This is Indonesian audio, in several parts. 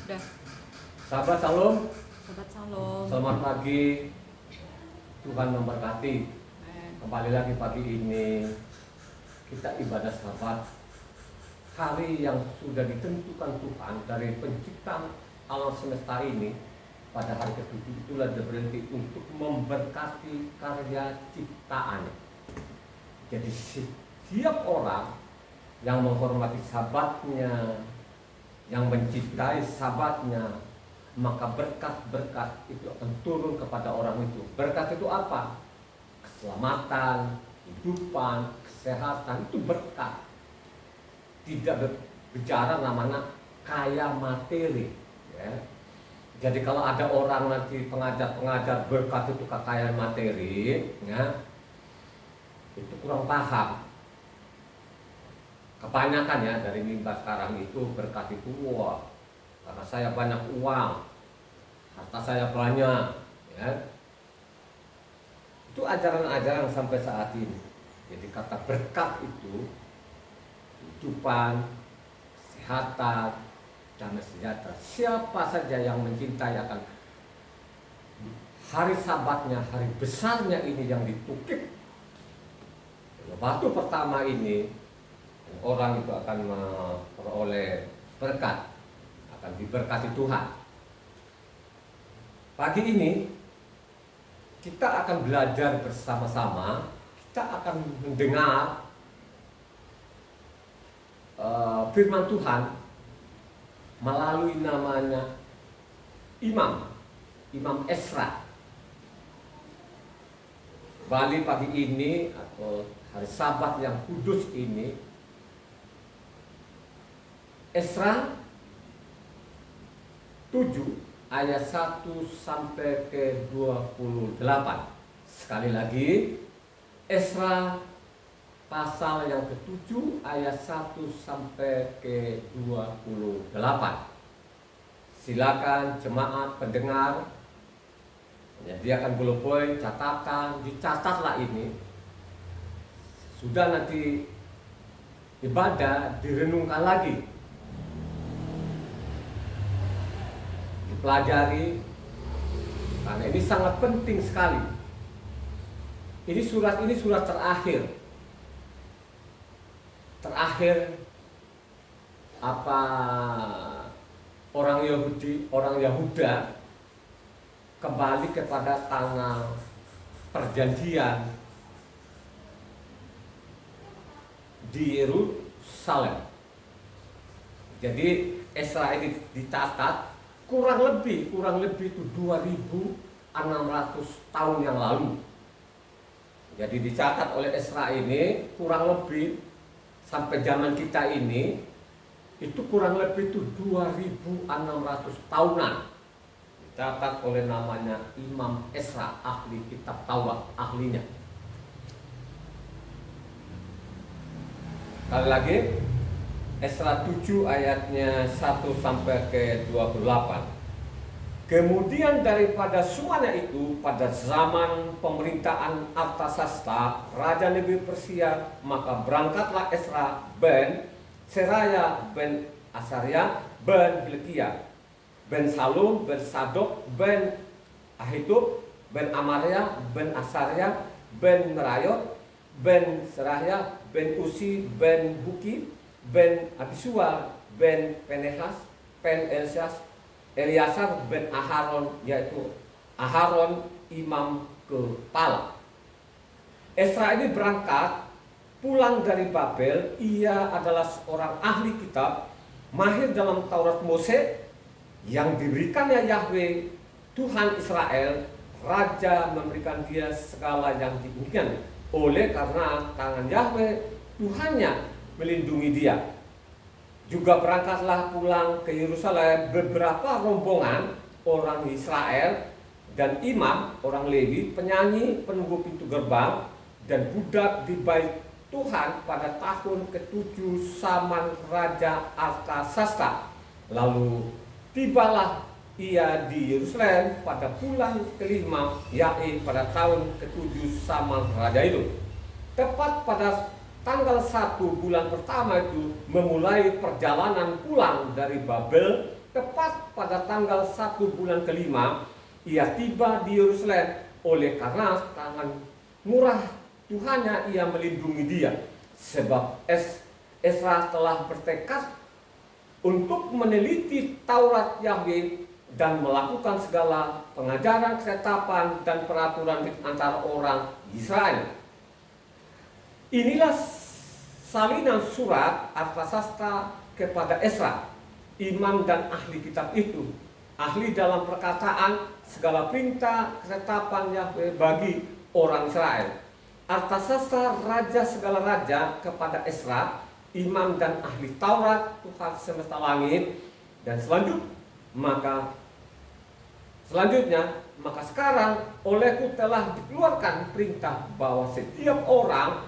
Udah. Sahabat Shalom, Sobat Shalom. selamat pagi. Tuhan memberkati. Kembali lagi pagi ini kita ibadah sahabat. Hari yang sudah ditentukan Tuhan dari penciptaan alam semesta ini, pada hari ketujuh itulah dia berhenti untuk memberkati karya ciptaannya. Jadi setiap orang yang menghormati sahabatnya, yang mencintai sahabatnya, maka berkat-berkat itu akan turun kepada orang itu. Berkat itu apa? Keselamatan, kehidupan, kesehatan, itu berkat. Tidak bicara namanya kaya materi, ya. Jadi kalau ada orang nanti pengajar-pengajar berkat itu kekayaan materi, ya, itu kurang paham. Kebanyakan ya dari mimbar sekarang itu berkat itu wah, karena saya banyak uang, harta saya banyak, ya. Itu ajaran-ajaran sampai saat ini. Jadi kata berkat itu kehidupan, kesehatan, damai sejahtera. Siapa saja yang mencintai akan hari sabatnya, hari besarnya ini yang ditukik. Batu pertama ini orang itu akan memperoleh berkat, akan diberkati Tuhan. Pagi ini kita akan belajar bersama-sama, kita akan mendengar firman Tuhan melalui namanya Imam Ezra. Bali pagi ini atau hari Sabat yang kudus ini, Ezra 7 ayat 1 sampai ke 28. Sekali lagi, Ezra pasal yang ke-7 ayat 1 sampai ke 28. Silakan jemaat pendengar menyediakan bulletin, catatan, dicatatlah ini. Sudah nanti ibadah direnungkan lagi, pelajari, karena ini sangat penting sekali. Ini surat terakhir apa orang Yahuda kembali kepada tanah perjanjian di Yerusalem. Jadi Ezra ini dicatat kurang lebih itu 2600 tahun yang lalu. Jadi dicatat oleh Ezra ini kurang lebih sampai zaman kita ini itu kurang lebih itu 2600 tahunan. Dicatat oleh namanya Imam Ezra, ahli kitab Taurat, ahlinya. Sekali lagi, Ezra 7 ayatnya 1 sampai ke 28. Kemudian daripada semuanya itu, pada zaman pemerintahan Artasasta, Raja Negeri Persia, maka berangkatlah Ezra ben Seraya ben Asaria ben Hilkiah ben Salum ben Sadok ben Ahitub ben Amaria ben Asaria ben Merayot ben Seraya ben Usi ben Buki ben Abisua ben Penehas ben Eliasar ben Aharon, yaitu Aharon imam kepala. Ezra ini berangkat pulang dari Babel. Ia adalah seorang ahli kitab, mahir dalam Taurat Mose yang diberikannya Yahweh Tuhan Israel. Raja memberikan dia segala yang diinginkan, oleh karena tangan Yahweh Tuhannya melindungi dia. Juga berangkatlah pulang ke Yerusalem beberapa rombongan orang Israel dan imam, orang Lewi, penyanyi, penunggu pintu gerbang, dan budak di bait Tuhan pada tahun ke-7 zaman Raja Artasasta. Lalu tibalah ia di Yerusalem pada bulan ke-5, yaitu pada tahun ke-7 zaman Raja itu. Tepat pada tanggal 1 bulan pertama itu memulai perjalanan pulang dari Babel tepat pada tanggal 1 bulan kelima, ia tiba di Yerusalem. Oleh karena tangan murah Tuhannya ia melindungi dia. Sebab Esra telah bertekad untuk meneliti Taurat Yahweh dan melakukan segala pengajaran ketetapan dan peraturan antara orang Israel. Inilah salinan surat Artasasta kepada Esra, imam dan ahli kitab itu, ahli dalam perkataan segala perintah ketetapan Yahweh bagi orang Israel. Artasasta raja segala raja kepada Esra, imam dan ahli Taurat Tuhan semesta langit. Dan selanjutnya maka sekarang olehku telah dikeluarkan perintah bahwa setiap orang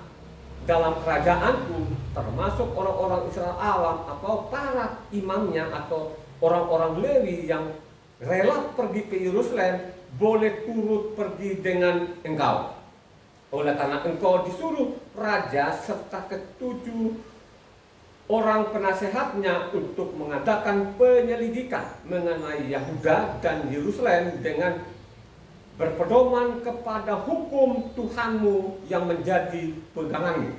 dalam kerajaanku, termasuk orang-orang Israel awam atau para imamnya atau orang-orang Lewi yang rela pergi ke Yerusalem, boleh turut pergi dengan engkau. Oleh karena engkau disuruh raja serta ketujuh orang penasehatnya untuk mengadakan penyelidikan mengenai Yahuda dan Yerusalem dengan berpedoman kepada hukum Tuhanmu yang menjadi peganganmu,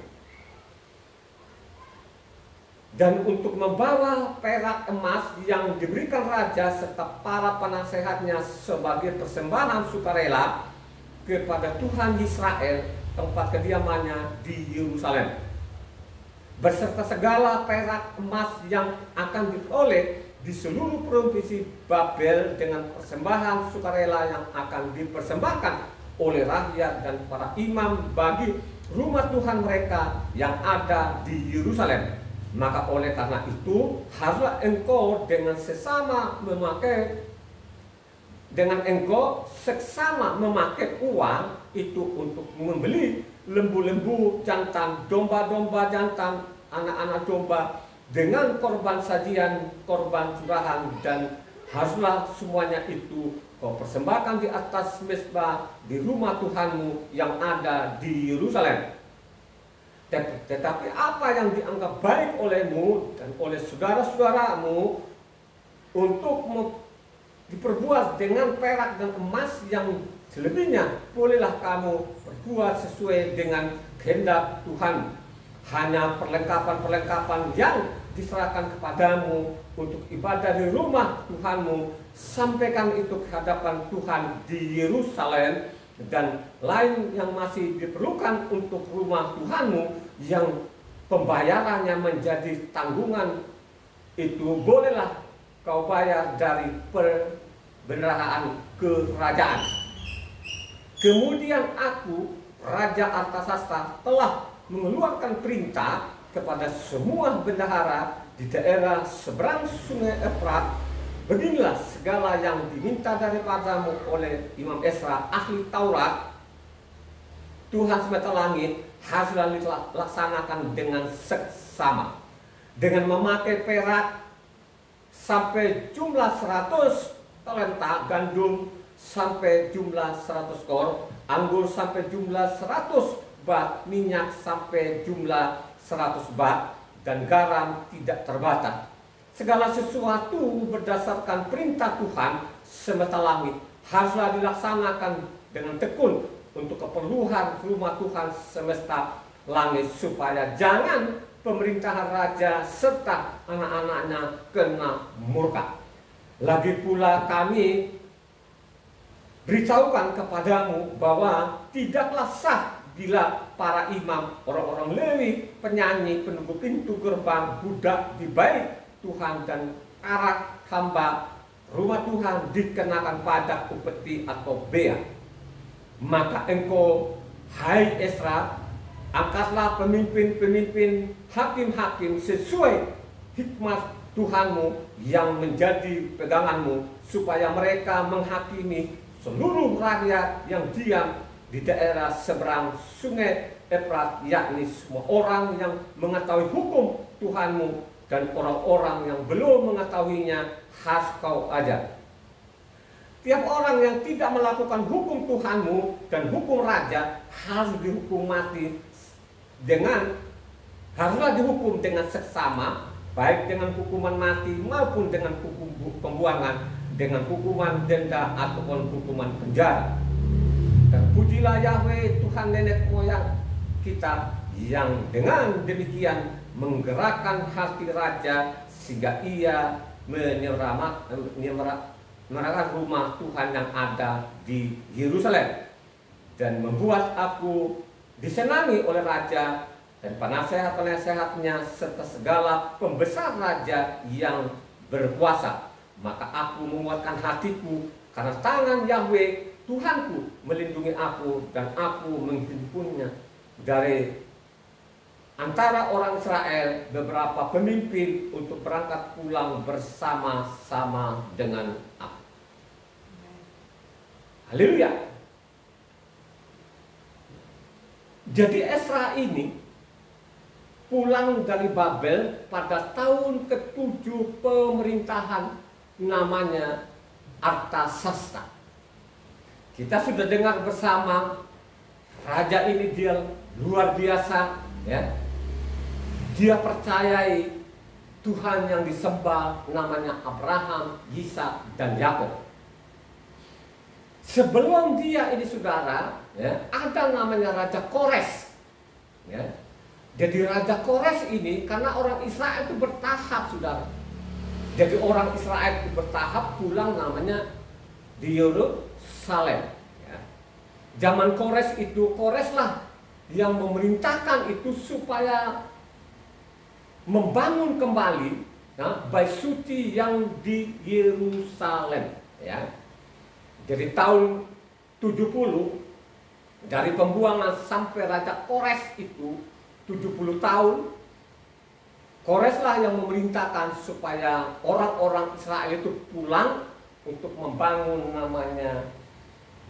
dan untuk membawa perak emas yang diberikan raja serta para penasehatnya sebagai persembahan sukarela kepada Tuhan Israel, tempat kediamannya di Yerusalem, beserta segala perak emas yang akan diperoleh di seluruh provinsi Babel dengan persembahan sukarela yang akan dipersembahkan oleh rakyat dan para imam bagi rumah Tuhan mereka yang ada di Yerusalem. Maka oleh karena itu haruslah engkau seksama memakai uang itu untuk membeli lembu-lembu jantan, domba-domba jantan, anak-anak domba dengan korban sajian, korban curahan, dan haruslah semuanya itu kau persembahkan di atas mezbah di rumah Tuhanmu yang ada di Yerusalem. Tetapi apa yang dianggap baik olehmu dan oleh saudara-saudaramu untuk diperbuat dengan perak dan emas yang selebihnya, bolehlah kamu berbuat sesuai dengan kehendak Tuhan. Hanya perlengkapan-perlengkapan yang diserahkan kepadamu untuk ibadah di rumah Tuhanmu, sampaikan itu ke hadapan Tuhan di Yerusalem, dan lain yang masih diperlukan untuk rumah Tuhanmu yang pembayarannya menjadi tanggungan itu, bolehlah kau bayar dari perbendaharaan kerajaan. Kemudian aku, Raja Artasasta, telah mengeluarkan perintah kepada semua bendahara di daerah seberang sungai Efrat. Beginilah segala yang diminta daripadamu oleh Imam Esra, ahli Taurat Tuhan semesta langit, haruslah dilaksanakan dengan seksama, dengan memakai perak sampai jumlah 100 talenta, gandum sampai jumlah 100 kor, anggur sampai jumlah 100 bat, minyak sampai jumlah 100 bat, dan garam tidak terbatas. Segala sesuatu berdasarkan perintah Tuhan semesta langit haruslah dilaksanakan dengan tekun untuk keperluan rumah Tuhan semesta langit, supaya jangan pemerintahan raja serta anak-anaknya kena murka. Lagi pula kami beritahukan kepadamu bahwa tidaklah sah bila para imam, orang-orang Lewi, penyanyi, penunggu pintu gerbang, budak di bait Tuhan, dan para hamba rumah Tuhan dikenakan pajak upeti atau bea. Maka engkau, hai Esra, angkatlah pemimpin-pemimpin, hakim-hakim sesuai hikmat Tuhanmu yang menjadi peganganmu, supaya mereka menghakimi seluruh rakyat yang diam di daerah seberang sungai Efrat, yakni semua orang yang mengetahui hukum Tuhanmu dan orang-orang yang belum mengetahuinya harus kau ajar. Tiap orang yang tidak melakukan hukum Tuhanmu dan hukum raja harus dihukum mati, haruslah dihukum dengan seksama, baik dengan hukuman mati maupun dengan hukum pembuangan dengan hukuman denda ataupun hukuman penjara. Terpujilah Yahweh Tuhan nenek moyang kita yang dengan demikian menggerakkan hati raja sehingga ia menyerahkan rumah Tuhan yang ada di Yerusalem dan membuat aku disenangi oleh raja dan penasehat-penasehatnya serta segala pembesar raja yang berkuasa. Maka aku menguatkan hatiku karena tangan Yahweh Tuhanku melindungi aku dan aku menghimpunnya dari antara orang Israel beberapa pemimpin untuk berangkat pulang bersama-sama dengan aku. Haleluya. Jadi Ezra ini pulang dari Babel pada tahun ke-7 pemerintahan namanya Artasasta. Kita sudah dengar bersama raja ini dia luar biasa, ya. Dia percayai Tuhan yang disembah namanya Abraham, Ishak dan Yakub. Sebelum dia ini saudara, ya, ada namanya Raja Kores, ya. Jadi Raja Kores ini karena orang Israel itu bertahap saudara. Jadi orang Israel itu bertahap pulang namanya di Yerusalem, ya. Zaman Kores itu, Kores lah yang memerintahkan itu supaya membangun kembali, ya, bait suci yang di Yerusalem, ya. Jadi tahun 70 dari pembuangan sampai Raja Kores itu 70 tahun. Koreslah yang memerintahkan supaya orang-orang Israel itu pulang untuk membangun namanya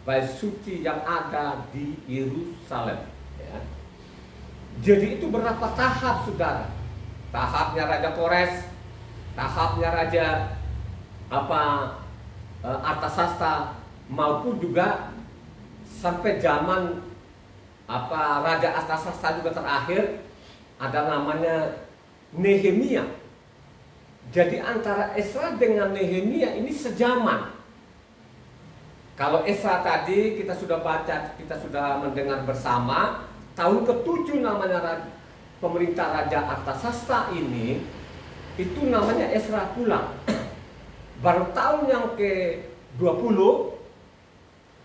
bait suci yang ada di Yerusalem, ya. Jadi itu berapa tahap saudara? Tahapnya Raja Kores, tahapnya Raja Artasasta, maupun juga sampai zaman Raja Artasasta juga terakhir ada namanya Nehemia. Jadi antara Ezra dengan Nehemia ini sejaman. Kalau Ezra tadi kita sudah baca, kita sudah mendengar bersama, tahun ke-7 namanya pemerintah Raja Artasasta ini, itu namanya Ezra pulang. Baru tahun yang ke-20,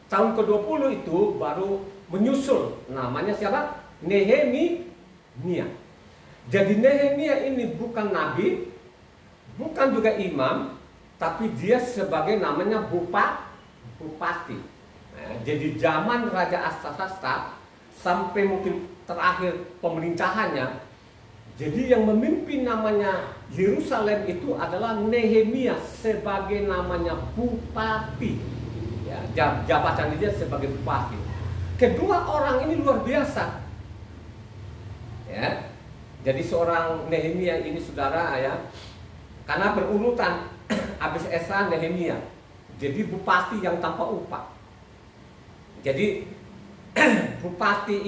tahun ke-20 itu baru menyusul namanya siapa? Nehemia. Jadi Nehemia ini bukan nabi, bukan juga imam, tapi dia sebagai namanya bupati. Nah, jadi zaman Raja Artasasta sampai mungkin terakhir pemerintahannya, jadi yang memimpin namanya Yerusalem itu adalah Nehemia sebagai namanya bupati, ya, jabatan dia sebagai bupati. Kedua orang ini luar biasa, ya. Jadi seorang Nehemia ini saudara, ya, karena berurutan habis Ezra Nehemia, jadi bupati yang tanpa upah. Jadi bupati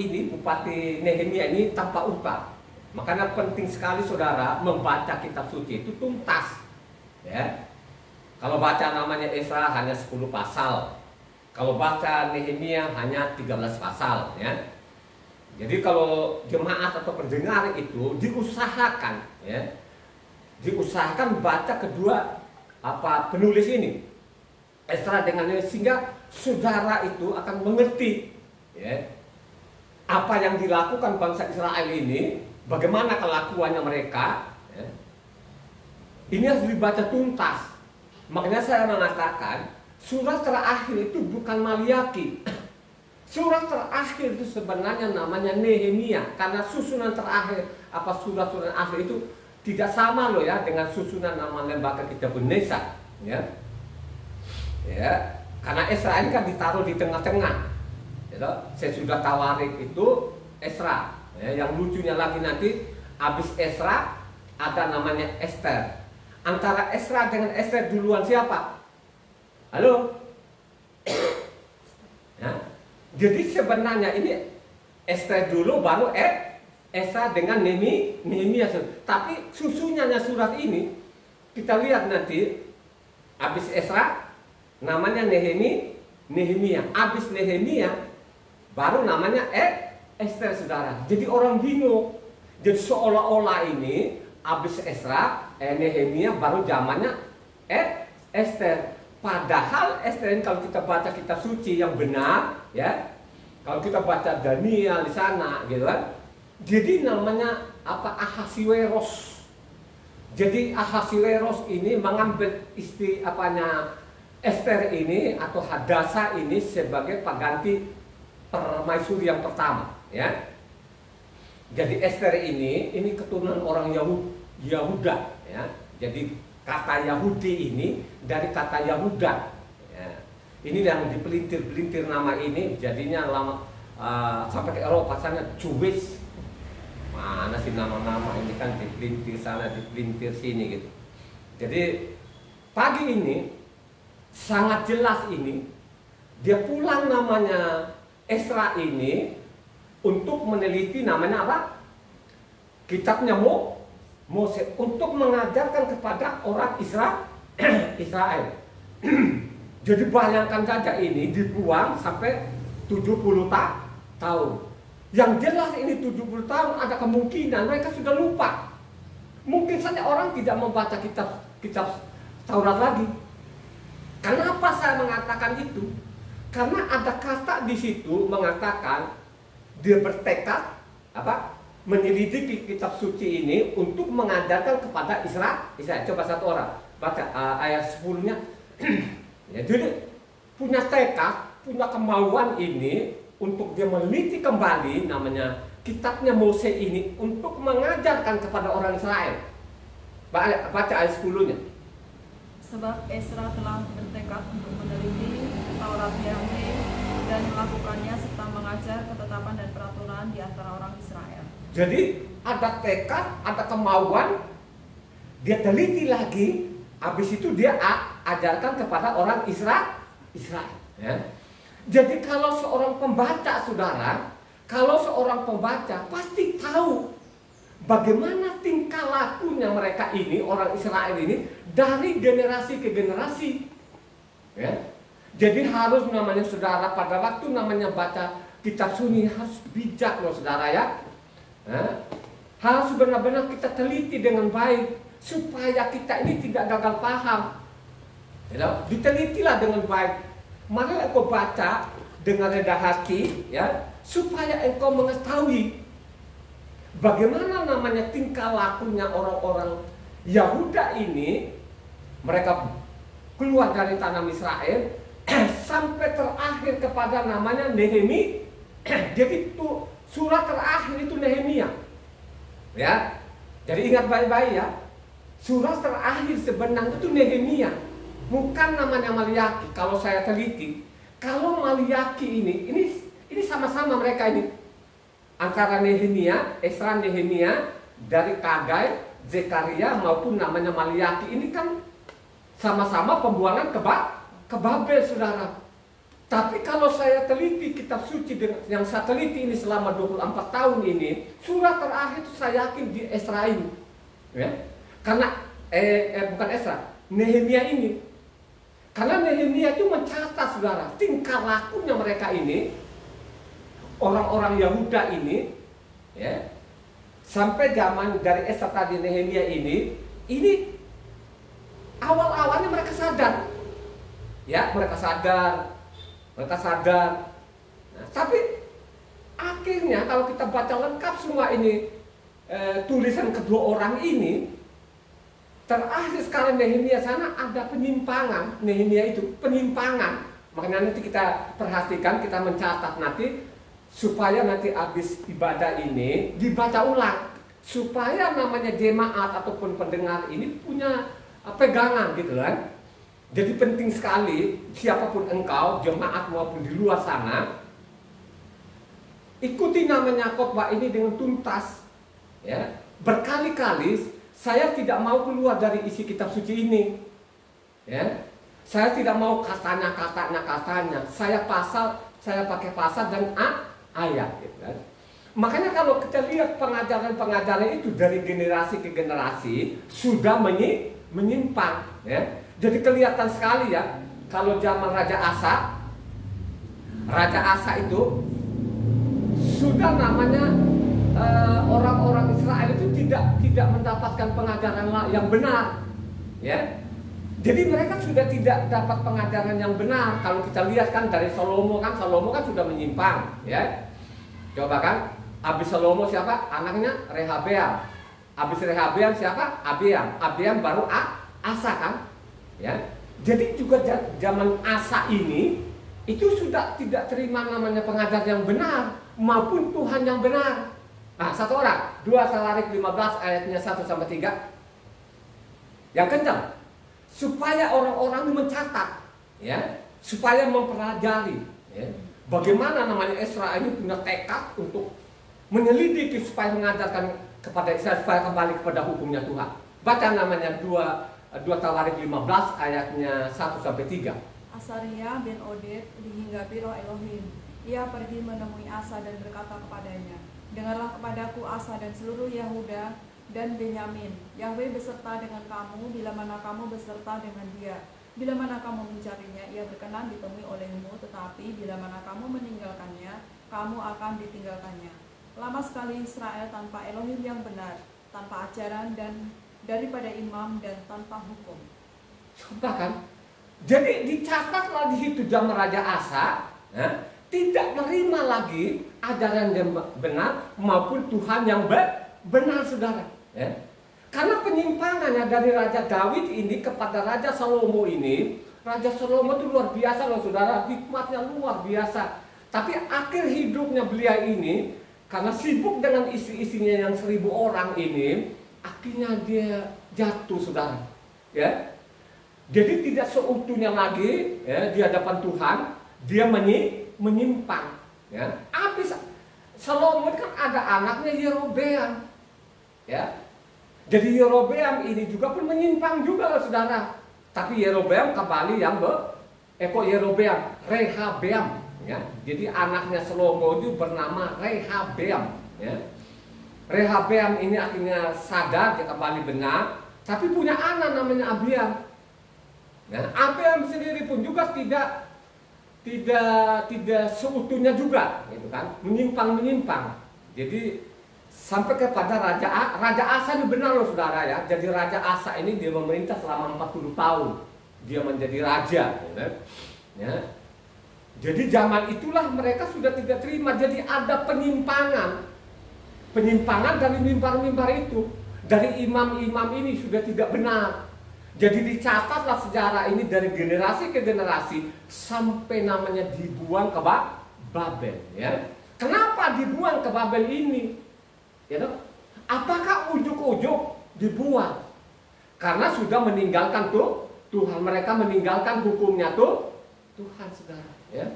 Nehemia ini tanpa upah. Makanya penting sekali saudara membaca kitab suci itu tuntas, ya. Kalau baca namanya Ezra hanya 10 pasal, kalau baca Nehemia hanya 13 pasal, ya. Jadi kalau jemaat atau pendengar itu diusahakan, ya, diusahakan baca kedua penulis ini, Ezra dengan Nehemia, sehingga saudara itu akan mengerti, ya, apa yang dilakukan bangsa Israel ini, bagaimana kelakuannya mereka, ya. Ini harus dibaca tuntas. Makanya saya mengatakan surat terakhir itu bukan Maliaki. Surat terakhir itu sebenarnya namanya Nehemia, karena susunan terakhir surat-surat akhir itu tidak sama loh, ya, dengan susunan nama lembaga kitab Indonesia, ya. Ya, karena Ezra ini kan ditaruh di tengah-tengah. Gitu. Saya sudah tawarik itu Ezra. Ya, yang lucunya lagi nanti habis Ezra ada namanya Esther. Antara Ezra dengan Esther duluan siapa? Halo? Ya. Jadi sebenarnya ini Esther dulu baru Ezra dengan Nehemia. Tapi susunannya surat ini kita lihat nanti Habis Esra namanya Nehemia. Habis Nehemia baru namanya Ester, saudara. Jadi orang bingung. Jadi seolah-olah ini habis Esra, Nehemia baru zamannya Ester. Padahal Ester ini kalau kita baca kitab suci yang benar, ya. Kalau kita baca Daniel di sana, gitu kan. Jadi namanya apa? Ahasiweros. Jadi Ahasiweros ini mengambil Ester ini atau Hadasa ini sebagai pengganti permaisuri yang pertama, ya. Jadi Ester ini keturunan orang Yahuda, ya. Jadi kata Yahudi ini dari kata Yahuda, ya. Ini yang dipelintir-pelintir nama ini jadinya lama sampai ke Eropa sana Jewish. Mana sih nama-nama ini kan dipelintir sana, dipelintir sini gitu. Jadi pagi ini sangat jelas ini dia pulang namanya Esra ini untuk meneliti namanya apa? Kitabnya Mose untuk mengajarkan kepada orang Israel. Jadi bayangkan saja ini dibuang sampai 70 tahun. Yang jelas ini 70 tahun ada kemungkinan mereka sudah lupa. Mungkin saja orang tidak membaca kitab Taurat lagi. Kenapa saya mengatakan itu? Karena ada kata di situ mengatakan dia bertekad apa? Menyelidiki kitab suci ini untuk mengajarkan kepada Israel. Coba satu orang baca ayat 10-nya. Ya, jadi punya tekad, punya kemauan ini untuk dia meneliti kembali namanya kitabnya Mose ini untuk mengajarkan kepada orang Israel. Baca ayat 10-nya. Sebab Esra telah bertekad untuk meneliti Taurat Yahweh dan melakukannya serta mengajar ketetapan dan peraturan di antara orang Israel. Jadi ada tekad, ada kemauan, dia teliti lagi, habis itu dia ajarkan kepada orang Israel. Ya. Jadi kalau seorang pembaca, saudara, kalau seorang pembaca pasti tahu bagaimana tingkah lakunya mereka ini, orang Israel ini, dari generasi ke generasi. Ya. Jadi harus namanya saudara pada waktu namanya baca kitab sunyi harus bijak loh saudara ya. Harus benar-benar kita teliti dengan baik supaya kita ini tidak gagal paham. Ya, ditelitilah dengan baik. Mari engkau baca dengan rendah hati ya, supaya engkau mengetahui bagaimana namanya tingkah lakunya orang-orang Yahuda ini. Mereka keluar dari tanah Israel sampai terakhir kepada namanya Nehemia. Jadi itu surat terakhir itu Nehemia. Ya. Jadi ingat baik-baik ya. Surat terakhir sebenarnya itu Nehemia. Bukan namanya Maliaki. Kalau saya teliti, kalau Maliaki ini sama-sama mereka ini. Antara Nehemia, Esra Nehemia, dari Kagai, Zekaria maupun namanya Maliaki ini kan sama-sama pembuangan ke Babel, saudara. Tapi kalau saya teliti kitab suci yang saya teliti ini selama 24 tahun ini, surat terakhir itu saya yakin di Esra ini. Ya? Karena bukan Esra, Nehemia ini. Karena Nehemia itu mencatat, saudara, tingkah lakunya mereka ini, orang-orang Yahuda ini, ya, sampai zaman dari Esra tadi Nehemia ini awal-awalnya mereka sadar, ya, mereka sadar. Nah, tapi akhirnya kalau kita baca lengkap semua ini tulisan kedua orang ini. Terakhir sekali Nehemia sana ada penyimpangan. Nehemia itu penyimpangan. Makanya nanti kita perhatikan, kita mencatat nanti supaya nanti habis ibadah ini dibaca ulang supaya namanya jemaat ataupun pendengar ini punya pegangan gitu kan. Jadi penting sekali siapapun engkau, jemaat maupun di luar sana, ikuti namanya khotbah ini dengan tuntas. Ya, berkali-kali saya tidak mau keluar dari isi kitab suci ini. Ya. Saya tidak mau katanya. Saya pakai pasal dan ayat gitu kan. Makanya kalau kita lihat pengajaran-pengajaran itu dari generasi ke generasi sudah menyimpang, ya. Jadi kelihatan sekali ya, kalau zaman Raja Asa itu sudah namanya orang-orang Israel itu tidak mendapatkan pengajaran yang benar, ya. Jadi mereka sudah tidak dapat pengajaran yang benar. Kalau kita lihat kan dari Salomo kan sudah menyimpang, ya. Coba kan, habis Salomo siapa? Anaknya Rehabeam. Habis Rehabeam siapa? Abiam. Abiam baru Asa kan, ya. Jadi juga zaman Asa ini itu sudah tidak terima namanya pengajar yang benar maupun Tuhan yang benar. Nah, satu orang, 2 Tawarik 15 ayatnya 1-3. Yang kencang. Supaya orang-orang mencatat, ya, supaya mempelajari, ya, bagaimana namanya Ezra ini punya tekad untuk menyelidiki supaya mengajarkan kepada Israel supaya kembali kepada hukumnya Tuhan. Baca namanya 2 Tawarik 15 ayatnya 1-3. Asaria bin Oded dihinggapi roh Elohim. Ia pergi menemui Asa dan berkata kepadanya, dengarlah kepadaku Asa dan seluruh Yahuda dan Benyamin. Yahweh beserta dengan kamu bila mana kamu beserta dengan dia. Bila mana kamu mencarinya, ia berkenan ditemui olehmu, tetapi bila mana kamu meninggalkannya, kamu akan ditinggalkannya. Lama sekali Israel tanpa Elohim yang benar, tanpa ajaran dan daripada imam dan tanpa hukum. Coba kan? Jadi dicatatlah di situ zaman Raja Asa, ya, tidak menerima lagi ajaran yang benar maupun Tuhan yang benar, saudara. Ya. Karena penyimpangannya dari Raja Daud ini kepada Raja Salomo ini, Raja Salomo itu luar biasa loh saudara, hikmatnya luar biasa. Tapi akhir hidupnya beliau ini, karena sibuk dengan isi-isinya yang 1000 orang ini, akhirnya dia jatuh saudara. Ya. Jadi tidak seutuhnya lagi, ya, di hadapan Tuhan, dia menyimpang. Ya. Habis Salomo kan ada anaknya Yerobeam, ya. Jadi Yerobeam ini juga pun menyimpang juga loh saudara. Tapi Yerobeam kembali yang Yerobeam, Rehabeam, ya. Jadi anaknya Salomo itu bernama Rehabeam, ya. Rehabeam ini akhirnya sadar dia kembali benar, tapi punya anak namanya Abiam. Nah, Abiam sendiri pun juga tidak seutuhnya juga, gitu kan, menyimpang. Jadi sampai kepada Raja Asa ini benar loh saudara ya. Jadi Raja Asa ini dia memerintah selama 40 tahun. Dia menjadi raja, ya. Jadi zaman itulah mereka sudah tidak terima. Jadi ada penyimpangan dari mimbar-mimbar itu. Dari imam-imam ini sudah tidak benar. Jadi dicatatlah sejarah ini dari generasi ke generasi sampai namanya dibuang ke Babel, ya. Kenapa dibuang ke Babel ini? Ya, apakah ujuk-ujuk dibuang? Karena sudah meninggalkan Tuhan, mereka meninggalkan hukumnya Tuhan, saudara. Ya.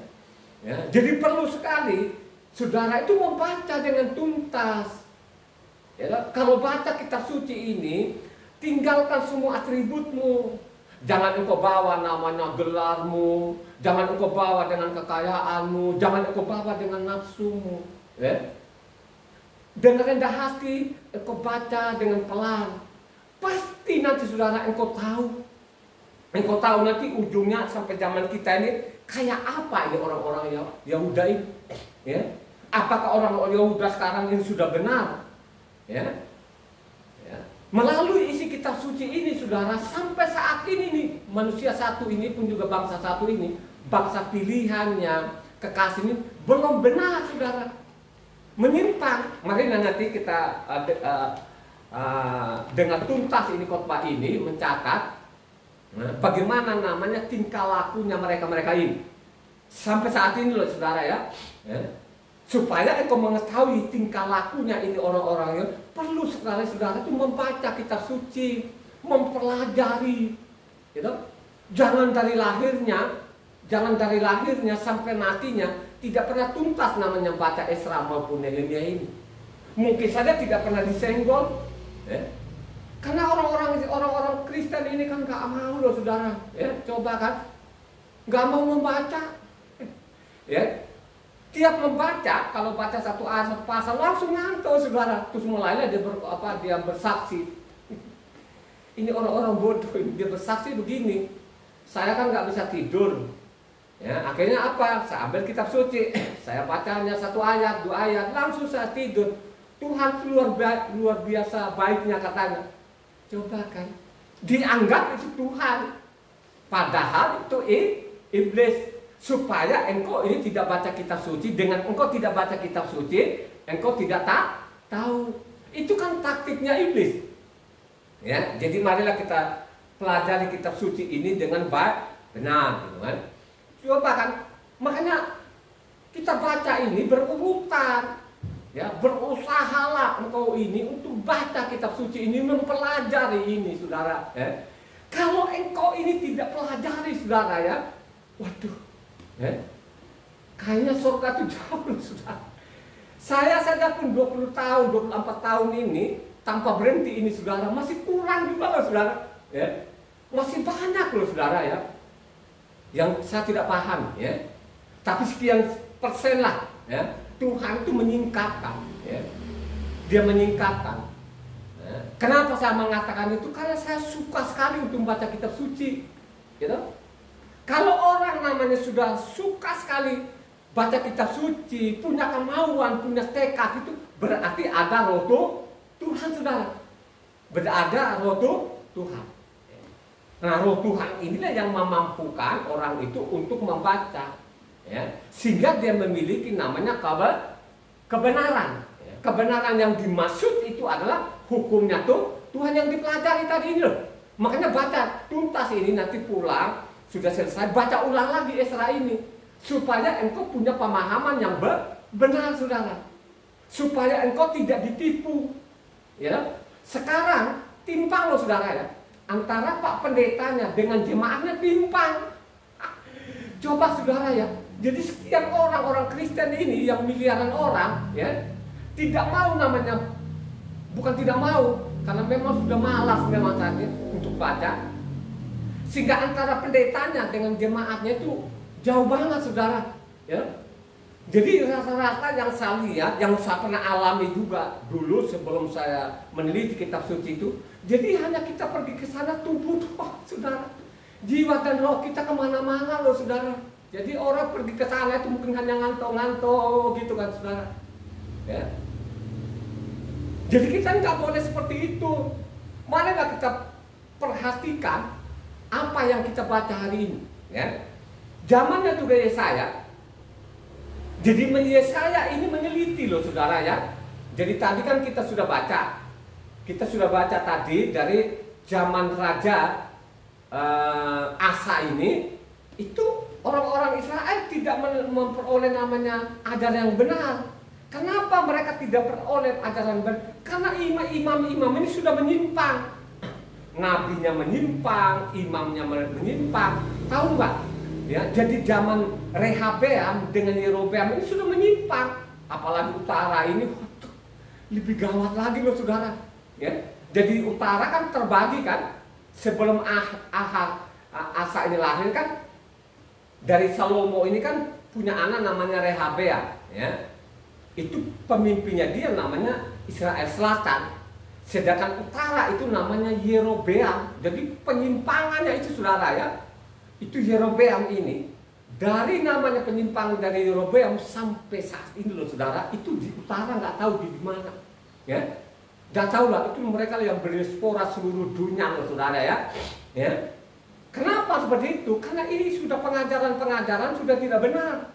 Ya, jadi perlu sekali saudara itu membaca dengan tuntas. Ya, kalau baca kitab suci ini, tinggalkan semua atributmu. Jangan engkau bawa namanya gelarmu, jangan engkau bawa dengan kekayaanmu, jangan engkau bawa dengan nafsumu. Ya. Dengan rendah hati engkau baca dengan pelan. Pasti nanti saudara engkau tahu nanti ujungnya sampai zaman kita ini kayak apa ini orang-orang Yahuda ini, ya? Apakah orang Yahuda sekarang ini sudah benar, ya? Ya. Melalui isi kitab suci ini saudara, sampai saat ini nih, manusia satu ini pun juga bangsa satu ini, bangsa pilihannya, kekasih ini belum benar saudara, menyimpang. Mari nanti kita dengan tuntas ini khotbah ini mencatat bagaimana namanya tingkah lakunya mereka ini sampai saat ini loh saudara ya. Supaya engkau mengetahui tingkah lakunya ini orang-orang yang perlu sekali saudara itu membaca kitab suci, mempelajari, gitu. Jangan dari lahirnya sampai matinya tidak pernah tuntas namanya baca Ezra maupun Nehemia ini. Mungkin saja tidak pernah disenggol, ya. Karena orang-orang Kristen ini kan gak mau loh saudara, ya. Coba kan, gak mau membaca, ya. Tiap membaca, kalau baca satu ayat satu pasal langsung ngantuk saudara. Terus mulailah dia bersaksi. ini orang-orang bodoh, dia bersaksi begini, saya kan nggak bisa tidur. Ya, akhirnya apa? Saya ambil kitab suci, saya bacanya 1 ayat, 2 ayat, langsung saya tidur. Tuhan luar biasa baiknya katanya. Coba kan, dianggap itu Tuhan, padahal itu iblis. Supaya engkau ini tidak baca kitab suci, dengan engkau tidak baca kitab suci, engkau tidak tahu. Itu kan taktiknya iblis. Ya, jadi marilah kita pelajari kitab suci ini dengan benar, gitu kan. Coba kan, makanya kita baca ini berurutan. Ya, berusahalah engkau ini untuk baca kitab suci ini, mempelajari ini, saudara. Ya. Kalau engkau ini tidak pelajari, saudara, ya, waduh. Kayaknya surga itu jauh loh, saudara. Saya saja pun 20 tahun, 24 tahun ini tanpa berhenti ini, saudara, masih kurang juga loh, saudara. Ya. Masih banyak loh, saudara, ya, yang saya tidak paham, ya. Tapi sekian persen lah, ya. Tuhan itu menyingkapkan, ya. Dia menyingkapkan. Ya. Kenapa saya mengatakan itu? Karena saya suka sekali untuk membaca kitab suci, gitu. Kalau orang namanya sudah suka sekali baca kitab suci, punya kemauan, punya tekad, itu berarti ada roh Tuhan, saudara. Berada roh Tuhan. Nah, roh Tuhan inilah yang memampukan orang itu untuk membaca, ya, sehingga dia memiliki namanya kebenaran. Kebenaran yang dimaksud itu adalah hukumnya Tuhan yang dipelajari tadi ini loh. Makanya baca tuntas ini, nanti pulang sudah selesai, baca ulang lagi Esra ini, supaya engkau punya pemahaman yang benar, saudara, supaya engkau tidak ditipu. Ya, sekarang timpang loh, saudara, ya, antara Pak Pendetanya dengan jemaatnya timpang. Coba, saudara, ya, jadi sekian orang Kristen ini yang miliaran orang, ya, tidak mau namanya, bukan tidak mau, karena memang sudah malas memang tadi untuk baca. Sehingga antara pendetanya dengan jemaatnya itu jauh banget, saudara. Ya. Jadi rata-rata yang saya lihat, yang saya pernah alami juga dulu sebelum saya meneliti kitab suci itu, jadi hanya kita pergi ke sana tubuh doang, saudara. Jiwa dan roh kita kemana-mana loh, saudara. Jadi orang pergi ke sana itu mungkin hanya ngantuk-ngantuk gitu kan, saudara. Ya. Jadi kita nggak boleh seperti itu. Marilah kita perhatikan apa yang kita baca hari ini, ya. Zamannya juga Yesaya. Jadi Yesaya ini meneliti loh, saudara, ya. Jadi tadi kan kita sudah baca. Kita sudah baca tadi dari zaman Raja Asa ini, itu orang-orang Israel tidak memperoleh namanya ajaran yang benar. Kenapa mereka tidak peroleh ajaran yang benar? Karena imam-imam ini sudah menyimpang. Nabinya menyimpang, imamnya menyimpang, tahu nggak? Ya, jadi zaman Rehabeam dengan Yerobeam ini sudah menyimpang, apalagi utara ini lebih gawat lagi loh, saudara. Ya, jadi utara kan terbagi kan, sebelum Asa ini lahir kan, dari Salomo ini kan punya anak namanya Rehabeam, ya, itu pemimpinnya dia namanya Israel Selatan. Sedangkan utara itu namanya Yerobeam. Jadi penyimpangannya itu, saudara, ya, itu Yerobeam ini, dari namanya penyimpangan dari Yerobeam sampai saat ini loh, saudara, itu di utara nggak tahu di mana, ya, nggak tahu lah, itu mereka yang berdiaspora seluruh dunia loh, saudara, ya. Ya, kenapa seperti itu? Karena ini sudah pengajaran sudah tidak benar.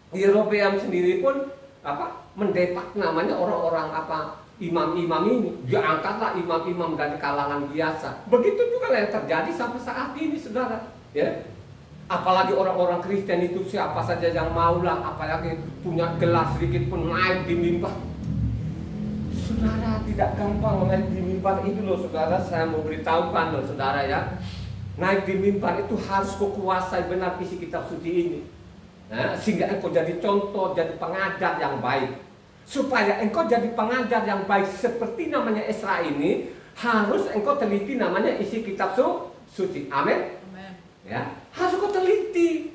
Yerobeam sendiri pun mendepak namanya orang-orang imam-imam ini, diangkatlah imam-imam dari kalangan biasa. Begitu juga yang terjadi sampai saat ini, saudara. Ya, apalagi orang-orang Kristen itu siapa saja yang maulah, apalagi punya gelas sedikit pun naik di mimbar. Saudara, tidak gampang naik di mimbar itu loh, saudara. Saya mau beritahukan loh, saudara, ya, naik di mimbar itu harus kau kuasai benar isi kitab suci ini, nah, sehingga engkau jadi contoh, jadi pengajar yang baik. Supaya engkau jadi pengajar yang baik seperti namanya Esra ini, harus engkau teliti namanya isi kitab suci. Amin. Ya, harus engkau teliti,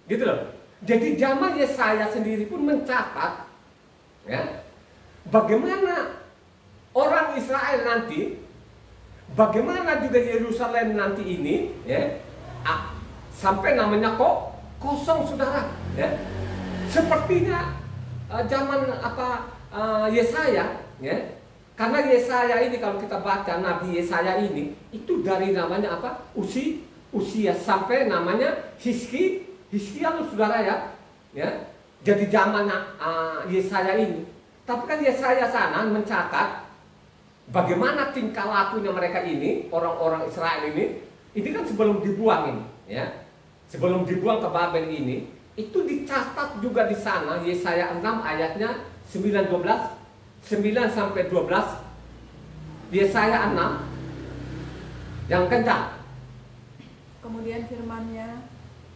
gitu loh. Jadi zaman Yesaya sendiri pun mencatat, ya, bagaimana orang Israel nanti bagaimana juga Yerusalem nanti ini, ya, sampai namanya kok kosong, saudara, ya. Sepertinya zaman Yesaya, ya. Karena Yesaya ini kalau kita baca Nabi Yesaya ini itu dari namanya apa? Usia sampai namanya Hizkia loh, saudara, ya. Jadi zaman Yesaya ini. Tapi kan Yesaya sana mencatat bagaimana tingkah lakunya mereka ini, orang-orang Israel ini kan sebelum dibuang ini, ya. Sebelum dibuang ke Babel ini, itu dicatat juga di sana Yesaya 6 ayatnya 9 sampai 12. Yesaya 6 yang kencang. Kemudian firman-Nya,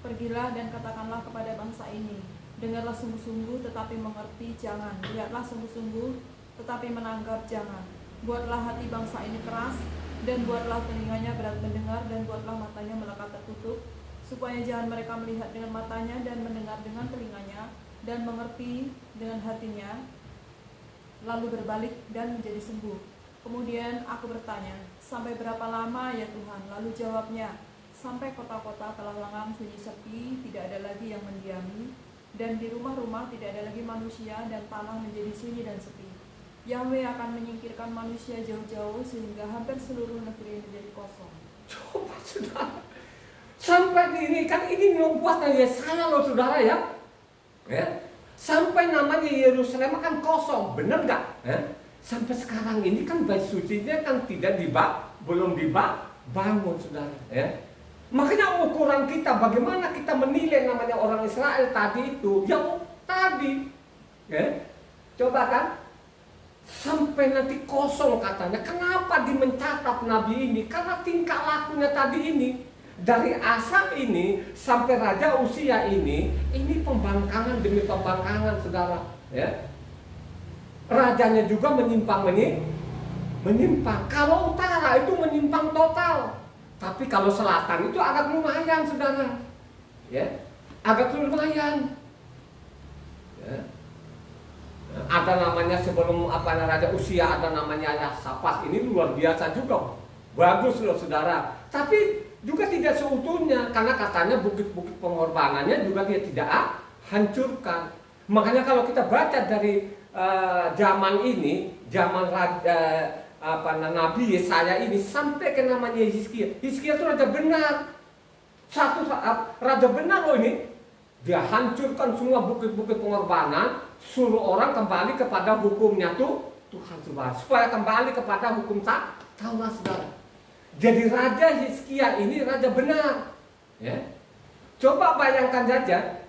pergilah dan katakanlah kepada bangsa ini, dengarlah sungguh-sungguh tetapi mengerti jangan, lihatlah sungguh-sungguh tetapi menanggap jangan. Buatlah hati bangsa ini keras, dan buatlah telinganya berat mendengar, dan buatlah matanya melekat tertutup, supaya jangan mereka melihat dengan matanya dan mendengar dengan telinganya dan mengerti dengan hatinya, lalu berbalik dan menjadi sembuh. Kemudian aku bertanya, sampai berapa lama ya Tuhan? Lalu jawabnya, sampai kota-kota telah lengang sunyi sepi, tidak ada lagi yang mendiami, dan di rumah-rumah tidak ada lagi manusia, dan tanah menjadi sunyi dan sepi. Yahweh akan menyingkirkan manusia jauh-jauh sehingga hampir seluruh negeri menjadi kosong. Coba, saudara, sampai ini kan ini nubuatan Yesaya loh, saudara, ya. Sampai namanya Yerusalem kan kosong, bener nggak? Sampai sekarang ini kan bait sucinya kan belum dibangun, saudara. Makanya ukuran kita, bagaimana kita menilai namanya orang Israel tadi itu, yang tadi, coba kan, sampai nanti kosong katanya. Kenapa dimencatat Nabi ini? Karena tingkah lakunya tadi ini. Dari Asa ini sampai Raja Usia ini pembangkangan demi pembangkangan, saudara. Ya. Rajanya juga menyimpang. Kalau utara itu menyimpang total. Tapi kalau selatan itu agak lumayan, saudara. Ya, agak lumayan. Ya. Ada namanya sebelum Raja Usia, ada namanya Yahsafat. Ini luar biasa juga, bagus loh, saudara. Tapi juga tidak seutuhnya, karena katanya bukit-bukit pengorbanannya juga dia tidak hancurkan. Makanya kalau kita baca dari zaman ini, zaman Nabi Yesaya ini sampai ke namanya Hizkia. Hizkia itu raja benar, raja benar loh ini. Dia hancurkan semua bukit-bukit pengorbanan, suruh orang kembali kepada hukumnya Tuhan, supaya kembali kepada hukum Taurat, saudara. Jadi Raja Hizkia ini raja benar. Ya. Coba bayangkan saja,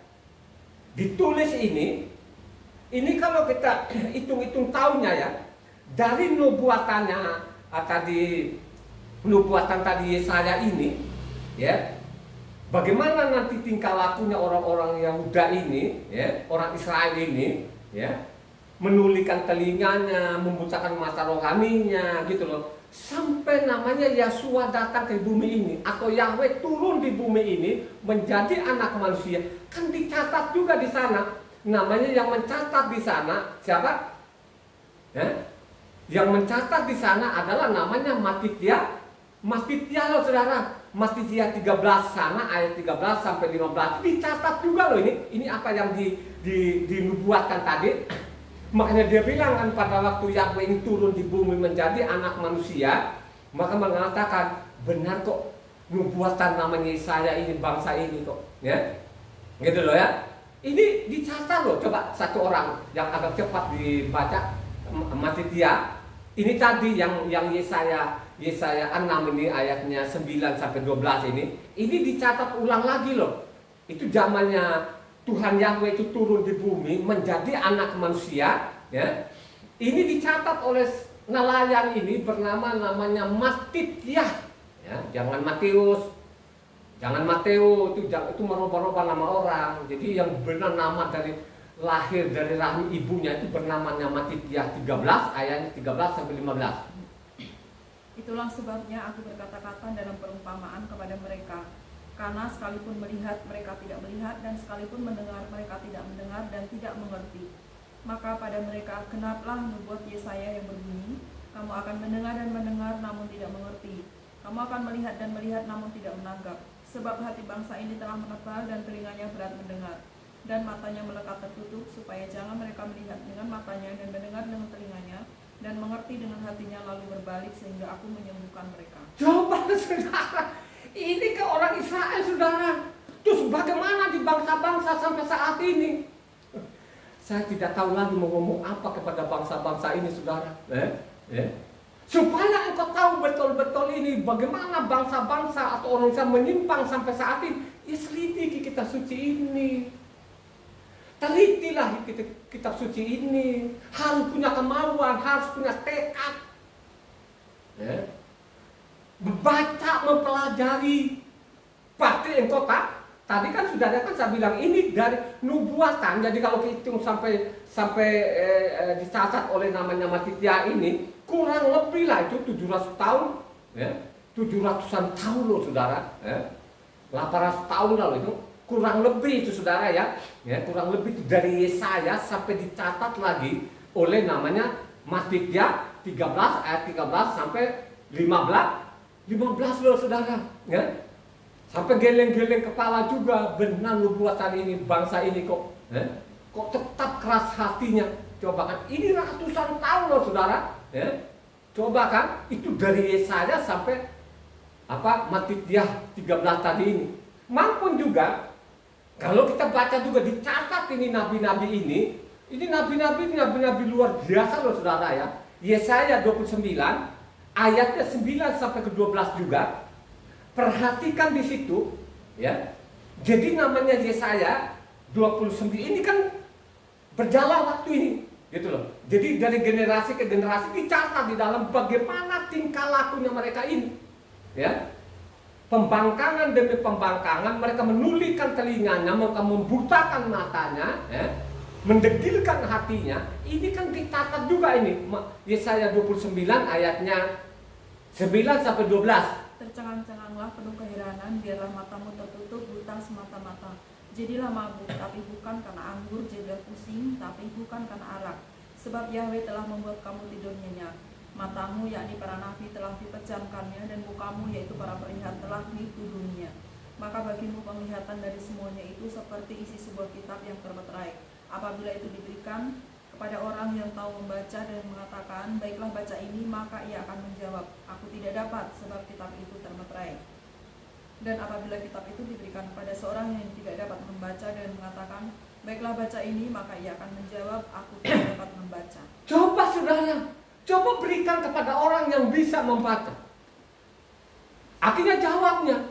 ditulis ini kalau kita hitung-hitung tahunnya ya, dari nubuatan tadi Yesaya ini, ya, bagaimana nanti tingkah lakunya orang-orang Yahuda ini, ya, orang Israel ini, ya, menulikan telinganya, membutakan mata rohaninya, gitu loh. Sampai namanya Yahshua datang ke bumi ini, atau Yahweh turun di bumi ini menjadi anak manusia, kan dicatat juga di sana. Namanya yang mencatat di sana siapa? Yang mencatat di sana adalah namanya Matitya. Matitya loh, saudara. Matitya 13 sana ayat 13 sampai 15 dicatat juga loh ini. Ini apa yang dinubuatkan tadi. Makanya dia bilang kan, pada waktu Yahweh ini turun di bumi menjadi anak manusia, maka mengatakan benar kok nubuatan namanya Yesaya ini, bangsa ini kok, ya, gitu loh ya. Ini dicatat loh. Coba satu orang yang agak cepat dibaca, Matitya. Ini tadi yang Yesaya 6 ini ayatnya 9 sampai 12 ini dicatat ulang lagi loh. Itu zamannya Tuhan Yahweh itu turun di bumi menjadi anak manusia, ya. Ini dicatat oleh nelayan ini namanya Matitya, ya. Jangan Matius itu merubah-rubah nama orang. Jadi yang benar nama lahir dari rahim ibunya itu bernamanya Matitya 13 ayat 13 sampai 15. Itulah sebabnya aku berkata-kata dalam perumpamaan kepada mereka. Karena sekalipun melihat mereka tidak melihat, dan sekalipun mendengar mereka tidak mendengar dan tidak mengerti. Maka pada mereka genaplah nubuat Yesaya yang berbunyi, Kamu akan mendengar dan mendengar namun tidak mengerti. Kamu akan melihat dan melihat namun tidak menangkap. Sebab hati bangsa ini telah menebal dan telinganya berat mendengar, dan matanya melekat tertutup, supaya jangan mereka melihat dengan matanya dan mendengar dengan telinganya, dan mengerti dengan hatinya lalu berbalik sehingga aku menyembuhkan mereka. Coba saudara, ini ke orang Israel saudara. Terus bagaimana di bangsa-bangsa sampai saat ini? Saya tidak tahu lagi mau ngomong apa kepada bangsa-bangsa ini saudara. Supaya engkau tahu betul-betul ini bagaimana bangsa-bangsa atau orang yang menyimpang sampai saat ini. Ya selidiki kitab suci ini. Telitilah kitab suci ini. Harus punya kemauan, harus punya tekad. Membaca, mempelajari. Pasti engkau tak. Tadi kan sudah ada kan saya bilang ini dari nubuatan. Jadi kalau kita hitung sampai dicatat oleh namanya Matitya ini, kurang lebih lah itu 700 tahun, 700-an tahun loh saudara, 800 tahun lah loh itu, kurang lebih itu saudara ya, kurang lebih itu dari Yesaya sampai dicatat lagi oleh namanya Matitya 13 ayat 13 sampai 15 loh saudara, ya. Sampai geleng-geleng kepala juga, benar nubuatan ini, bangsa ini kok tetap keras hatinya. Coba kan, ini ratusan tahun loh saudara. Coba kan, itu dari Yesaya sampai Matitya 13 tadi ini. Maupun juga, kalau kita baca juga dicatat ini nabi-nabi ini nabi-nabi luar biasa loh saudara ya. Yesaya 29, ayatnya 9 sampai ke 12 juga. Perhatikan di situ, ya. Jadi namanya Yesaya 29 ini kan berjalan waktu ini, gitu loh. Jadi dari generasi ke generasi dicatat di dalam bagaimana tingkah lakunya mereka ini, ya. Pembangkangan demi pembangkangan, mereka menulikan telinganya, mereka membutakan matanya, ya. Mendegilkan hatinya. Ini kan dicatat juga ini. Yesaya 29 ayatnya 9 sampai 12. Tercengang-cenganglah penuh keheranan, biarlah matamu tertutup, buta semata-mata. Jadilah mabuk, tapi bukan karena anggur, jadilah pusing, tapi bukan karena arak. Sebab Yahweh telah membuat kamu tidur nyenyak. Matamu, yakni para nabi, telah dipejamkannya, dan mukamu, yaitu para perihat, telah dituduhnya. Maka bagimu penglihatan dari semuanya itu seperti isi sebuah kitab yang termeterai. Apabila itu diberikan kepada orang yang tahu membaca dan mengatakan, baiklah baca ini, maka ia akan menjawab, aku tidak dapat, sebab kitab itu termeterai. Dan apabila kitab itu diberikan kepada seorang yang tidak dapat membaca dan mengatakan, baiklah baca ini, maka ia akan menjawab, aku tidak dapat membaca. Coba saudara, coba berikan kepada orang yang bisa membaca. Akhirnya jawabnya.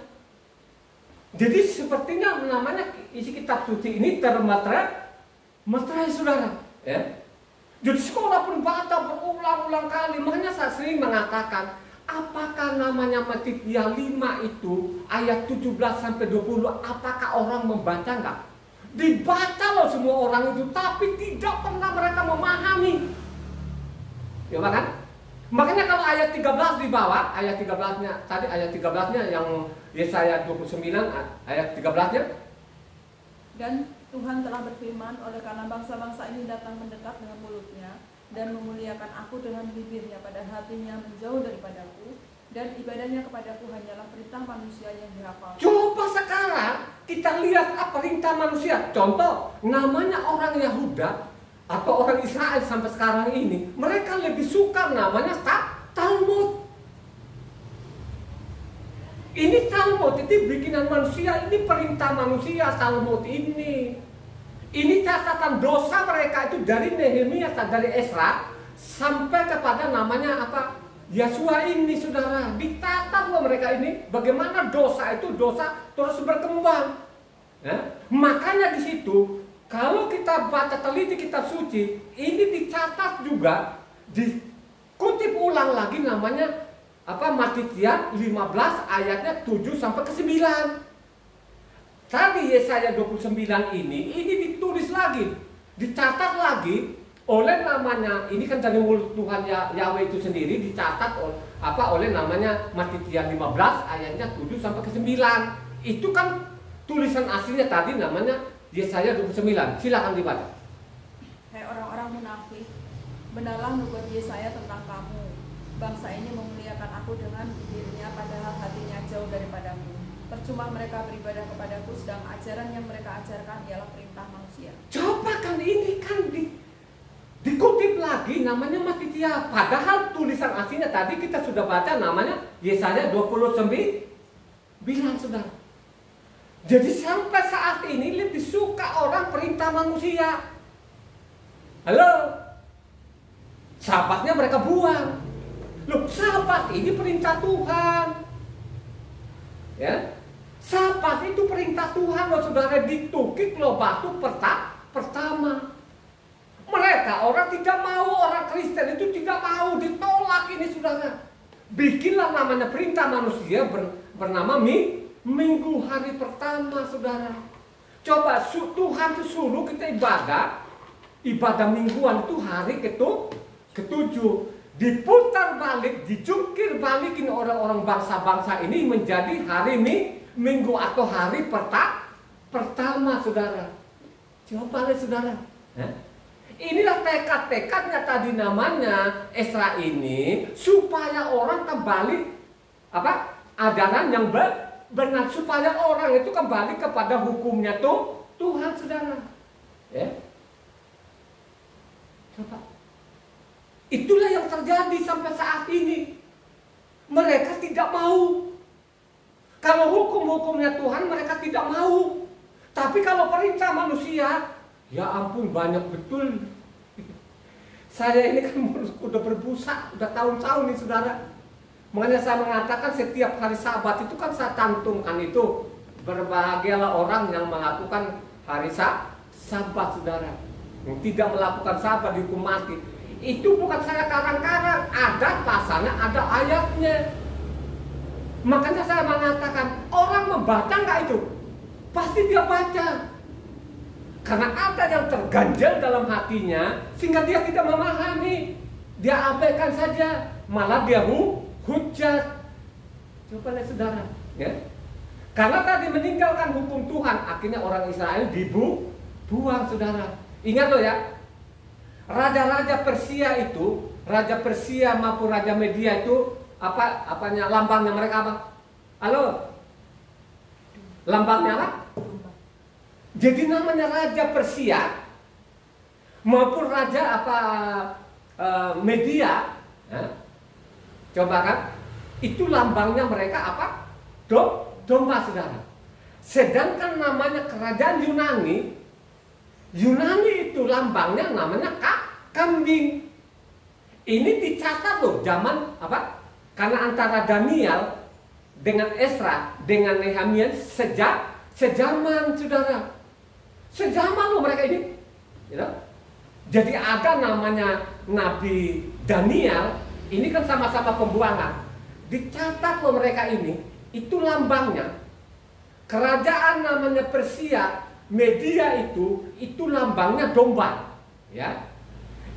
Jadi sepertinya namanya isi kitab suci ini termeterai saudara. Ya. Jadi sekolah pun baca berulang-ulang kali. Makanya saya sering mengatakan, apakah namanya Matitya 5 itu ayat 17 sampai 20, apakah orang membaca enggak? Dibaca loh semua orang itu, tapi tidak pernah mereka memahami. Ya kan? Makanya kalau ayat 13 di bawah, ayat 13-nya tadi, ayat 13-nya yang Yesaya 29 ayat 13-nya, dan Tuhan telah berfirman, oleh karena bangsa-bangsa ini datang mendekat dengan mulutnya dan memuliakan aku dengan bibirnya, pada hatinya menjauh daripadaku, dan ibadahnya kepadaku hanyalah perintah manusia yang dihafal. Coba sekarang kita lihat apa perintah manusia. Contoh, namanya orang Yahuda atau orang Israel sampai sekarang ini, mereka lebih suka namanya Talmud. Ini Talmud, itu bikinan manusia, ini perintah manusia Talmud ini. Ini catatan dosa mereka itu dari Nehemia, dari Esra sampai kepada namanya Yesua ini saudara. Dicatat loh mereka ini bagaimana dosa itu dosa terus berkembang. Makanya di situ kalau kita baca teliti kitab suci, ini dicatat juga, dikutip ulang lagi namanya Matitya 15 ayatnya 7 sampai ke 9. Tadi Yesaya 29 ini ditulis lagi, dicatat lagi oleh namanya, ini kan dari mulut Tuhan Yahweh itu sendiri, dicatat oleh namanya Matitya 15 ayatnya 7 sampai ke 9. Itu kan tulisan aslinya tadi namanya Yesaya 29. Silakan dibaca. Hai orang-orang munafik, benarlah nubuat Yesaya tentang kamu. Bangsa ini memuliakan aku dengan bibirnya, padahal hatinya jauh daripadaku. Percuma mereka beribadah kepadaku, sedang ajaran yang mereka ajarkan ialah perintah manusia. Coba kan ini kan dikutip lagi namanya Matitya. Padahal tulisan aslinya tadi kita sudah baca namanya Yesaya 29, saudara. Jadi sampai saat ini lebih suka orang perintah manusia. Halo? Sahabatnya mereka buang. Loh, sahabat ini perintah Tuhan. Ya, sahabat itu perintah Tuhan loh, saudara. Ditukik loh batu pertama. Mereka orang tidak mau, orang Kristen itu tidak mau, ditolak ini saudara. Bikinlah namanya perintah manusia bernama Minggu hari pertama saudara. Coba Tuhan itu suruh kita ibadah mingguan itu hari ketujuh. Diputar balik, dicungkir balikin orang-orang bangsa-bangsa ini menjadi hari Minggu atau hari pertama saudara. Coba lihat saudara. Inilah tekad-tekadnya tadi namanya Esra ini, supaya orang kembali ajaran yang benar, supaya orang itu kembali kepada hukumnya Tuhan saudara. Ya. Coba. Itulah yang terjadi sampai saat ini. Mereka tidak mau. Kalau hukum-hukumnya Tuhan mereka tidak mau. Tapi kalau perintah manusia, ya ampun banyak betul. Saya ini kan udah berbusa, udah tahun-tahun nih saudara. Makanya saya mengatakan setiap hari Sabat itu kan saya cantumkan itu. Berbahagialah orang yang melakukan hari Sabat saudara. Yang tidak melakukan Sabat dihukum mati. Itu bukan saya karang-karang, ada pasalnya, ada ayatnya. Makanya saya mengatakan, orang membaca nggak itu? Pasti dia baca. Karena ada yang terganjal dalam hatinya, sehingga dia tidak memahami. Dia abaikan saja, malah dia hujat. Coba lihat saudara, ya. Karena tadi meninggalkan hukum Tuhan, akhirnya orang Israel dibuang saudara. Ingat loh ya. Raja-raja Persia itu, Raja Persia maupun Raja Media itu apanya lambangnya mereka apa? Halo? Lambangnya apa? Jadi namanya Raja Persia maupun Raja Media, coba kan? Itu lambangnya mereka apa? Domba saudara. Sedangkan namanya kerajaan Yunani itu lambangnya namanya kambing. Ini dicatat loh zaman apa? Karena antara Daniel dengan Esra dengan Nehemia sejaman saudara. Sejaman loh mereka ini. Ya. Jadi ada namanya Nabi Daniel, ini kan sama-sama pembuangan. Dicatat loh mereka ini, itu lambangnya. Kerajaan namanya Persia, Media itu lambangnya domba, ya.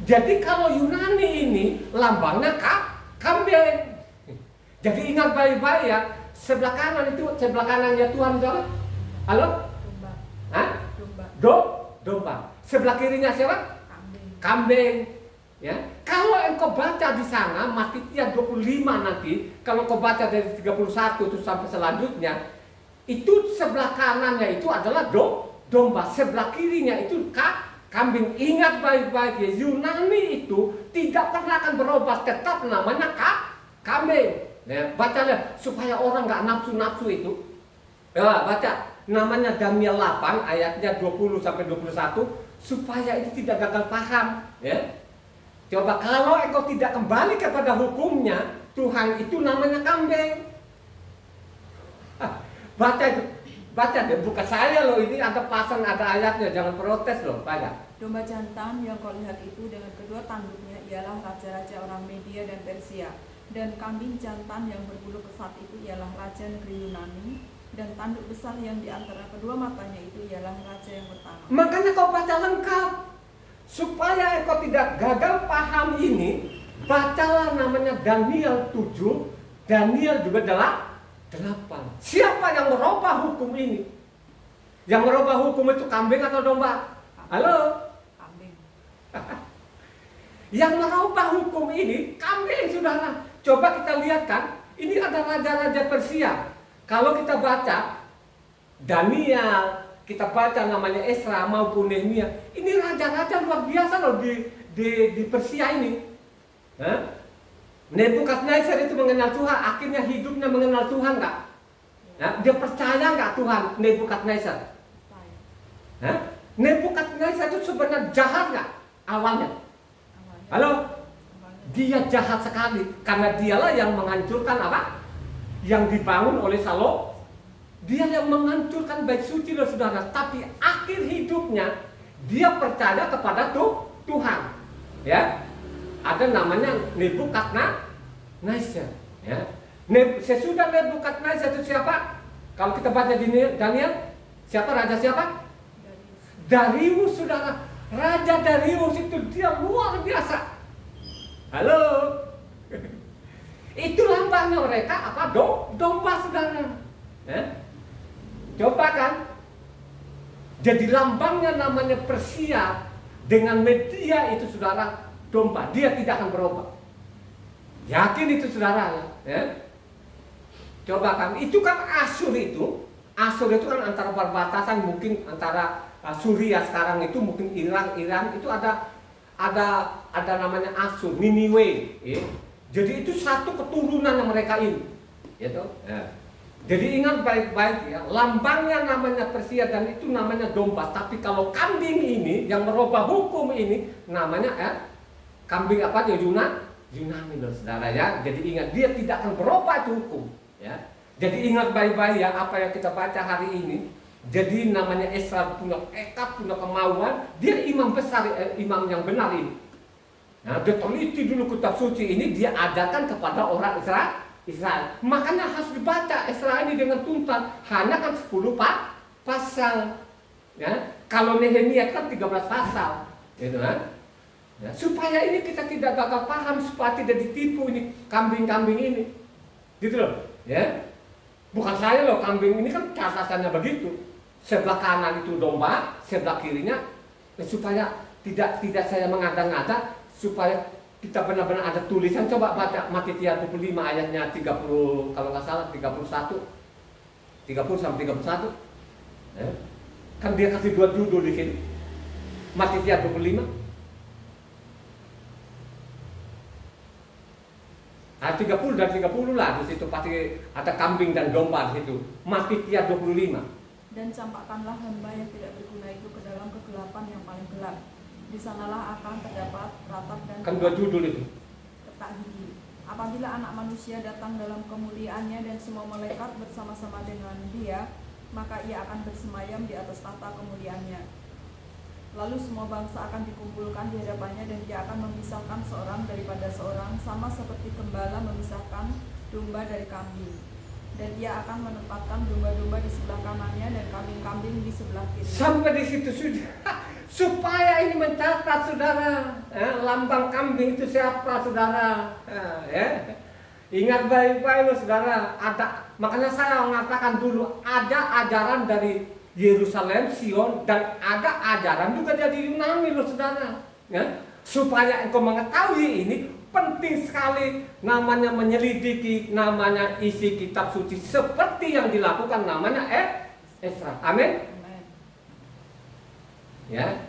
Jadi kalau Yunani ini lambangnya kambing. Jadi ingat baik-baik ya, sebelah kanan itu sebelah kanannya Tuhan siapa? Halo? Domba. Hah? Domba. Sebelah kirinya siapa? Kambing. Ya. Kalau engkau baca di sana Matitya 25 nanti, kalau engkau baca dari 31 itu sampai selanjutnya, itu sebelah kanannya itu adalah domba, sebelah kirinya itu kambing. Ingat baik-baik ya, Yunani itu tidak pernah akan berubah, tetap namanya kambing. Ya, baca lihat supaya orang nggak nafsu-nafsu itu. Ya, baca namanya Daniel 8 ayatnya 20 sampai 21 supaya itu tidak gagal paham. Ya. Coba kalau engkau tidak kembali kepada hukumnya Tuhan itu namanya kambing. Baca itu. Baca deh, bukan saya loh, ini ada pasang, ada ayatnya, jangan protes loh, baca. Domba jantan yang kau lihat itu dengan kedua tanduknya ialah raja-raja orang Media dan Persia. Dan kambing jantan yang berbulu kesat itu ialah raja negeri Yunani. Dan tanduk besar yang di antara kedua matanya itu ialah raja yang pertama. Makanya kau baca lengkap. Supaya kau tidak gagal paham ini, bacalah namanya Daniel 7, Daniel juga adalah 8. Siapa yang merubah hukum ini? Yang merubah hukum itu kambing atau domba? Halo? Kambing. Yang merubah hukum ini kambing saudara. coba kita lihat kan, ini ada raja-raja Persia. Kalau kita baca Daniel, kita baca namanya Esra maupun Nehemia, ini raja-raja luar biasa loh di Persia ini. Nebukadnezar itu mengenal Tuhan, akhirnya hidupnya mengenal Tuhan nggak? Dia percaya nggak Tuhan Nebukadnezar? Nebukadnezar itu sebenarnya jahat nggak awalnya? Halo? Dia jahat sekali karena dialah yang menghancurkan apa? Yang dibangun oleh Salomo. Dia yang menghancurkan bait suci loh saudara. Tapi akhir hidupnya dia percaya kepada Tuhan. Ya, ada namanya Nebukadnezar. Ya, sesudah Nebukadnezar itu siapa? Kalau kita baca di Daniel, siapa raja siapa? Darius saudara. Raja Darius itu dia luar biasa. Halo. Itu lambangnya mereka apa? Domba saudara. Coba kan. Jadi lambangnya namanya Persia dengan media itu saudara domba. Dia tidak akan berubah. Yakin itu saudara ya? Coba kan. Itu kan Asyur itu. Asyur itu kan antara perbatasan mungkin antara Suriah sekarang itu mungkin Iran itu ada namanya Asyur, Niniwe. Ya. Jadi itu satu keturunan yang mereka ini, gitu. Ya. Jadi ingat baik-baik ya, lambangnya namanya Persia dan itu namanya domba. Tapi kalau kambing ini yang merubah hukum ini namanya kambing apa ya Yunani loh saudara ya. Jadi ingat dia tidak akan berubah itu hukum. Ya. Jadi ingat baik-baik ya apa yang kita baca hari ini. Jadi namanya Esra punya tekad, punya kemauan, dia imam besar, imam yang benar ini. Nah, dia teliti dulu kitab suci ini, dia ajarkan kepada orang Israel. Makanya harus dibaca Esra ini dengan tuntas. Hanya kan 10 pasal. Ya. Kalau Nehemia kan 13 pasal, gitu kan? Ya. Supaya ini kita tidak gagal paham, supaya tidak ditipu ini kambing-kambing ini, gitu loh. Ya. Bukan saya loh, kambing ini kan catatannya begitu. Sebelah kanan itu domba, sebelah kirinya supaya tidak saya mengada-ngada, supaya kita benar-benar ada tulisan. Coba baca Matitia 25 ayatnya 30 kalau nggak salah 30 sampai 31. Kan dia kasih 2 judul di sini. Matitia 25. Nah, 30 dan 30 lah di situ pasti ada kambing dan domba di situ. Matitia 25. Dan campakkanlah hamba yang tidak berguna itu ke dalam kegelapan yang paling gelap. Di sanalah akan terdapat ratap dan kan 2 judul itu. Retak gigi. Apabila anak manusia datang dalam kemuliaannya dan semua malaikat bersama-sama dengan dia, maka ia akan bersemayam di atas tahta kemuliaannya. Lalu semua bangsa akan dikumpulkan di hadapannya dan dia akan memisahkan seorang daripada seorang, sama seperti gembala memisahkan domba dari kambing. Dan ia akan menempatkan domba-domba di sebelah kanannya dan kambing-kambing di sebelah kiri. Sampai di situ sudah. Supaya ini mencatat saudara, lambang kambing itu siapa saudara? Ya. Ingat baik-baik loh saudara. Makanya saya mengatakan dulu ada ajaran dari Yerusalem, Sion, dan ada ajaran juga dari Yunani loh saudara. Ya. Supaya engkau mengetahui ini. Penting sekali namanya menyelidiki, namanya isi kitab suci seperti yang dilakukan namanya Esra. Amin. Ya.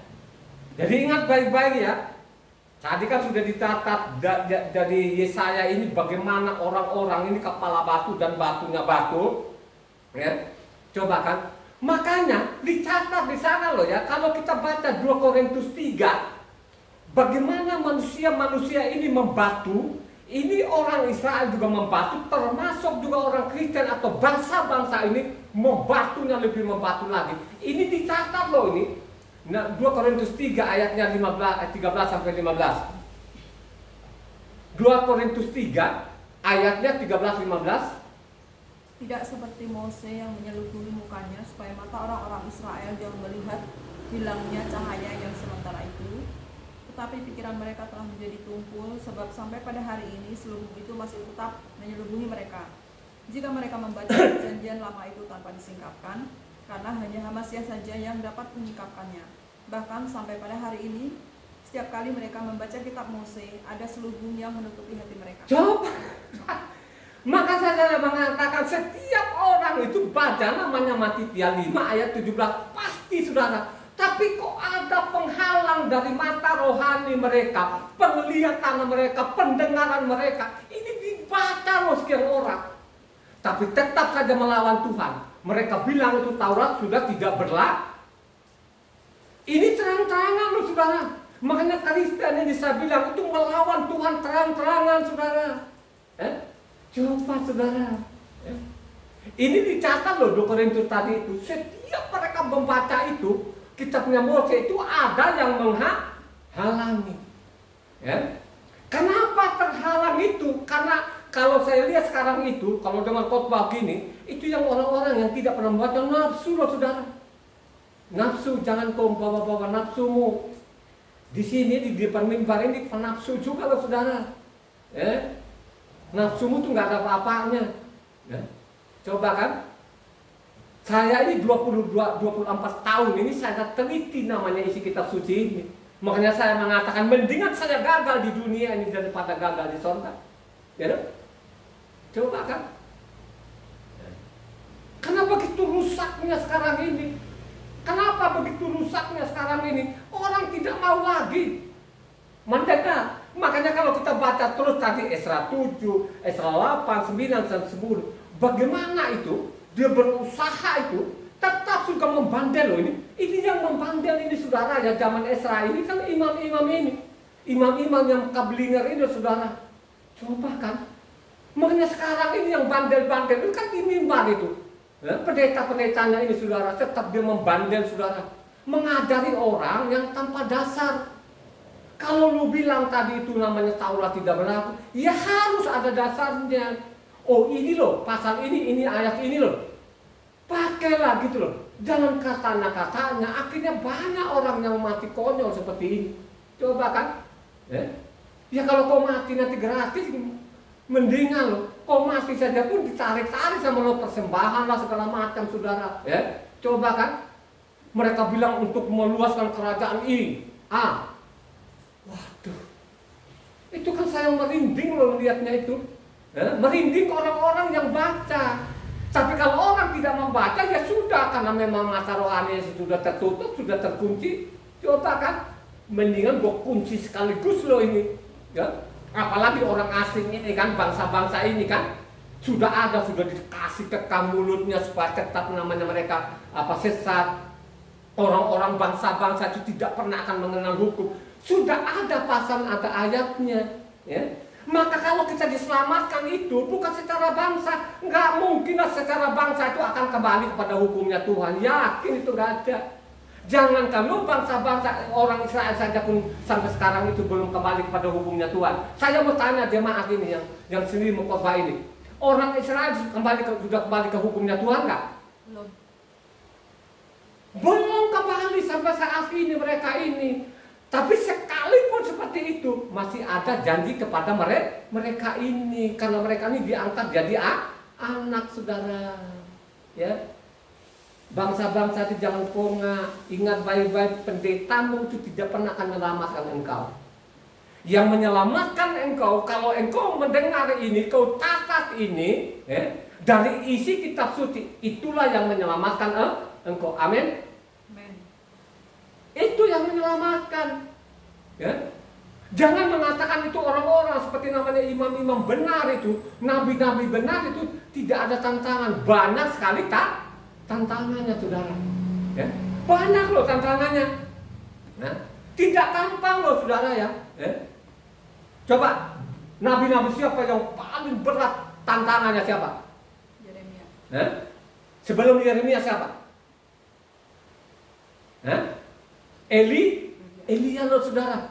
Jadi ingat baik-baik ya. Tadi kan sudah dicatat dari Yesaya ini bagaimana orang-orang ini kepala batu dan batunya batu. Ya. Coba kan. Makanya dicatat di sana loh ya. Kalau kita baca 2 Korintus 3, bagaimana manusia-manusia ini membatu, ini orang Israel juga membatu, termasuk juga orang Kristen atau bangsa-bangsa ini membatunya lebih membatu lagi. Ini dicatat loh ini. Nah, 2 Korintus 3 ayatnya 13 sampai 15. 2 Korintus 3 ayatnya 13-15. Tidak seperti Mose yang menyelubuhi mukanya supaya mata orang-orang Israel yang melihat hilangnya cahaya yang sementara itu. Tetapi pikiran mereka telah menjadi tumpul, sebab sampai pada hari ini seluruh itu masih tetap menyelubuhi mereka. Jika mereka membaca perjanjian lama itu tanpa disingkapkan, karena hanya Hamasiah saja yang dapat menyingkapkannya. Bahkan sampai pada hari ini, Setiap kali mereka membaca kitab Mose, ada selubung yang menutupi hati mereka. Coba. Maka saya mengatakan setiap orang itu baca namanya Matitia 5 ayat 17 pasti saudara. Tapi kok ada penghalang dari mata rohani mereka, penglihatan mereka, pendengaran mereka. Ini dibaca loh sekian orang. Tapi tetap saja melawan Tuhan. Mereka bilang itu Taurat sudah tidak berlaku. Ini terang-terangan loh saudara. Makanya Kristen ini saya bilang itu melawan Tuhan terang-terangan saudara. Coba saudara. Ini dicatat loh 2 Korintus tadi itu. Setiap mereka membaca itu, kitabnya Mose itu ada yang menghalangi. Kenapa terhalang itu? Karena kalau saya lihat sekarang itu, kalau dengan khotbah gini, itu yang orang-orang yang tidak pernah membaca nafsu loh saudara. Nafsu, jangan kau bawa-bawa nafsumu. Di sini di depan mimbar ini penafsu juga loh saudara. Nafsumu tuh nggak ada apa-apanya. Coba kan? Saya ini 24 tahun ini saya teliti namanya isi kitab suci ini. Makanya saya mengatakan mendingan saya gagal di dunia ini daripada gagal di surga. Ya dong? Coba kan? Kenapa begitu rusaknya sekarang ini? Kenapa begitu rusaknya sekarang ini? Orang tidak mau lagi mendengar. Makanya kalau kita baca terus tadi Esra 7, Esra 8, 9, dan 10. Bagaimana itu? Dia berusaha itu tetap juga membandel loh ini. Ini yang membandel ini saudara ya zaman Esra ini kan imam-imam ini. Imam-imam yang kablinger ini saudara. Coba kan? Makanya sekarang ini yang bandel-bandel itu kan di mimbar itu. Pendeta-pendetanya ini saudara tetap dia membandel saudara, mengajari orang yang tanpa dasar. Kalau lu bilang tadi itu namanya Taurat tidak berlaku, ya harus ada dasarnya. Oh ini loh pasal ini ayat ini loh, pakailah gitu loh. Jangan katanya akhirnya banyak orang yang mati konyol seperti ini. Coba kan? Ya kalau kau mati nanti gratis, mendingan loh. Kau mati saja pun ditarik-tarik sama lo persembahan lah segala macam saudara. Coba kan? Mereka bilang untuk meluaskan kerajaan ini. Waduh. Itu kan saya merinding loh melihatnya itu. Merinding orang-orang yang baca. Tapi kalau orang tidak membaca ya sudah, karena memang mata rohani sudah tertutup, sudah terkunci. Coba kan? Mendingan gua kunci sekaligus loh ini. Ya. Apalagi orang asing ini kan, bangsa-bangsa ini kan sudah dikasih kekang mulutnya supaya tetap namanya mereka sesat. Orang-orang bangsa-bangsa itu tidak pernah akan mengenal hukum. Sudah ada pasal, ada ayatnya. Maka kalau kita diselamatkan itu bukan secara bangsa, nggak mungkinlah secara bangsa itu akan kembali kepada hukumnya Tuhan. Yakin itu nggak ada. Jangan kamu bangsa-bangsa orang Israel saja pun sampai sekarang itu belum kembali kepada hukumnya Tuhan. Saya mau tanya jemaat ini yang sendiri mengkhotbah ini. Orang Israel sudah kembali ke hukumnya Tuhan nggak? Belum kembali sampai saat ini mereka ini. Tapi sekalipun seperti itu masih ada janji kepada mereka ini, karena mereka ini diangkat jadi anak saudara. Ya. Bangsa-bangsa itu jangan pongah, ingat baik-baik pendetamu itu tidak pernah akan menyelamatkan engkau. Yang menyelamatkan engkau, kalau engkau mendengar ini, kau catat ini, dari isi kitab suci, itulah yang menyelamatkan engkau. Amin. Itu yang menyelamatkan. Jangan mengatakan itu orang-orang seperti namanya imam-imam benar itu, nabi-nabi benar itu tidak ada tantangan. Banyak sekali tantangannya saudara. Banyak loh tantangannya. Tidak gampang loh saudara ya. Coba nabi-nabi siapa yang paling berat tantangannya siapa? Yeremia. Sebelum Yeremia siapa? Elia loh saudara.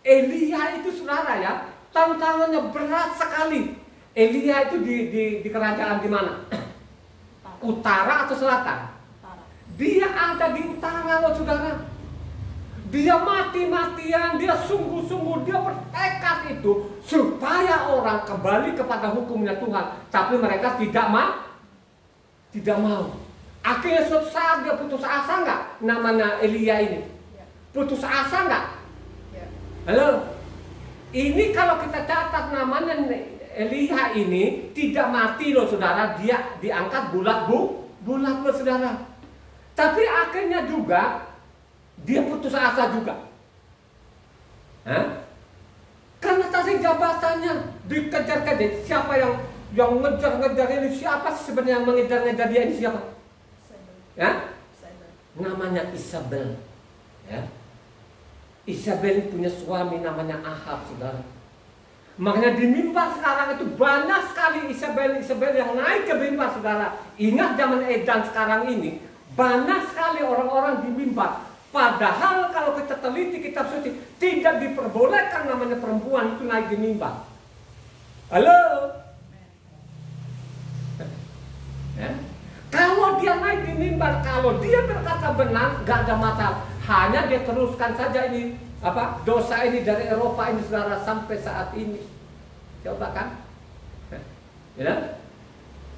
Elia itu saudara ya, tantangannya berat sekali. Elia itu di kerajaan di mana? Utara atau selatan? Utara. Dia ada di utara loh saudara. Dia mati-matian, dia sungguh-sungguh, dia bertekad itu supaya orang kembali kepada hukumnya Tuhan. Tapi mereka tidak mau. Akhirnya suatu saat dia putus asa nggak? Namanya Elia ini putus asa nggak? Halo, ini kalau kita catat namanya Elia ini tidak mati loh saudara, dia diangkat bulat loh saudara. Tapi akhirnya juga dia putus asa juga. Hah? Karena tadi jabatannya dikejar-kejar. Siapa yang ngejar-ngejar ini? Siapa sebenarnya yang mengejar-ngejar dia ini siapa? Ya? Namanya Isabel. Ya. Isabel punya suami namanya Ahab, saudara. Makanya di mimbar sekarang itu banyak sekali Isabel yang naik ke mimbar, saudara. Ingat zaman edan sekarang ini, banyak sekali orang-orang di mimbar. Padahal kalau kita teliti kitab suci, tidak diperbolehkan namanya perempuan itu naik di mimbar. Halo? Ya? Kalau dia naik di mimbar, kalau dia berkata benar, gak ada masalah. Hanya dia teruskan saja ini dosa ini dari Eropa ini saudara sampai saat ini. Coba kan? Ya?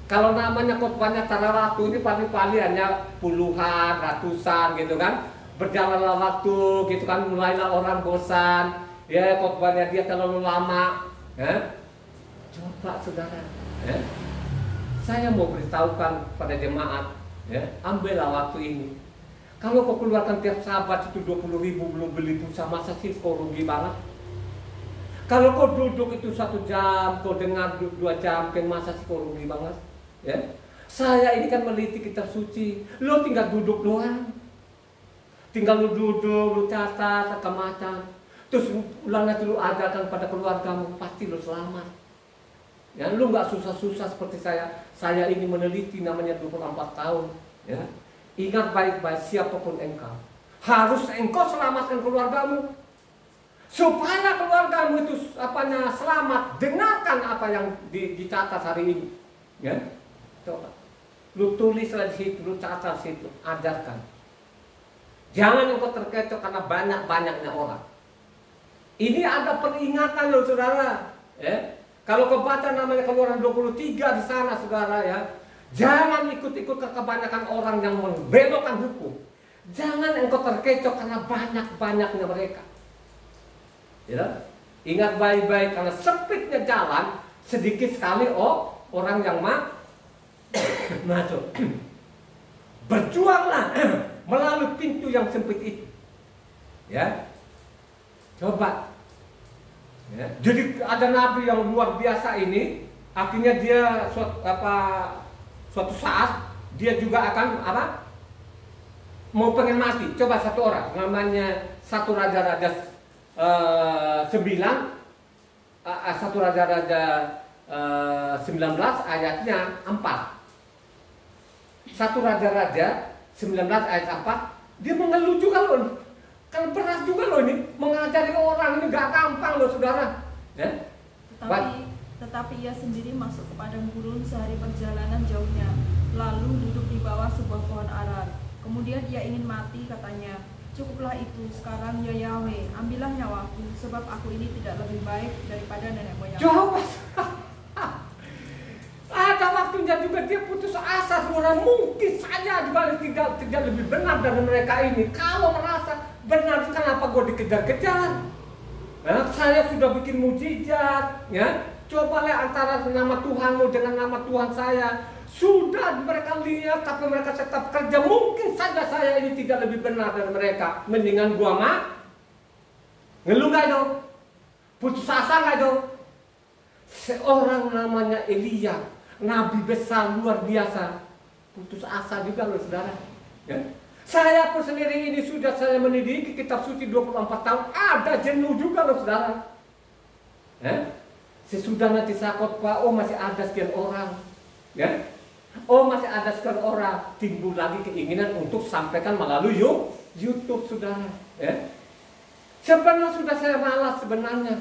Kalau namanya khotbahnya tara waktu ini paling-paling hanya puluhan, ratusan gitu kan. Berjalanlah waktu gitu kan, mulailah orang bosan. Ya, khotbahnya dia terlalu lama. Ya? Coba saudara, ya? Saya mau beritahukan pada jemaat, ya, ambillah waktu ini. Kalau kau keluarkan tiap sahabat itu 20.000 belum beli pulsa, masa sih kau rugi banget? Kalau kau duduk itu 1 jam, kau dengar 2 jam, kan masa sih kau rugi banget? Ya? Saya ini kan meliti kitab suci, lo tinggal duduk doang. Tinggal lu duduk, lu catat, macam-macam. Terus ulang nanti lu ajarkan pada keluargamu, pasti lu selamat. Ya, lu nggak susah-susah seperti saya. Saya ini meneliti namanya 24 tahun. Ya. Ingat baik-baik siapapun engkau, harus engkau selamatkan keluargamu. Supaya keluargamu itu selamat. Dengarkan apa yang dicatat hari ini. Ya. Coba. Lu tulislah di situ, lu catat situ, ajarkan. Jangan engkau terkecoh karena banyak-banyaknya orang. Ini ada peringatan loh saudara. Ya. Kalau kau baca namanya Keluaran 23 di sana saudara ya. Jangan ikut-ikut ke kebanyakan orang yang membelokkan hukum. Jangan engkau terkecoh karena banyak-banyaknya mereka. Ya. Ingat baik-baik karena sempitnya jalan, sedikit sekali orang yang masuk. Berjuanglah melalui pintu yang sempit itu. Ya. Coba. Ya. Jadi ada nabi yang luar biasa ini, akhirnya dia suatu saat dia juga akan mau pengen mati. Coba satu orang namanya 1 Raja-Raja 9 1 Raja-Raja 19 ayatnya 4. 1 Raja-Raja 19 ayat 4, dia mengeluh juga loh. Kan berat juga loh ini, mengajari orang ini gak gampang loh saudara. Ya? Tetapi ia sendiri masuk ke padang gurun sehari perjalanan jauhnya, lalu duduk di bawah sebuah pohon arar. Kemudian ia ingin mati, katanya, cukuplah itu sekarang ya Yahweh, ambillah nyawaku, sebab aku ini tidak lebih baik daripada nenek moyang. Jawab. Ada waktunya juga dia putus asa, saudara. Mungkin saja juga tidak lebih benar dari mereka ini. Kalau merasa benar, kenapa gue dikejar-kejar? Nah, saya sudah bikin mujizat, ya. Cobalah antara nama Tuhanmu dengan nama Tuhan saya. Sudah mereka lihat, tapi mereka tetap kerja. Mungkin saja saya ini tidak lebih benar dari mereka. Mendingan gua ngeluh gak itu? Putus asa gak itu? Seorang namanya Elia, nabi besar luar biasa, putus asa juga loh saudara. Ya? Saya pun sendiri ini sudah saya mendidik kitab suci 24 tahun, ada jenuh juga loh saudara. Ya? Sesudah nanti saya khotbah, masih ada sekian orang. Ya? Masih ada sekian orang, timbul lagi keinginan untuk sampaikan melalui YouTube saudara. Ya? Sebenarnya sudah saya malas sebenarnya.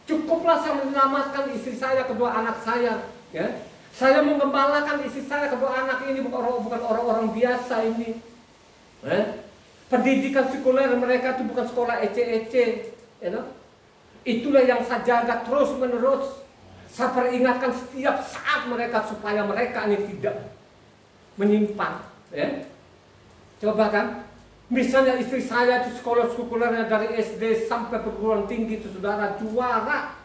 Cukuplah saya menyelamatkan istri saya, kedua anak saya. Ya? Saya menggembalakan istri saya, kedua anak ini bukan orang-orang biasa ini. Pendidikan sekuler mereka itu bukan sekolah ece-ece. Itulah yang saya jaga terus menerus. Saya peringatkan setiap saat mereka supaya mereka ini tidak menyimpang. Ya? Coba kan, Misalnya istri saya itu sekolah sekulernya dari SD sampai perguruan tinggi itu saudara juara.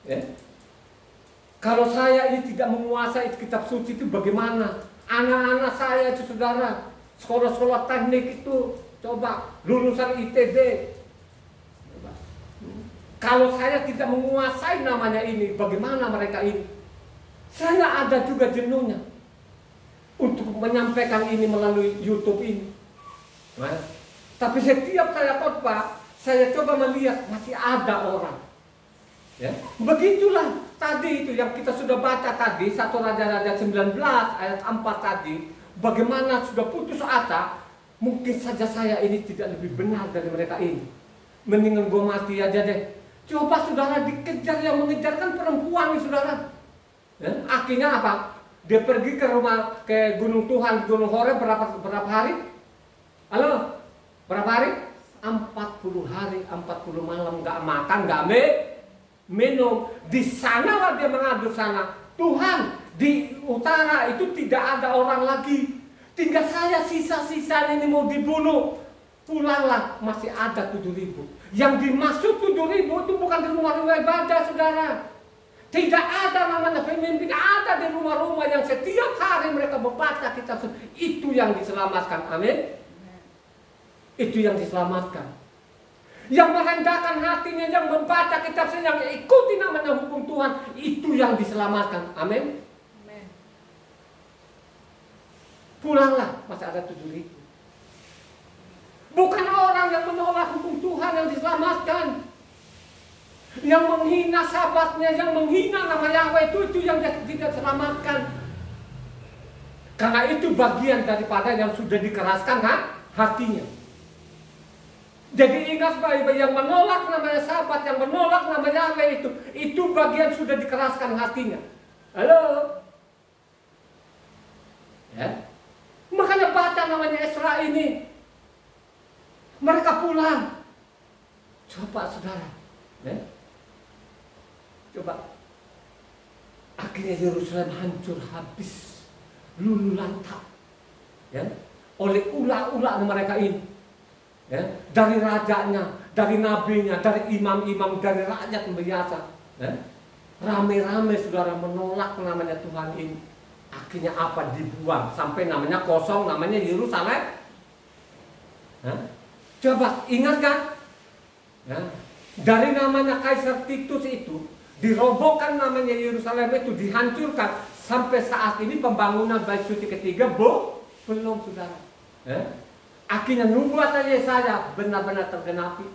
Ya. Kalau saya ini tidak menguasai kitab suci itu bagaimana? Anak-anak saya itu saudara sekolah-sekolah teknik itu coba lulusan ITB. Coba. Kalau saya tidak menguasai namanya ini, bagaimana mereka ini? Saya ada juga jenuhnya untuk menyampaikan ini melalui YouTube ini. Nah, tapi setiap saya khotbah, saya coba melihat masih ada orang. Ya, begitulah tadi itu yang kita sudah baca tadi 1 Raja-Raja 19 ayat 4 tadi, bagaimana sudah putus asa. Mungkin saja saya ini tidak lebih benar dari mereka ini. Mendingan gue mati aja deh. Coba saudara dikejar, yang mengejarkan perempuan nih saudara. Ya, akhirnya apa? Dia pergi ke Gunung Tuhan, Gunung Horeb berapa hari? Halo, berapa hari? 40 hari, 40 malam nggak makan, nggak minum. Di sanalah dia mengadu sana. Tuhan, di utara itu tidak ada orang lagi. Tinggal saya sisa-sisa ini mau dibunuh. Pulanglah, masih ada 7.000. Yang dimaksud 7.000 itu bukan di rumah-rumah ibadah, saudara. Tidak ada namanya pemimpin, ada di rumah-rumah yang setiap hari mereka membaca kitab suci. Itu yang diselamatkan, amin. Itu yang diselamatkan. Yang merendahkan hatinya, yang membaca kitab suci, yang ikuti namanya hukum Tuhan, itu yang diselamatkan, amin. Pulanglah, masih ada 7.000. Bukan orang yang menolak hukum Tuhan yang diselamatkan. Yang menghina sahabatnya, yang menghina nama Yahweh itu yang tidak diselamatkan. Karena itu bagian daripada yang sudah dikeraskan hatinya. Jadi ingat baik-baik, yang menolak namanya sahabat, yang menolak nama Yahweh itu bagian sudah dikeraskan hatinya. Halo? Ya. Makanya baca namanya Esra ini. Mereka pulang. Coba saudara. Ya. Coba. Akhirnya Yerusalem hancur habis. Lulu lantak. Ya. Oleh ulah-ulah mereka ini. Ya, dari rajanya, dari nabinya, dari imam-imam, dari rakyat biasa, ya, rame-rame saudara menolak namanya Tuhan ini. Akhirnya apa? Dibuang sampai namanya kosong, namanya Yerusalem. Ya, coba ingat kan? Ya, dari namanya Kaisar Titus itu dirobohkan namanya Yerusalem itu, dihancurkan sampai saat ini pembangunan Bait Suci ketiga belum saudara. Ya. Akhirnya nubuatan Yesaya benar-benar tergenapi.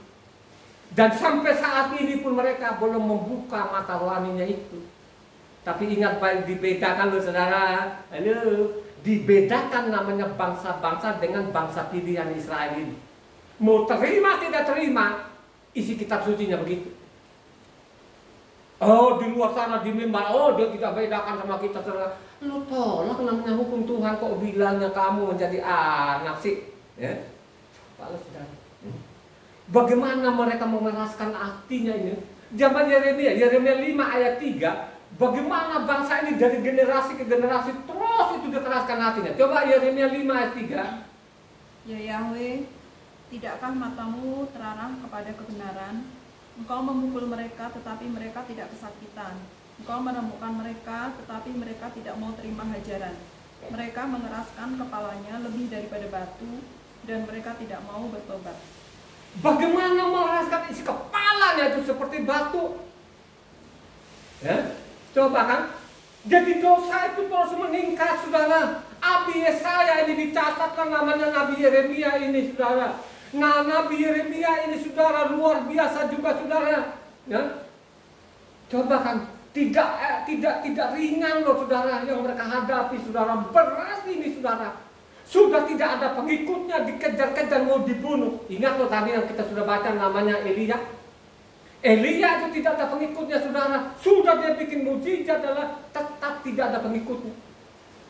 Dan sampai saat ini pun mereka belum membuka mata rohaninya itu. Tapi ingat baik, dibedakan loh saudara. Halo, dibedakan namanya bangsa-bangsa dengan bangsa pilihan Israel ini. Mau terima tidak terima, isi kitab sucinya begitu. Oh, di luar sana di mimbar, oh dia tidak bedakan sama kita saudara. Lu tolak namanya hukum Tuhan, kok bilangnya kamu menjadi anak sih? Ya, bagaimana mereka mengeraskan hatinya ini? Zaman Yeremia 5 ayat 3, bagaimana bangsa ini dari generasi ke generasi terus itu dikeraskan hatinya. Coba Yeremia 5 ayat 3. Ya Yahweh, tidakkah matamu terarah kepada kebenaran? Engkau memukul mereka tetapi mereka tidak kesakitan. Engkau menemukan mereka tetapi mereka tidak mau terima hajaran. Mereka mengeraskan kepalanya lebih daripada batu, dan mereka tidak mau bertobat. Bagaimana mengeraskan isi kepalanya itu seperti batu? Ya, coba kan? Jadi dosa itu terus meningkat, saudara. Abi Yesaya ini dicatatkan namanya Nabi Yeremia ini, saudara. Nah, Nabi Yeremia ini, saudara, luar biasa juga, saudara. Ya, coba kan? Tidak ringan loh, saudara, yang mereka hadapi, saudara. Berat ini, saudara. Sudah tidak ada pengikutnya, dikejar-kejar mau dibunuh. Ingat loh tadi yang kita sudah baca namanya Elia. Elia itu tidak ada pengikutnya, saudara. Sudah dia bikin mujizat, adalah tetap tidak ada pengikutnya.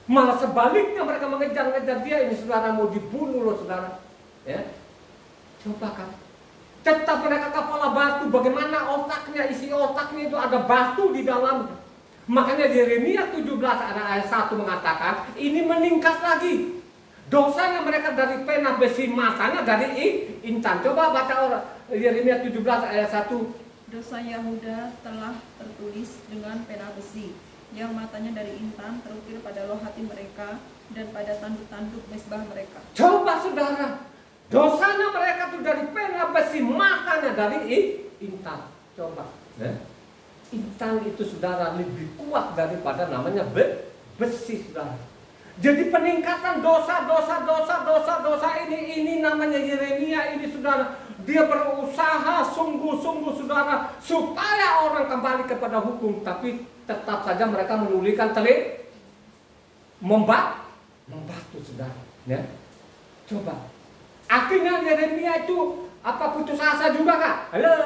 Malah sebaliknya mereka mengejar-ngejar dia ini, saudara, mau dibunuh loh, saudara. Ya, coba kan. Tetap mereka kepala batu. Bagaimana otaknya, isi otaknya itu ada batu di dalamnya. Makanya Yeremia 17 ada ayat 1 mengatakan ini meningkat lagi. Dosanya mereka dari pena besi, matanya dari intan. Coba baca orang Yeremia 17 ayat 1. Dosa Yahuda telah tertulis dengan pena besi, yang matanya dari intan terukir pada loh hati mereka dan pada tanduk-tanduk mezbah mereka. Coba saudara, dosanya mereka itu dari pena besi, matanya dari intan. Coba, intan itu saudara lebih kuat daripada namanya besi, saudara. Jadi peningkatan dosa ini namanya Yeremia ini, saudara. Dia berusaha sungguh-sungguh, saudara, supaya orang kembali kepada hukum, tapi tetap saja mereka menulikan membatu, saudara. Ya, coba. Akhirnya Yeremia itu apa putus asa juga, Kak? Halo,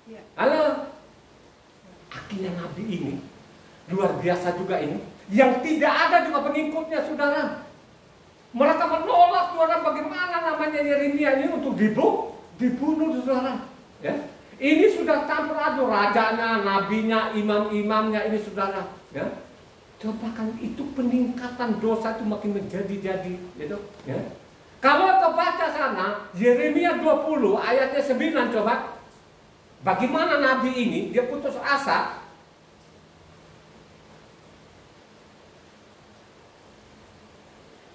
Ya. halo. Akhirnya nabi ini luar biasa juga ini. Yang tidak ada juga pengikutnya, saudara. Mereka menolak, saudara, bagaimana namanya Yeremia ini untuk dibunuh, saudara. Ya. Ini sudah campur aduk, rajanya, nabinya, imam-imamnya ini, saudara. Ya. Coba kan itu peningkatan dosa itu makin menjadi-jadi, gitu. Ya. Kalau kau baca sana Yeremia 20 ayatnya 9, coba. Bagaimana nabi ini dia putus asa.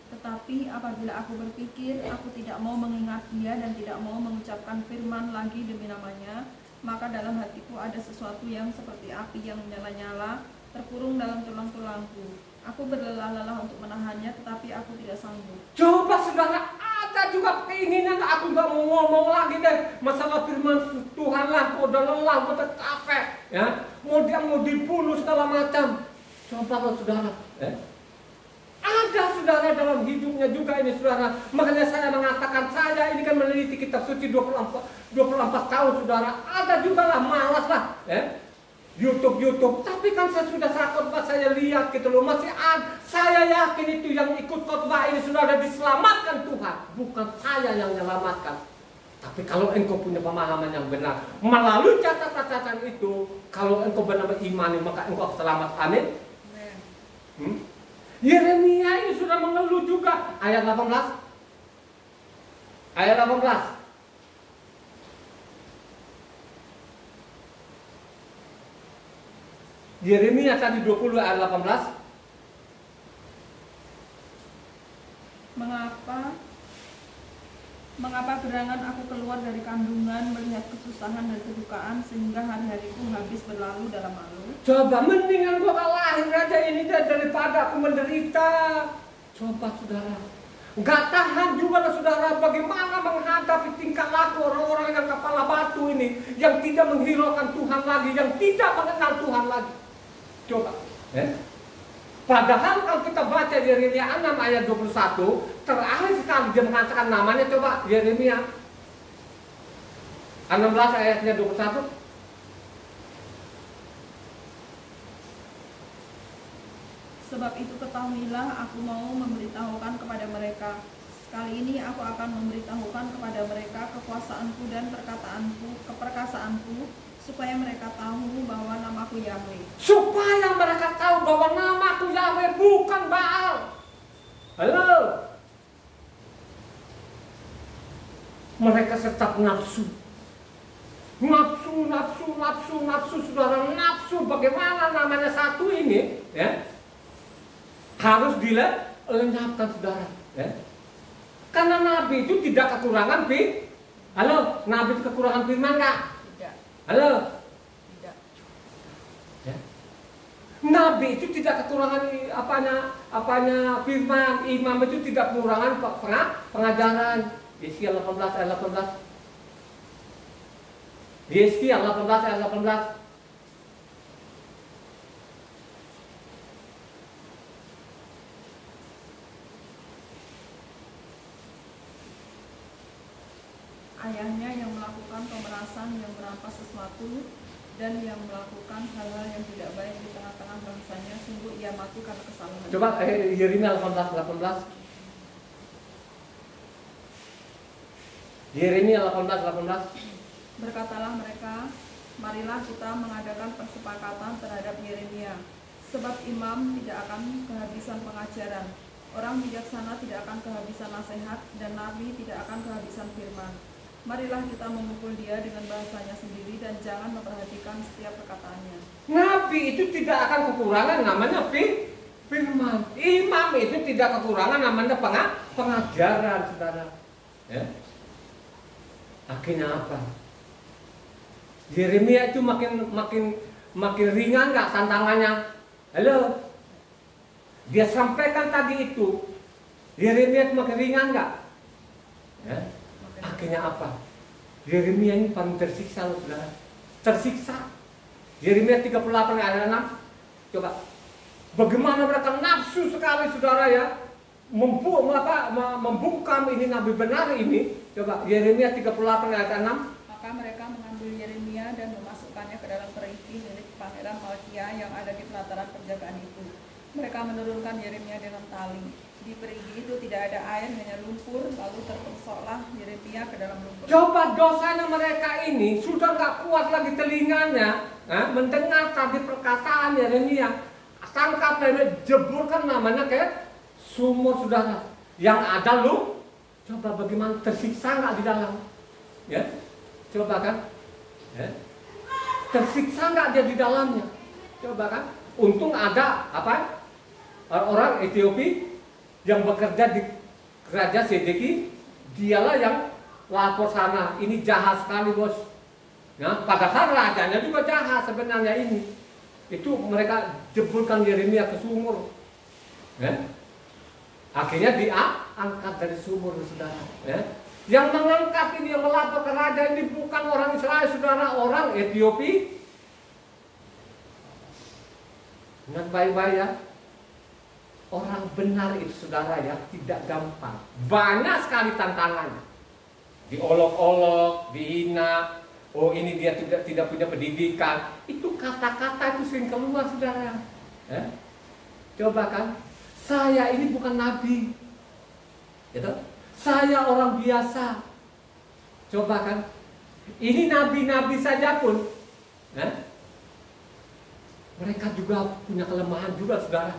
Tetapi apabila aku berpikir, aku tidak mau mengingat dia dan tidak mau mengucapkan firman lagi demi namanya, maka dalam hatiku ada sesuatu yang seperti api yang menyala-nyala, terkurung dalam tulang-tulangku. Aku berlelah-lelah untuk menahannya, tetapi aku tidak sanggup. Coba saudara, ada juga keinginan aku nggak mau ngomong lagi deh masalah firman Tuhan lah, udah lelah, udah capek, ya, mau dibunuh segala macam. Coba lo saudara, ada saudara dalam hidupnya juga ini, saudara. Makanya saya mengatakan, saya ini kan meneliti kitab suci 24 tahun, saudara. Ada juga lah, malas lah, YouTube. Tapi kan saya sudah khotbah, saya lihat gitu loh, masih ada. Saya yakin itu yang ikut khotbah ini sudah ada diselamatkan Tuhan, bukan saya yang menyelamatkan. Tapi kalau engkau punya pemahaman yang benar melalui catatan itu, kalau engkau benar imani, maka engkau selamat. Amin. Yeremia ini sudah mengeluh juga. Ayat 18. Ayat 18. Yeremia tadi 20 ayat 18. Mengapa gerangan aku keluar dari kandungan, melihat kesusahan dan kedukaan, sehingga hari-hariku habis berlalu dalam malu? Coba, mendingan gua lahir aja ini daripada aku menderita. Coba saudara, nggak tahan juga lah saudara, bagaimana menghadapi tingkah laku orang-orang yang kepala batu ini, yang tidak menghiraukan Tuhan lagi, yang tidak mengenal Tuhan lagi. Coba, padahal kalau kita baca Yeremia 6 ayat 21, terakhir sekali dia mengatakan namanya, coba Yeremia 16 ayatnya 21. Sebab itu ketahuilah, aku mau memberitahukan kepada mereka. Kali ini aku akan memberitahukan kepada mereka kekuasaanku dan keperkasaanku, supaya mereka tahu bahwa namaku Yahweh. Supaya mereka tahu bahwa namaku Yahweh, bukan Baal. Halo. Mereka tetap nafsu. Nafsu, saudara, nafsu. Bagaimana namanya satu ini, ya? Harus dilenyapkan, saudara, ya? Karena nabi itu tidak kekurangan Halo, nabi itu kekurangan firman enggak? Tidak. Halo. Tidak. Ya. Nabi itu tidak kekurangan apanya firman, imam itu tidak kekurangan pengajaran. Yesaya 18 ayat 18. Yesaya 18 ayat 18. Ayahnya yang melakukan pemerasan, yang merampas sesuatu, dan yang melakukan hal-hal yang tidak baik di tengah-tengah bangsanya, sungguh ia mati karena kesalahan. Coba Yeremia 18. Yeremia 18. Berkatalah mereka, marilah kita mengadakan persepakatan terhadap Yeremia, sebab imam tidak akan kehabisan pengajaran. Orang bijaksana tidak akan kehabisan nasihat, dan nabi tidak akan kehabisan firman. Marilah kita memukul dia dengan bahasanya sendiri, dan jangan memperhatikan setiap perkataannya. Nabi itu tidak akan kekurangan namanya firman. Imam itu tidak kekurangan namanya pengajaran, saudara. Ya. Akhirnya apa? Yeremia itu makin ringan nggak tantangannya? Halo, dia sampaikan tadi itu. Yeremia itu makin ringan nggak? Ya. Akhirnya apa? Yeremia ini paling tersiksa, saudara. Tersiksa. Yeremia 38 ayat 6. Coba. Bagaimana mereka nafsu sekali, saudara, ya, membungkam ini nabi benar ini. Coba Yeremia 38 ayat 6. Maka mereka mengambil Yeremia dan memasukkannya ke dalam perigi milik Pangeran Malkia yang ada di pelataran penjagaan itu. Mereka menurunkan Yeremia dengan tali. Di perigi itu tidak ada air, hanya lumpur. Lalu terpersoklah Yeremia ke dalam lumpur. Coba dosanya mereka ini sudah nggak kuat lagi telinganya, mendengar tadi perkataan Yeremia. Tangkap Yeremia, jeburkan namanya ke sumur, saudara. Yang ada lu, coba bagaimana tersiksa nggak di dalam? Ya, coba kan? Ya. Tersiksa nggak dia di dalamnya? Coba kan? Untung ada apa? Orang Ethiopia yang bekerja di kerajaan Sedeki, dialah yang lapor sana. Ini jahat sekali, bos. Nah, padahal rajanya juga jahat sebenarnya ini. Itu mereka jeburkan Yeremia ke sumur. Ya. Akhirnya diangkat dari sumur, saudara. Ya. Yang mengangkat ini, yang melapor ke raja ini bukan orang Israel, saudara, orang Ethiopia. Ingat baik-baik ya. Orang benar itu, saudara, ya, tidak gampang. Banyak sekali tantangannya. Diolok-olok, dihina. Oh, ini dia tidak punya pendidikan. Itu kata-kata itu sering keluar, saudara. Ya. Coba kan, saya ini bukan nabi, gitu. Saya orang biasa. Coba kan, ini nabi-nabi saja pun, ya, mereka juga punya kelemahan juga, saudara.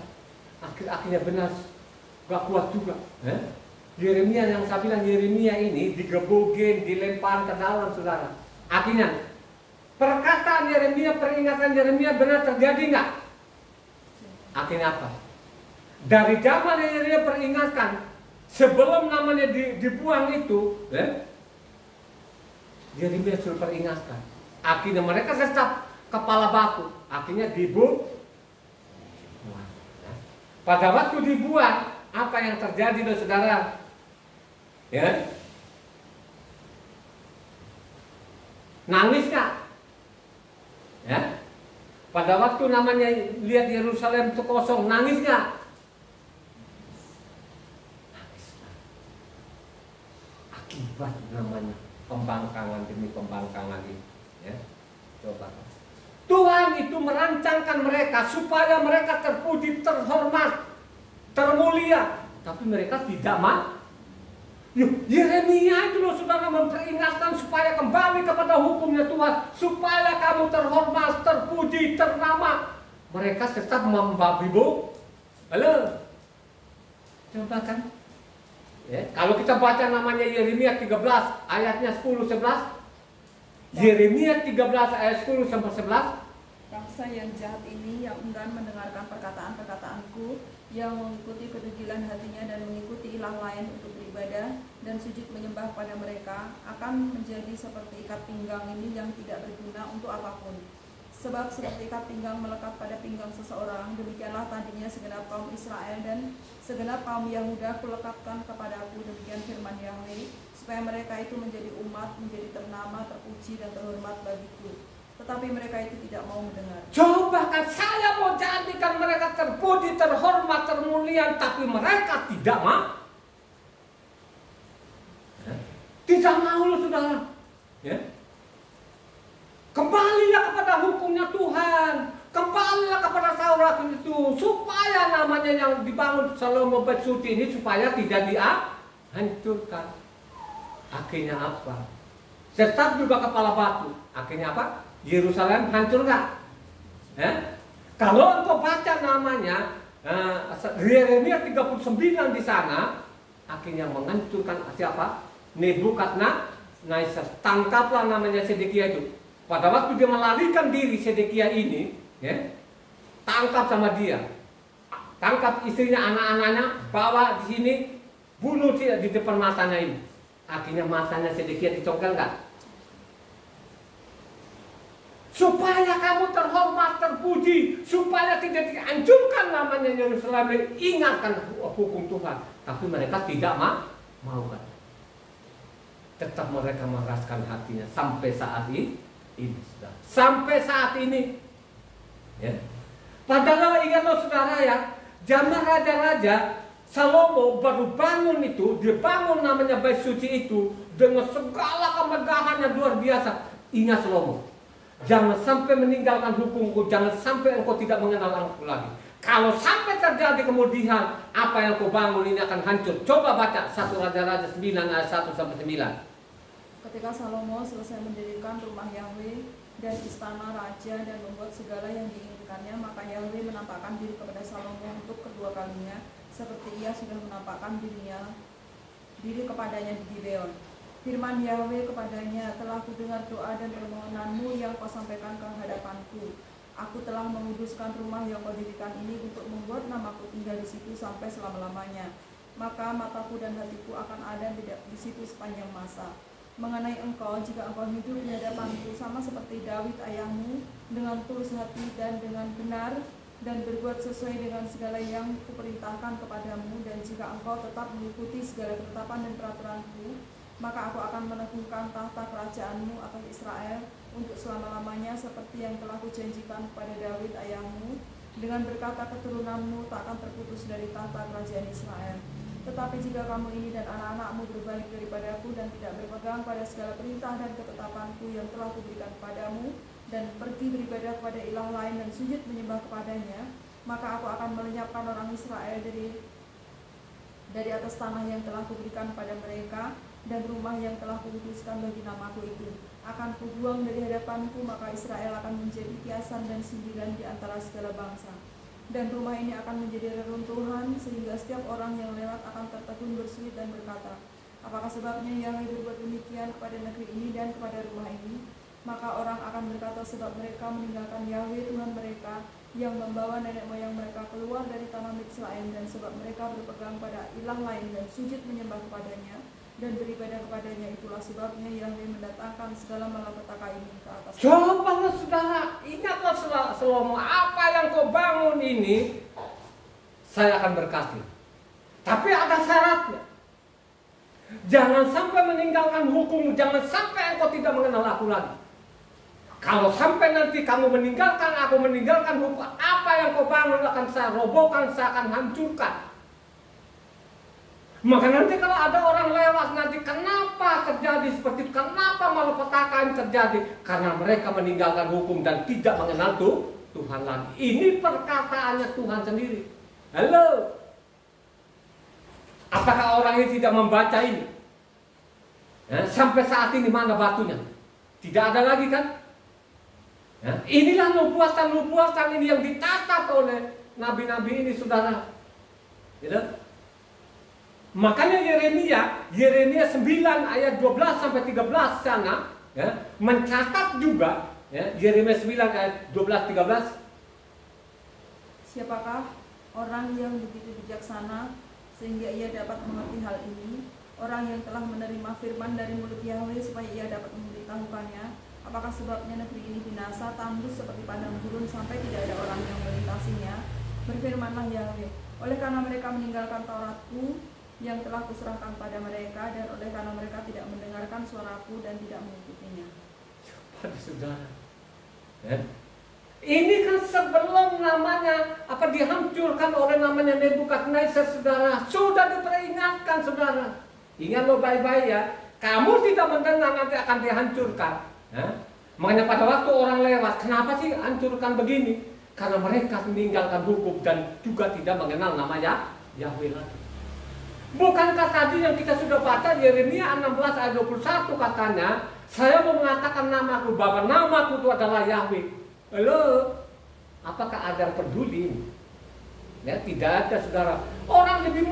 Akhir-akhirnya benar gak kuat juga. Yeremia yang saya bilang, Yeremia ini digebugin, dilempar ke dalam, saudara. Akhirnya perkataan Yeremia, peringatan Yeremia benar terjadi nggak? Akhirnya apa? Dari zaman Yeremia peringatkan, sebelum namanya dibuang itu, Yeremia sudah peringatkan. Akhirnya mereka tetap kepala batu. Akhirnya dibuang. Pada waktu dibuang, apa yang terjadi, saudara? Ya, nangis nggak? Ya, pada waktu namanya lihat Yerusalem itu kosong, nangis nggak? Nangis. Akibat namanya pembangkangan demi pembangkangan ini. Ya, coba. Tuhan itu merancangkan mereka supaya mereka terpuji, terhormat, termulia, tapi mereka tidak mau. Yeremia itu loh, saudara, memperingatkan supaya kembali kepada hukumnya Tuhan, supaya kamu terhormat, terpuji, ternama. Mereka tetap membabi bu. Halo, coba kan? Ya, kalau kita baca namanya Yeremia 13 ayatnya 10-11. Yeremia 13 ayat 10 sampai 11. Bangsa yang jahat ini, yang enggan mendengarkan perkataan-perkataanku, yang mengikuti kedegilan hatinya dan mengikuti ilah lain untuk beribadah dan sujud menyembah pada mereka, akan menjadi seperti ikat pinggang ini yang tidak berguna untuk apapun. Sebab seperti ikat pinggang melekat pada pinggang seseorang, demikianlah tadinya segenap kaum Israel dan segenap kaum Yahuda kulekatkan kepadaku, demikian firman Yahweh, supaya mereka itu menjadi umat, menjadi ternama, terpuji dan terhormat bagiku. Tetapi mereka itu tidak mau mendengar. Coba kan, saya mau jadikan mereka terpuji, terhormat, termulia, tapi mereka tidak mau. Tidak mau, saudara. Ya. Kembalilah kepada hukumnya Tuhan. Kembalilah kepada Taurat itu, supaya namanya yang dibangun Salomo Bait Suci ini supaya tidak dihancurkan. Akhirnya apa? Tetap juga kepala batu. Akhirnya apa? Yerusalem hancur nggak? Kalau engkau baca namanya Yeremia 39 di sana akhirnya menghancurkan siapa? Nebukadnezar. Tangkaplah namanya Sedekia itu. Pada waktu dia melarikan diri Sedekia ini, ya, tangkap sama dia, tangkap istrinya, anak-anaknya, bawa di sini, bunuh dia di depan matanya ini. Akhirnya matanya Sedekia dicongkel nggak? Supaya kamu terhormat, terpuji, supaya tidak dihancurkan namanya Yerusalem, ingatkan hukum Tuhan. Tapi mereka tidak mau kan. Tetap mereka meraskan hatinya sampai saat ini. Sampai saat ini, ya. Padahal ingatlah saudara ya, zaman raja-raja Salomo baru bangun itu, dia bangun namanya bait suci itu dengan segala kemegahan yang luar biasa. Ingat Salomo, jangan sampai meninggalkan hukumku, jangan sampai engkau tidak mengenal aku lagi. Kalau sampai terjadi kemudian apa yang kau bangun ini akan hancur. Coba baca 1 Raja-Raja 9 ayat 1-9. Ketika Salomo selesai mendirikan rumah Yahweh dan istana raja dan membuat segala yang diinginkannya, maka Yahweh menampakkan diri kepada Salomo untuk kedua kalinya, seperti ia sudah menampakkan diri kepadanya di Gibeon. Firman Yahweh kepadanya, telah kudengar doa dan permohonanmu yang kau sampaikan ke hadapanku. Aku telah menguduskan rumah yang kau dirikan ini untuk membuat namaku tinggal di situ sampai selama-lamanya. Maka mataku dan hatiku akan ada di situ sepanjang masa. Mengenai engkau, jika engkau hidup di hadapanku sama seperti Daud ayahmu, dengan tulus hati dan dengan benar, dan berbuat sesuai dengan segala yang kuperintahkan kepadamu, dan jika engkau tetap mengikuti segala ketetapan dan peraturanku, maka aku akan meneguhkan tahta kerajaanmu atas Israel untuk selama-lamanya, seperti yang telah kujanjikan kepada Daud ayahmu. Dengan berkata keturunanmu tak akan terputus dari tahta kerajaan Israel. Tetapi jika kamu ini dan anak-anakmu berbalik daripadaku dan tidak berpegang pada segala perintah dan ketetapanku yang telah kuberikan kepadamu, dan pergi beribadah kepada ilah lain dan sujud menyembah kepadanya, maka aku akan melenyapkan orang Israel dari atas tanah yang telah kuberikan pada mereka, dan rumah yang telah kukuduskan bagi namaku itu akan kubuang dari hadapanku, maka Israel akan menjadi kiasan dan sindiran di antara segala bangsa. Dan rumah ini akan menjadi reruntuhan, sehingga setiap orang yang lewat akan tertegun bersulit dan berkata, apakah sebabnya Yahweh berbuat demikian kepada negeri ini dan kepada rumah ini? Maka orang akan berkata, sebab mereka meninggalkan Yahweh Tuhan mereka, yang membawa nenek moyang mereka keluar dari tanah Mitsraim, dan sebab mereka berpegang pada ilah lain dan sujud menyembah kepadanya dan beribadah kepadanya, itulah sebabnya Yahweh mendatangkan segala malapetaka ini ke atas. Cobalah saudara, ingatlah Salomo, apa yang kau bangun ini saya akan berkati. Tapi ada syaratnya. Jangan sampai meninggalkan hukum, jangan sampai engkau tidak mengenal aku lagi. Kalau sampai nanti kamu meninggalkan aku, meninggalkan hukum, apa yang kau bangun akan saya robohkan, saya akan hancurkan. Maka nanti kalau ada orang lewat nanti, kenapa terjadi seperti itu? Kenapa malapetaka ini terjadi? Karena mereka meninggalkan hukum dan tidak mengenal Tuhan lagi. Ini perkataannya Tuhan sendiri. Halo, apakah orang ini tidak membaca ini? Ya, sampai saat ini mana batunya? Tidak ada lagi kan? Ya, inilah nubuatan-nubuatan ini yang ditatap oleh nabi-nabi ini, saudara. Gitu? Makanya Yeremia 9 ayat 12 sampai 13 sana, ya, mencatat juga, ya, Yeremia 9 ayat 12-13. Siapakah orang yang begitu bijaksana sehingga ia dapat mengerti hal ini? Orang yang telah menerima firman dari mulut Yahweh supaya ia dapat memberitahukannya. Apakah sebabnya negeri ini binasa, tandus seperti padang gurun sampai tidak ada orang yang melintasinya? Berfirmanlah Yahweh, oleh karena mereka meninggalkan Tauratku yang telah kuserahkan pada mereka, dan oleh karena mereka tidak mendengarkan suaraku dan tidak mengikutinya. Saudara, ya. Ini kan sebelum namanya dihancurkan oleh namanya Nebukadnezar, saudara, sudah diperingatkan, saudara. Ingat lo baik-baik ya, kamu tidak mendengar nanti akan dihancurkan. Ya. Makanya pada waktu orang lewat, kenapa sih hancurkan begini? Karena mereka meninggalkan hukum dan juga tidak mengenal namanya Yahweh lagi. Bukankah tadi yang kita sudah baca Yeremia 16 ayat 21 katanya, saya mau mengatakan namaku, bahwa namaku itu adalah Yahweh. Halo, apakah ada yang peduli? Ya, tidak ada saudara. Orang lebih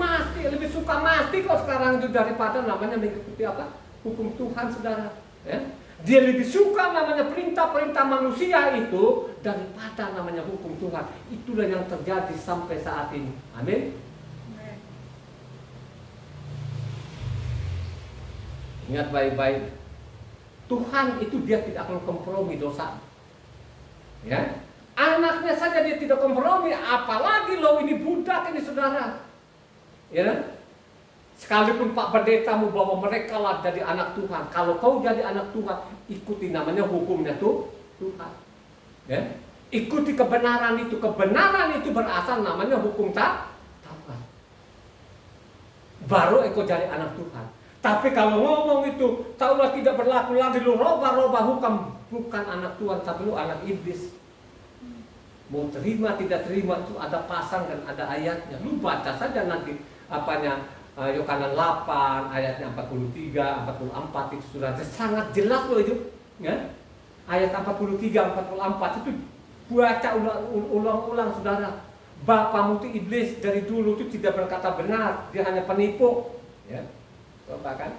suka mati kok sekarang itu daripada namanya mengikuti apa? Hukum Tuhan saudara. Ya. Dia lebih suka namanya perintah-perintah manusia itu daripada namanya hukum Tuhan. Itulah yang terjadi sampai saat ini. Amin. Ingat baik-baik, Tuhan itu dia tidak akan kompromi dosa. Ya, anaknya saja dia tidak kompromi, apalagi lo ini budak ini saudara. Ya, sekalipun Pak Pendeta mau bawa mereka lah jadi anak Tuhan. Kalau kau jadi anak Tuhan, ikuti namanya hukumnya tuh Tuhan. Ya, ikuti kebenaran itu. Kebenaran itu berasal namanya hukum Tuhan. Baru engkau jadi anak Tuhan. Tapi kalau ngomong itu, taulah tidak berlaku lagi, lu robah-robah hukum, bukan anak Tuhan, tapi lu anak iblis. Mau terima tidak terima itu ada pasang dan ada ayatnya. Lu baca saja nanti apanya Yohanes 8 ayatnya 43, 44 itu sudah sangat jelas loh itu. Ya? Ayat 43, 44 itu baca ulang-ulang saudara. Bapamu itu iblis dari dulu itu tidak berkata benar, dia hanya penipu. Ya. Coba kan?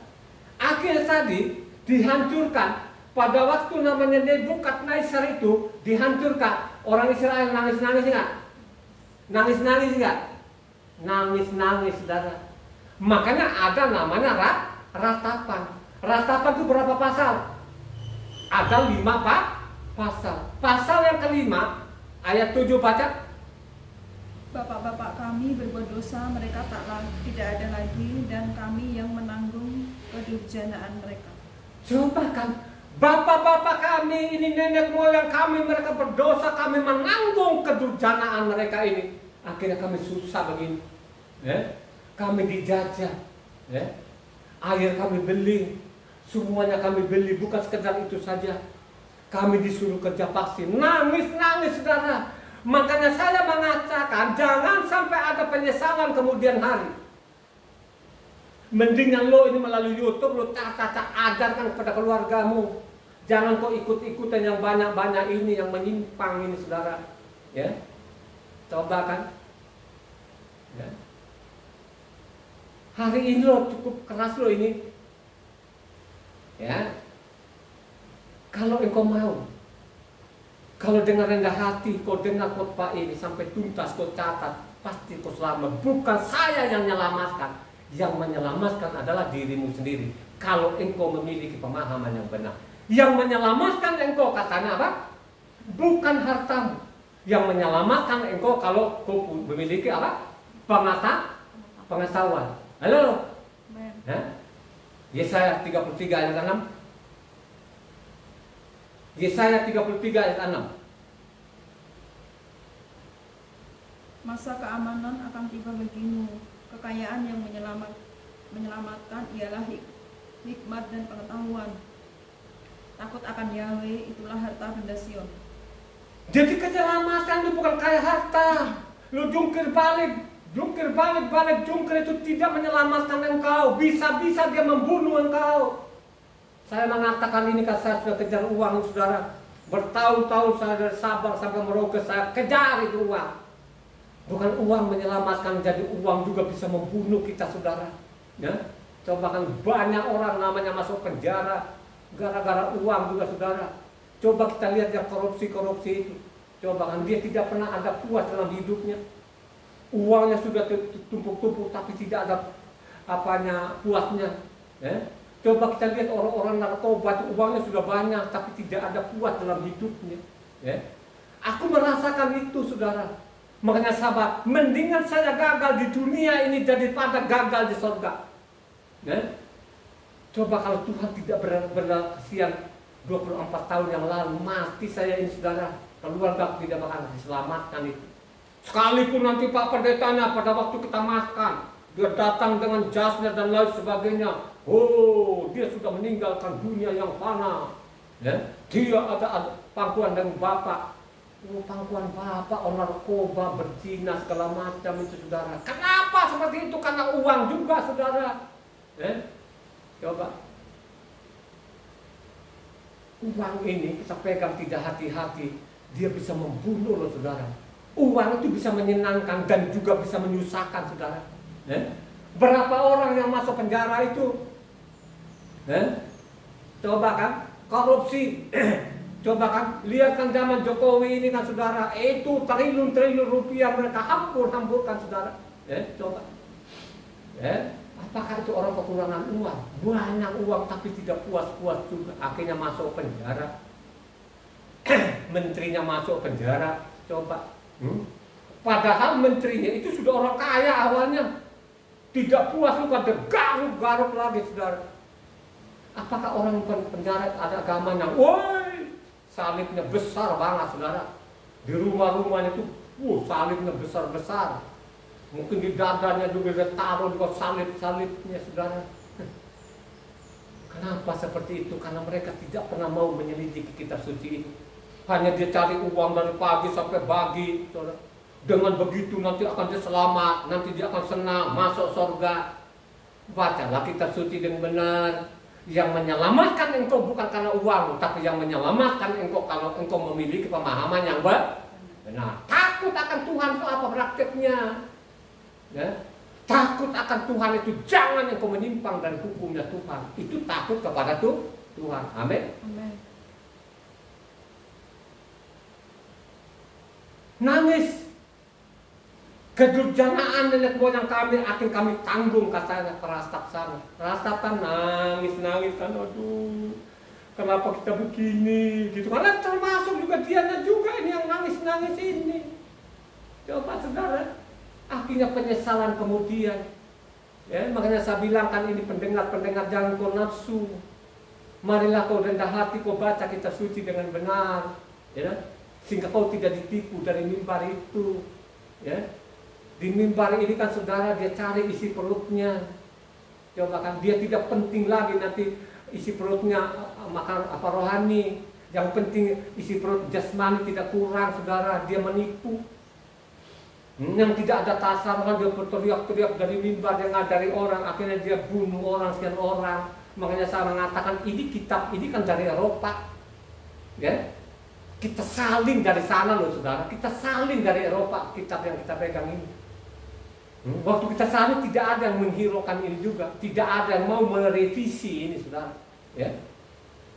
Akhir tadi dihancurkan pada waktu namanya Nebukadnezar itu dihancurkan. Orang Israel nangis-nangis enggak? Nangis-nangis enggak? Nangis-nangis saudara. Makanya ada namanya ratapan. Ratapan itu berapa pasal? Ada 5 pasal. Pasal yang kelima ayat 7 baca. Bapak-bapak kami berbuat dosa, mereka tidak ada lagi, dan kami yang menanggung kedurjanaan mereka. Coba kan, bapak-bapak kami, ini nenek moyang kami, mereka berdosa, kami menanggung kedurjanaan mereka ini. Akhirnya kami susah begini. Ya? Kami dijajah. Ya? Air kami beli, semuanya kami beli, bukan sekedar itu saja. Kami disuruh kerja paksa, nangis-nangis saudara. Makanya saya mengatakan jangan sampai ada penyesalan kemudian hari. Mendingan lo ini melalui YouTube lo caca-caca ajarkan kepada keluargamu. Jangan kau ikut-ikutan yang banyak-banyak ini yang menyimpang ini saudara. Ya, coba kan. Ya. Hari ini lo cukup keras lo ini. Ya, kalau engkau mau. Kalau dengan rendah hati kau dengar khotbah ini sampai tuntas kau catat, pasti kau selamat. Bukan saya yang menyelamatkan, yang menyelamatkan adalah dirimu sendiri. Kalau engkau memiliki pemahaman yang benar, yang menyelamatkan engkau katanya apa? Bukan hartamu. Yang menyelamatkan engkau kalau kau memiliki apa? Pengetahuan. Halo? Yesaya 33 ayat 6. Yesaya 33 ayat 6. Masa keamanan akan tiba bagimu, kekayaan yang menyelamatkan ialah hikmat dan pengetahuan. Takut akan Yahweh, itulah harta benda Sion. Jadi keselamatan itu bukan kayak harta. Lu jungkir balik jungkir itu tidak menyelamatkan engkau. Bisa-bisa dia membunuh engkau. Saya mengatakan ini karena saya sudah kejar uang saudara. Bertahun-tahun saya sabar sampai Merauke, saya kejar itu uang. Bukan uang menyelamatkan, jadi uang juga bisa membunuh kita saudara. Ya? Coba kan banyak orang namanya masuk penjara gara-gara uang juga saudara. Coba kita lihat yang korupsi itu. Coba kan dia tidak pernah ada puas dalam hidupnya. Uangnya sudah tumpuk-tumpuk tapi tidak ada puasnya. Ya? Coba kita lihat orang-orang narkoba itu uangnya sudah banyak tapi tidak ada puas dalam hidupnya. Ya. Aku merasakan itu saudara. Makanya sahabat, mendingan saya gagal di dunia ini daripada gagal di surga. Ya. Coba kalau Tuhan tidak benar-benar kasihan 24 tahun yang lalu mati saya ini saudara, keluarga tidak bakal diselamatkan itu. Sekalipun nanti Pak Pendetanya pada waktu kita makan, dia datang dengan jasnya dan lain sebagainya. Oh, dia sudah meninggalkan dunia yang fana. Ya? Dia ada pangkuan dengan Bapak. Oh, pangkuan Bapak, orang narkoba, berzina, segala macam itu saudara. Kenapa seperti itu? Karena uang juga saudara. Ya? Coba. Uang ini kita pegang tidak hati-hati, dia bisa membunuh loh saudara. Uang itu bisa menyenangkan dan juga bisa menyusahkan, saudara. Berapa orang yang masuk penjara itu? Coba kan, korupsi. Coba kan, lihat kan zaman Jokowi ini kan, saudara, itu triliun-triliun rupiah mereka hampur-hampurkan, saudara. Coba. Apakah itu orang kekurangan uang? Banyak uang tapi tidak puas-puas juga. Akhirnya masuk penjara. Menterinya masuk penjara. Coba. Padahal menterinya itu sudah orang kaya awalnya. Tidak puas juga, garuk-garuk lagi, saudara. Apakah orang penjara ada agama yang woi, salibnya besar banget, saudara. Di rumah-rumahnya itu salibnya besar-besar. Mungkin di dadanya juga dia taruh juga salib-salibnya, saudara. Kenapa seperti itu? Karena mereka tidak pernah mau menyelidiki kitab suci itu. Hanya dia cari uang dari pagi sampai pagi, saudara. Dengan begitu nanti akan dia selamat, nanti dia akan senang, masuk surga. Bacalah kitab suci dengan benar. Yang menyelamatkan engkau bukan karena uang, tapi yang menyelamatkan engkau kalau engkau memiliki pemahaman yang benar. Takut akan Tuhan itu apa prakteknya? Takut akan Tuhan itu jangan engkau menyimpang dari hukumnya Tuhan. Itu takut kepada Tuhan. Amin. Nangis. Kedurjanaan nenek moyang kami akan kami tanggung, katanya Prastap sana. Prastap kan nangis kan, aduh, kenapa kita begini gitu. Karena termasuk juga dianya juga ini yang nangis ini. Coba, saudara, akhirnya penyesalan kemudian. Makanya saya bilang kan ini pendengar jangan kau nafsu. Marilah kau rendah hati, kau baca kitab suci dengan benar, sehingga kau tidak ditipu dari mimbar itu. Di mimbar ini kan, saudara, dia cari isi perutnya. Coba kan, dia tidak penting lagi nanti isi perutnya makan apa rohani. Yang penting isi perut jasmani tidak kurang, saudara. Dia menipu. Yang tidak ada tasar, kan dia berteriak-teriak dari mimbar, dia ngajari orang, akhirnya dia bunuh orang, sekian orang. Makanya saya mengatakan ini kitab ini kan dari Eropa. Kita salin dari sana loh, saudara. Kita salin dari Eropa kitab yang kita pegang ini. Waktu kita salin tidak ada yang menghiraukan ini juga. Tidak ada yang mau merevisi ini, saudara.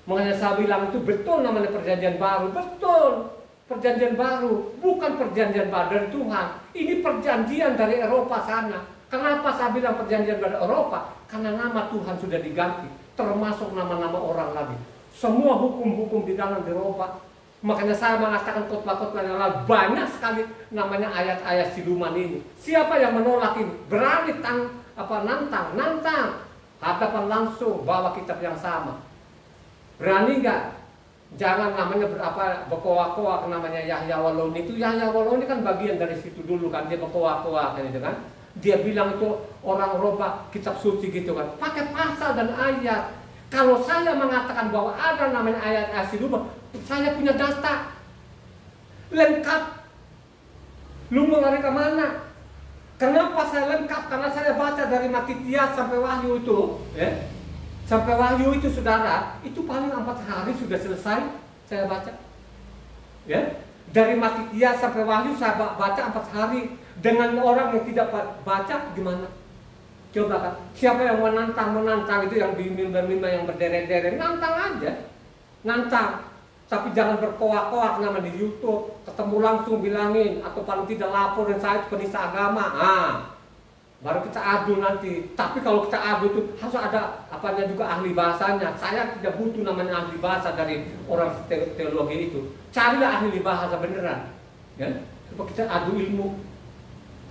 Makanya saya bilang itu betul namanya perjanjian baru. Betul, perjanjian baru. Bukan perjanjian baru dari Tuhan. Ini perjanjian dari Eropa sana. Kenapa saya bilang perjanjian dari Eropa? Karena nama Tuhan sudah diganti. Termasuk nama-nama orang lagi. Semua hukum-hukum di dalam dirubah. Makanya saya mengatakan khotbah-khotbah yang lalu banyak sekali namanya ayat-ayat siluman ini. Siapa yang menolak ini? Berani nantang, hadapan langsung bawa kitab yang sama. Berani nggak? Jangan namanya berkoak-koak namanya Yahya Waloni itu. Yahya Waloni kan bagian dari situ dulu kan, dia berkoak-koak kan itu kan. Dia bilang itu orang roba kitab suci gitu kan. Pakai pasal dan ayat. Kalau saya mengatakan bahwa ada namanya ayat-ayat siluman, saya punya data lengkap. Lu mau lari ke mana? Kenapa saya lengkap? Karena saya baca dari Matitia sampai Wahyu itu, sampai Wahyu itu, saudara, itu paling 4 hari sudah selesai saya baca. Dari Matitia sampai Wahyu saya baca 4 hari. Dengan orang yang tidak baca gimana? Coba kan, siapa yang menantang itu yang di mimbar-mimbar yang berderet-deret, nantang aja, nantang. Tapi jangan berkoak-koak nama di YouTube, ketemu langsung bilangin, atau paling tidak laporin saya penista agama. Baru kita adu nanti. Tapi kalau kita adu itu harus ada apanya juga ahli bahasanya. Saya tidak butuh namanya ahli bahasa dari orang teologi itu. Carilah ahli bahasa beneran, supaya kita adu ilmu.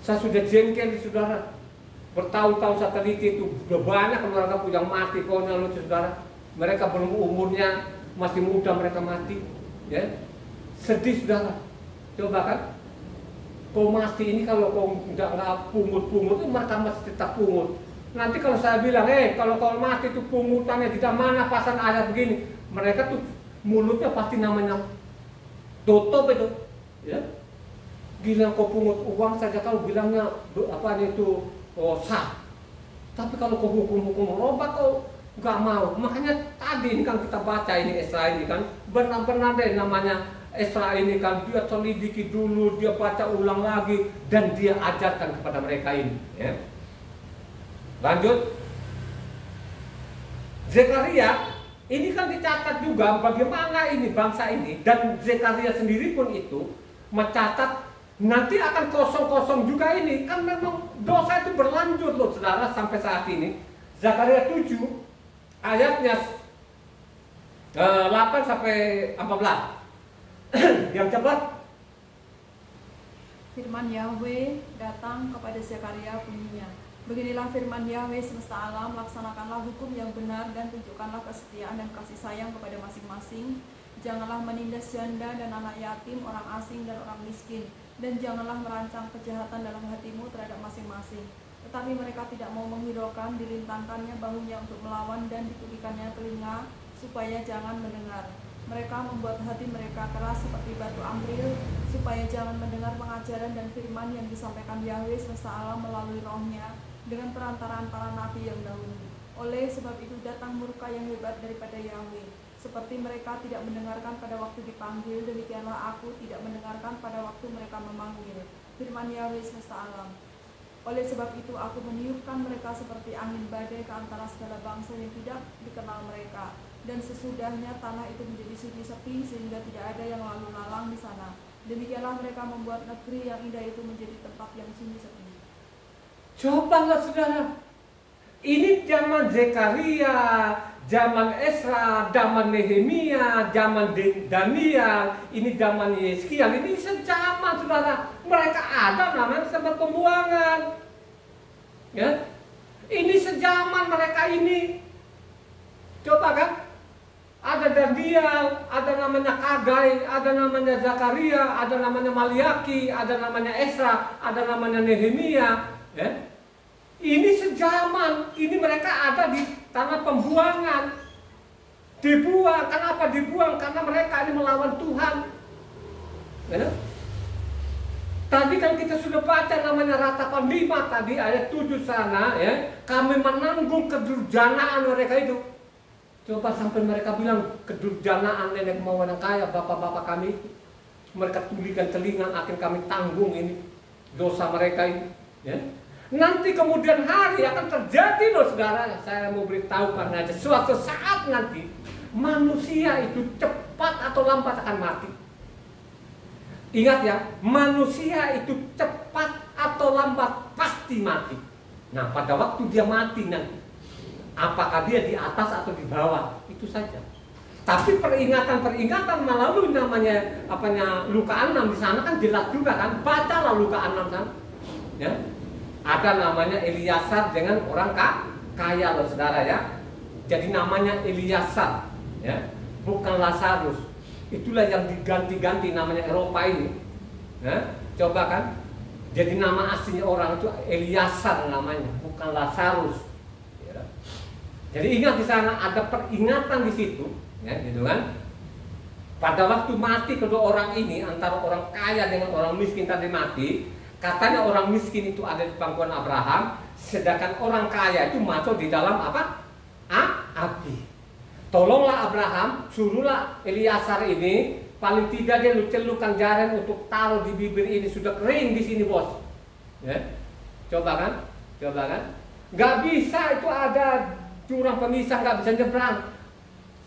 Saya sudah jengkel, saudara. Bertahun-tahun saya teliti itu sudah banyak keluarga yang mati, konyol lucu, saudara. Mereka belum umurnya, masih muda mereka mati, sedih, saudara. Coba kan, kau mati ini kalau kau nggak pungut-pungut, mereka masih tetap pungut. Nanti kalau saya bilang, kalau kau mati itu pungutannya tidak mana pasang ayat begini, mereka tuh mulutnya pasti namanya tutup itu, Gila kau pungut uang saja kalau bilangnya itu sah. Tapi kalau kau hukum-hukum roba kau nggak mau. Makanya tadi ini kan kita baca ini Esra ini kan benar-benar deh namanya Esra ini kan dia telidiki dulu, dia baca ulang lagi, dan dia ajarkan kepada mereka ini. Ya. Lanjut, Zekaria ini kan dicatat juga bagaimana ini bangsa ini, dan Zekaria sendiri pun itu mencatat nanti akan kosong-kosong juga ini. Kan memang dosa itu berlanjut loh saudara sampai saat ini. Zakaria 7 ayatnya 8 sampai 14. Yang cepat. Firman Yahweh datang kepada Zekaria bunyinya, beginilah firman Yahweh semesta alam, laksanakanlah hukum yang benar dan tunjukkanlah kesetiaan dan kasih sayang kepada masing-masing. Janganlah menindas janda dan anak yatim, orang asing dan orang miskin, dan janganlah merancang kejahatan dalam hatimu terhadap masing-masing. Tetapi mereka tidak mau menghiraukan, dilintangkannya bahunya untuk melawan dan ditulikannya telinga supaya jangan mendengar. Mereka membuat hati mereka keras seperti batu amril, supaya jangan mendengar pengajaran dan firman yang disampaikan Yahweh semesta alam melalui rohnya dengan perantaraan para nabi yang dahulu. Oleh sebab itu datang murka yang hebat daripada Yahweh. Seperti mereka tidak mendengarkan pada waktu dipanggil, demikianlah aku tidak mendengarkan pada waktu mereka memanggil. Firman Yahweh semesta alam. Oleh sebab itu aku meniupkan mereka seperti angin badai ke antara segala bangsa yang tidak dikenal mereka. Dan sesudahnya tanah itu menjadi sunyi sepi sehingga tidak ada yang lalu lalang di sana. Demikianlah mereka membuat negeri yang indah itu menjadi tempat yang sunyi sepi. Cobalah saudara, ini zaman Zekaria, zaman Esra, zaman Nehemia, zaman Daniel, ini zaman Yeskiel, ini sejaman saudara. Mereka ada namanya tempat pembuangan. Ya, ini sejaman mereka ini. Coba kan? Ada Daniel, ada namanya Kagai, ada namanya Zakaria, ada namanya Maliaki, ada namanya Esra, ada namanya Nehemia. Ya. Ini sejaman, ini mereka ada di tanah pembuangan. Dibuang, kenapa dibuang? Karena mereka ini melawan Tuhan. Ya. Tadi kan kita sudah baca namanya ratapan 5 tadi, ayat 7 sana. Ya. Kami menanggung kedurjanaan mereka itu. Coba sampai mereka bilang kedurjanaan nenek moyang yang kaya bapak-bapak kami. Mereka tulikan telinga akan kami tanggung ini dosa mereka ini. Ya. Nanti kemudian hari akan terjadi loh saudara. Saya mau beritahukan aja suatu saat nanti manusia itu cepat atau lambat akan mati. Ingat ya, manusia itu cepat atau lambat pasti mati. Nah pada waktu dia mati nanti, apakah dia di atas atau di bawah, itu saja. Tapi peringatan melalui namanya Luka 6 di sana kan jelas juga kan. Bacalah Luka 6 kan. Ya. Ada namanya Eliasar dengan orang kaya loh saudara ya. Jadi namanya Eliasar ya, bukan Lazarus. Itulah yang diganti-ganti namanya Eropa ini. Ya. Coba kan. Jadi nama aslinya orang itu Eliasar namanya, bukan Lazarus. Jadi ingat di sana ada peringatan di situ, ya, gitu kan? Pada waktu mati kedua orang ini, antara orang kaya dengan orang miskin tadi mati, katanya orang miskin itu ada di pangkuan Abraham, sedangkan orang kaya itu masuk di dalam apa? Api. Tolonglah Abraham, suruhlah Eliasar ini, paling tidak dia celupkan jaring untuk taruh di bibir ini, sudah kering di sini bos. Ya, coba kan? Gak bisa itu ada jurang pemisah, nggak bisa nyebrang.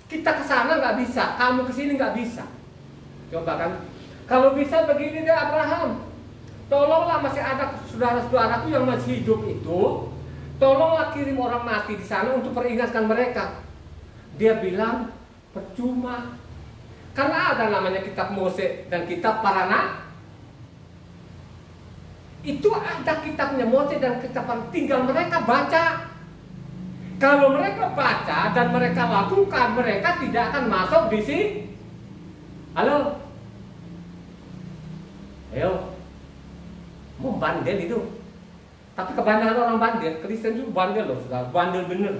Kita ke sana nggak bisa, kamu ke sini nggak bisa. Coba kan, kalau bisa begini deh Abraham, tolonglah masih ada saudara-saudaraku yang masih hidup itu, tolonglah kirim orang mati di sana untuk peringatkan mereka. Dia bilang percuma, karena ada namanya kitab Mose dan kitab para nabi. Itu ada kitabnya Mose dan kitab, tinggal mereka baca. Kalau mereka baca dan mereka lakukan, mereka tidak akan masuk di sini. Halo, ayo, mau bandel itu. Tapi kebanyakan orang bandel, Kristen itu bandel loh, sudah bandel bener.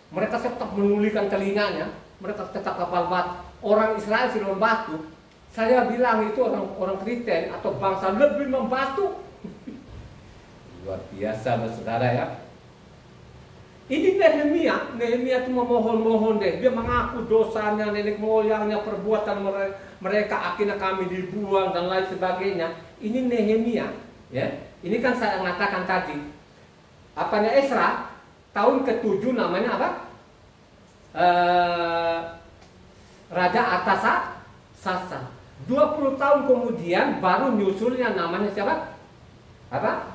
Mereka tetap menulikan telinganya, mereka tetap kapal batu. Orang Israel sudah membatu. Saya bilang itu orang Kristen atau bangsa lebih membatu. Luar biasa saudara ya. Ini Nehemia itu memohon-mohon deh. Dia mengaku dosanya, nenek moyangnya, perbuatan mereka, akhirnya kami dibuang dan lain sebagainya. Ini Nehemia, ya. Ini kan saya mengatakan tadi. Apanya Esra, tahun ke-7 namanya apa? Raja Artasasta. 20 tahun kemudian baru nyusulnya namanya siapa? Apa?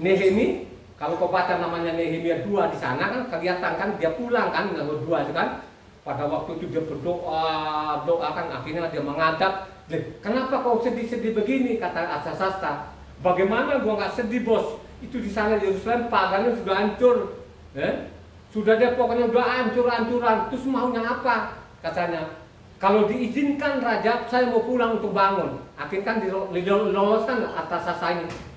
Nehemia. Kalau kau baca namanya Nehemia 2 di sana kan kelihatan kan dia pulang kan dengan 2 itu kan. Pada waktu itu dia berdoa, kan akhirnya dia menghadap. Kenapa kau sedih-sedih begini, kata Artasasta. Bagaimana gua nggak sedih, bos? Itu di sana Yerusalem pagannya sudah hancur. Sudah deh pokoknya udah hancur-hancuran. Terus maunya apa? Katanya, kalau diizinkan raja, saya mau pulang untuk bangun. Akhirnya kan diloloskan Artasasta ini.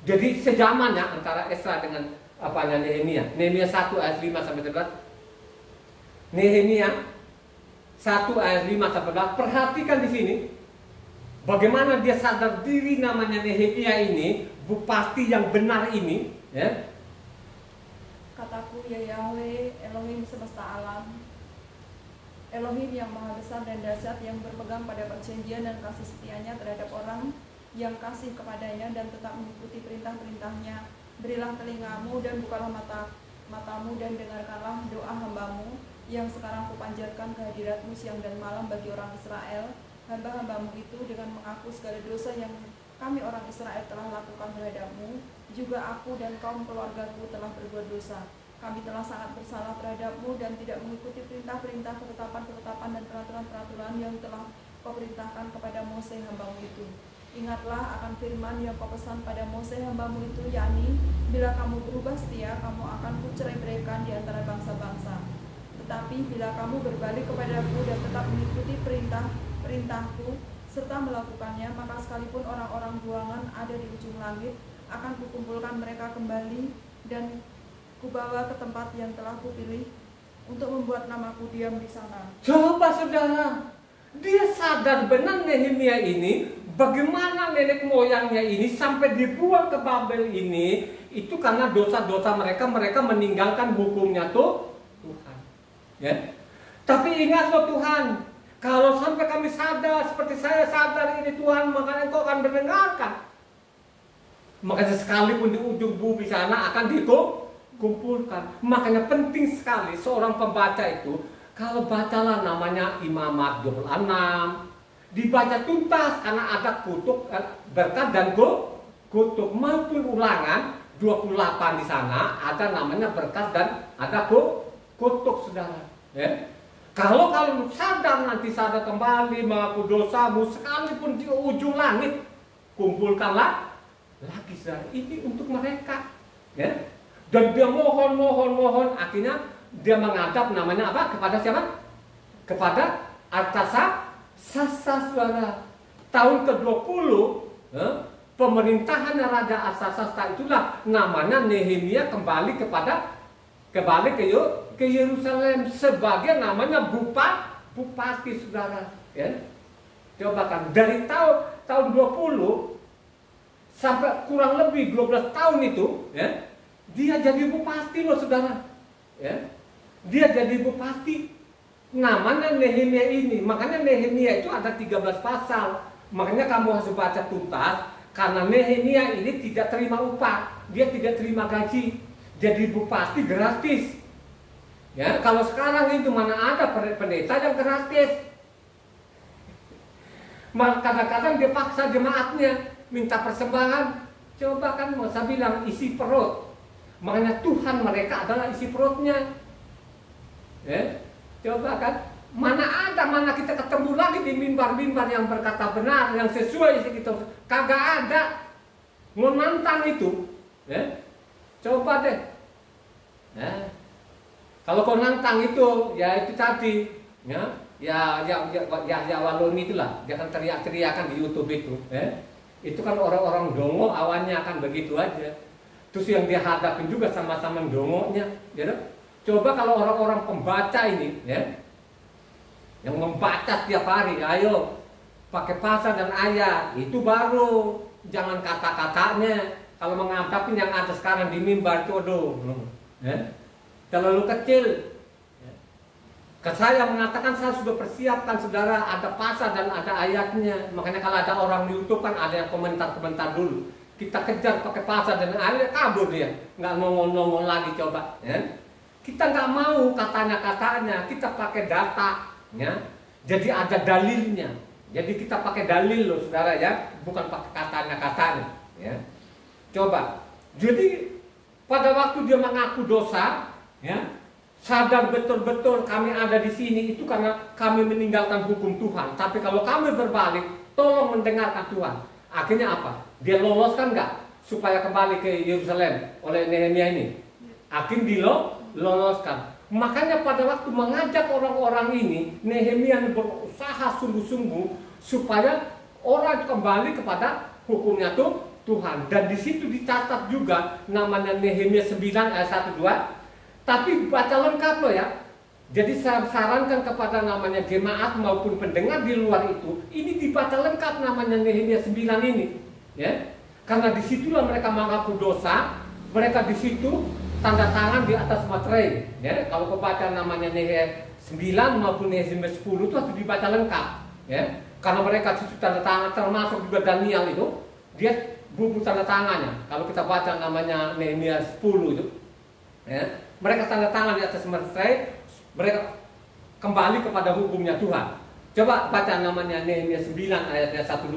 Jadi sejaman ya antara Esra dengan Nehemia. Nehemia 1 ayat 5 sampai 11. Nehemia 1 ayat 5 sampai 11. Perhatikan di sini bagaimana dia sadar diri namanya Nehemia ini, bupati yang benar ini, ya. Kataku, ya Yahweh, Elohim semesta alam, Elohim yang maha besar dan dahsyat, yang berpegang pada perjanjian dan kasih setianya terhadap orang yang kasih kepadanya dan tetap mengikuti perintah-perintahnya. Berilah telingamu dan bukalah matamu dan dengarkanlah doa hambamu yang sekarang kupanjatkan kehadiratmu siang dan malam bagi orang Israel, hamba-hambamu itu, dengan mengaku segala dosa yang kami orang Israel telah lakukan terhadapmu. Juga aku dan kaum keluargaku telah berbuat dosa. Kami telah sangat bersalah terhadapmu dan tidak mengikuti perintah-perintah, ketetapan-ketetapan dan peraturan-peraturan yang telah kau perintahkan kepada Mose hambamu itu. Ingatlah akan firman yang kau pesan pada Mose hambamu itu, yakni, bila kamu berubah setia, kamu akan kucerai-beraikan di antara bangsa-bangsa. Tetapi bila kamu berbalik kepadaku dan tetap mengikuti perintahku serta melakukannya, maka sekalipun orang-orang buangan ada di ujung langit, akan kukumpulkan mereka kembali dan kubawa ke tempat yang telah kupilih untuk membuat namaku diam di sana. Coba saudara, dia sadar benar Nehemia ini bagaimana nenek moyangnya ini sampai dibuang ke Babel ini, itu karena dosa-dosa mereka meninggalkan hukumnya tuh Tuhan. Ya. Tapi ingat loh Tuhan, kalau sampai kami sadar seperti saya sadar ini Tuhan, maka Engkau akan mendengarkan. Makanya sekalipun di ujung bumi sana akan dikumpulkan. Makanya penting sekali seorang pembaca itu, kalau bacalah namanya Imamat 26, dibaca tuntas karena ada kutuk, berkat dan kutuk, maupun Ulangan 28 di sana ada namanya berkat dan ada kutuk, saudara. Ya. Kalau sadar nanti sadar kembali mengaku dosamu sekalipun di ujung langit, kumpulkanlah lagi, saudara. Ini untuk mereka, ya. Dan dia mohon, akhirnya dia menghadap namanya apa? Kepada siapa? Kepada Artasasta, saudara. Tahun ke-20 pemerintahan Raja Artasasta itulah namanya Nehemia kembali ke Yerusalem sebagai namanya bupati, saudara. Ya. Coba kan dari tahun 20 sampai kurang lebih 12 tahun itu, ya, dia jadi bupati loh, saudara. Ya. Dia jadi bupati. Namanya Nehemia ini. Makanya Nehemia itu ada 13 pasal. Makanya kamu harus baca tuntas. Karena Nehemia ini tidak terima upah. Dia tidak terima gaji. Jadi bupati gratis. Ya, kalau sekarang itu mana ada pendeta yang gratis. Kadang-kadang dia paksa jemaatnya minta persembahan. Coba kan mau saya bilang isi perut. Makanya Tuhan mereka adalah isi perutnya. Ya, coba kan mana kita ketemu lagi di mimbar-mimbar yang berkata benar, yang sesuai kita, kagak ada. Mau nantang itu, ya, coba deh. Ya. Kalau kau nantang itu, ya itu tadi, ya Waloni itulah, dia kan teriak-teriakan di YouTube itu, ya. Itu kan orang-orang dongo awalnya akan begitu aja. Terus yang dia hadapin juga sama-sama dongonya, ya. Coba kalau orang-orang pembaca ini, ya, yang membaca setiap hari, ayo pakai pasal dan ayat, itu baru, jangan kata-katanya. Kalau menghadapin yang ada sekarang di mimbar itu, aduh, ya. terlalu kecil. Saya mengatakan saya sudah persiapkan saudara, ada pasal dan ada ayatnya. Makanya kalau ada orang di YouTube kan ada yang komentar-komentar dulu. Kita kejar pakai pasal dan ayat, kabur dia, nggak nongol-nongol lagi coba. Ya. Kita nggak mau katanya, kita pakai data, ya. Jadi ada dalilnya. Jadi kita pakai dalil loh saudara ya, bukan pakai katanya, ya. Coba. Jadi pada waktu dia mengaku dosa, ya, sadar betul-betul kami ada di sini itu karena kami meninggalkan hukum Tuhan. Tapi kalau kami berbalik, tolong mendengarkan Tuhan. Akhirnya apa? Dia loloskan nggak supaya kembali ke Yerusalem oleh Nehemia ini? Akhirnya diloloskan. Makanya pada waktu mengajak orang-orang ini, Nehemia berusaha sungguh-sungguh supaya orang kembali kepada hukumnya Tuhan. Dan di situ dicatat juga namanya Nehemia 9 ayat 1 2. Tapi baca lengkap loh ya. Jadi saya sarankan kepada namanya jemaat maupun pendengar di luar itu, ini dibaca lengkap namanya Nehemia 9 ini, ya. Karena disitulah mereka mengaku dosa, mereka di situ tanda tangan di atas materai, ya. Kalau kau baca namanya Nehemia 9 maupun Nehemia 10 itu harus dibaca lengkap, ya. Karena mereka di situ tanda tangan, termasuk juga Daniel itu, dia buku tanda tangannya. Kalau kita baca namanya Nehemia 10 itu, ya, mereka tanda tangan di atas materai, mereka kembali kepada hukumnya Tuhan. Coba baca namanya Nehemia 9 ayatnya 1-2.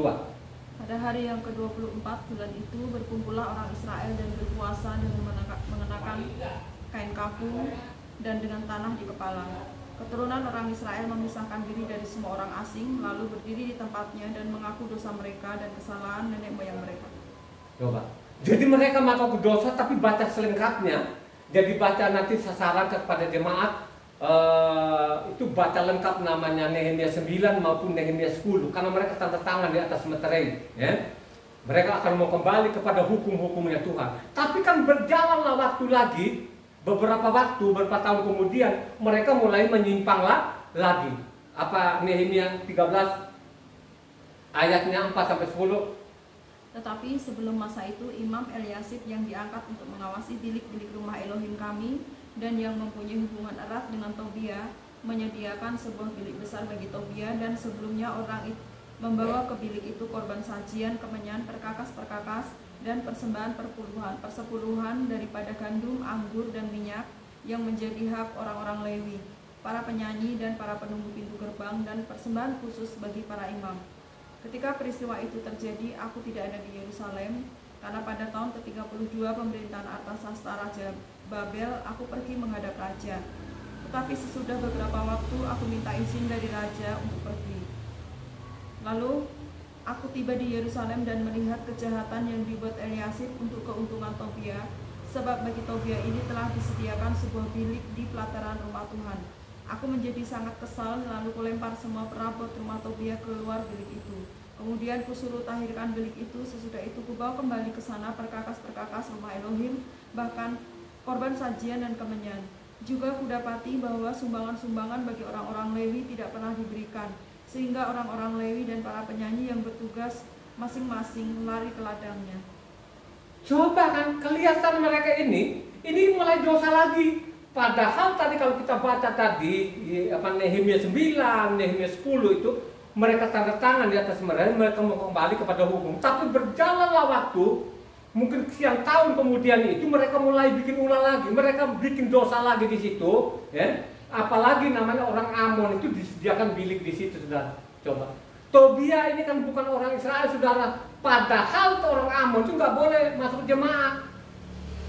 Pada hari yang ke-24 bulan itu berkumpullah orang Israel dan berpuasa dengan mengenakan kain kapu dan dengan tanah di kepala. Keturunan orang Israel memisahkan diri dari semua orang asing, lalu berdiri di tempatnya dan mengaku dosa mereka dan kesalahan nenek moyang mereka. Coba. Jadi mereka mengaku dosa tapi baca selengkapnya. Jadi baca nanti sasaran kepada jemaat. Itu baca lengkap namanya Nehemia 9 maupun Nehemia 10 karena mereka tanda tangan di atas materai, ya. Mereka akan mau kembali kepada hukum-hukumnya Tuhan. Tapi kan berjalanlah waktu lagi, beberapa tahun kemudian mereka mulai menyimpang lagi. Apa Nehemia 13 ayatnya 4-10. Tetapi sebelum masa itu Imam Eliasib yang diangkat untuk mengawasi bilik-bilik rumah Elohim kami dan yang mempunyai hubungan erat dengan Tobia menyediakan sebuah bilik besar bagi Tobia, dan sebelumnya orang itu membawa ke bilik itu korban sajian, kemenyan, perkakas-perkakas dan persembahan persepuluhan daripada gandum, anggur dan minyak yang menjadi hak orang-orang Lewi, para penyanyi dan para penunggu pintu gerbang, dan persembahan khusus bagi para imam. Ketika peristiwa itu terjadi, aku tidak ada di Yerusalem, karena pada tahun ke-32 pemerintahan Artasasta Raja Babel, aku pergi menghadap raja. Tetapi sesudah beberapa waktu, aku minta izin dari raja untuk pergi. Lalu, aku tiba di Yerusalem dan melihat kejahatan yang dibuat Eliasib untuk keuntungan Tobia, sebab bagi Tobia ini telah disediakan sebuah bilik di pelataran rumah Tuhan. Aku menjadi sangat kesal, lalu kulempar semua perabot rumah Tobia keluar bilik itu. Kemudian kusuruh tahirkan bilik itu. Sesudah itu kubawa kembali ke sana perkakas-perkakas rumah Elohim, bahkan korban sajian dan kemenyan. Juga kudapati bahwa sumbangan-sumbangan bagi orang-orang Lewi tidak pernah diberikan, sehingga orang-orang Lewi dan para penyanyi yang bertugas masing-masing lari ke ladangnya. Coba kan kelihatan mereka ini mulai dosa lagi. Padahal tadi kalau kita baca tadi Nehemia 9, Nehemia 10 itu mereka tanda tangan di atas mereka mau kembali kepada hukum. Tapi berjalanlah waktu, mungkin sekian tahun kemudian itu mereka mulai bikin ulah lagi, mereka bikin dosa lagi di situ, ya. Apalagi namanya orang Amon itu disediakan bilik di situ, saudara. Coba. Tobia ini kan bukan orang Israel, saudara. Padahal orang Amon itu nggak boleh masuk jemaat,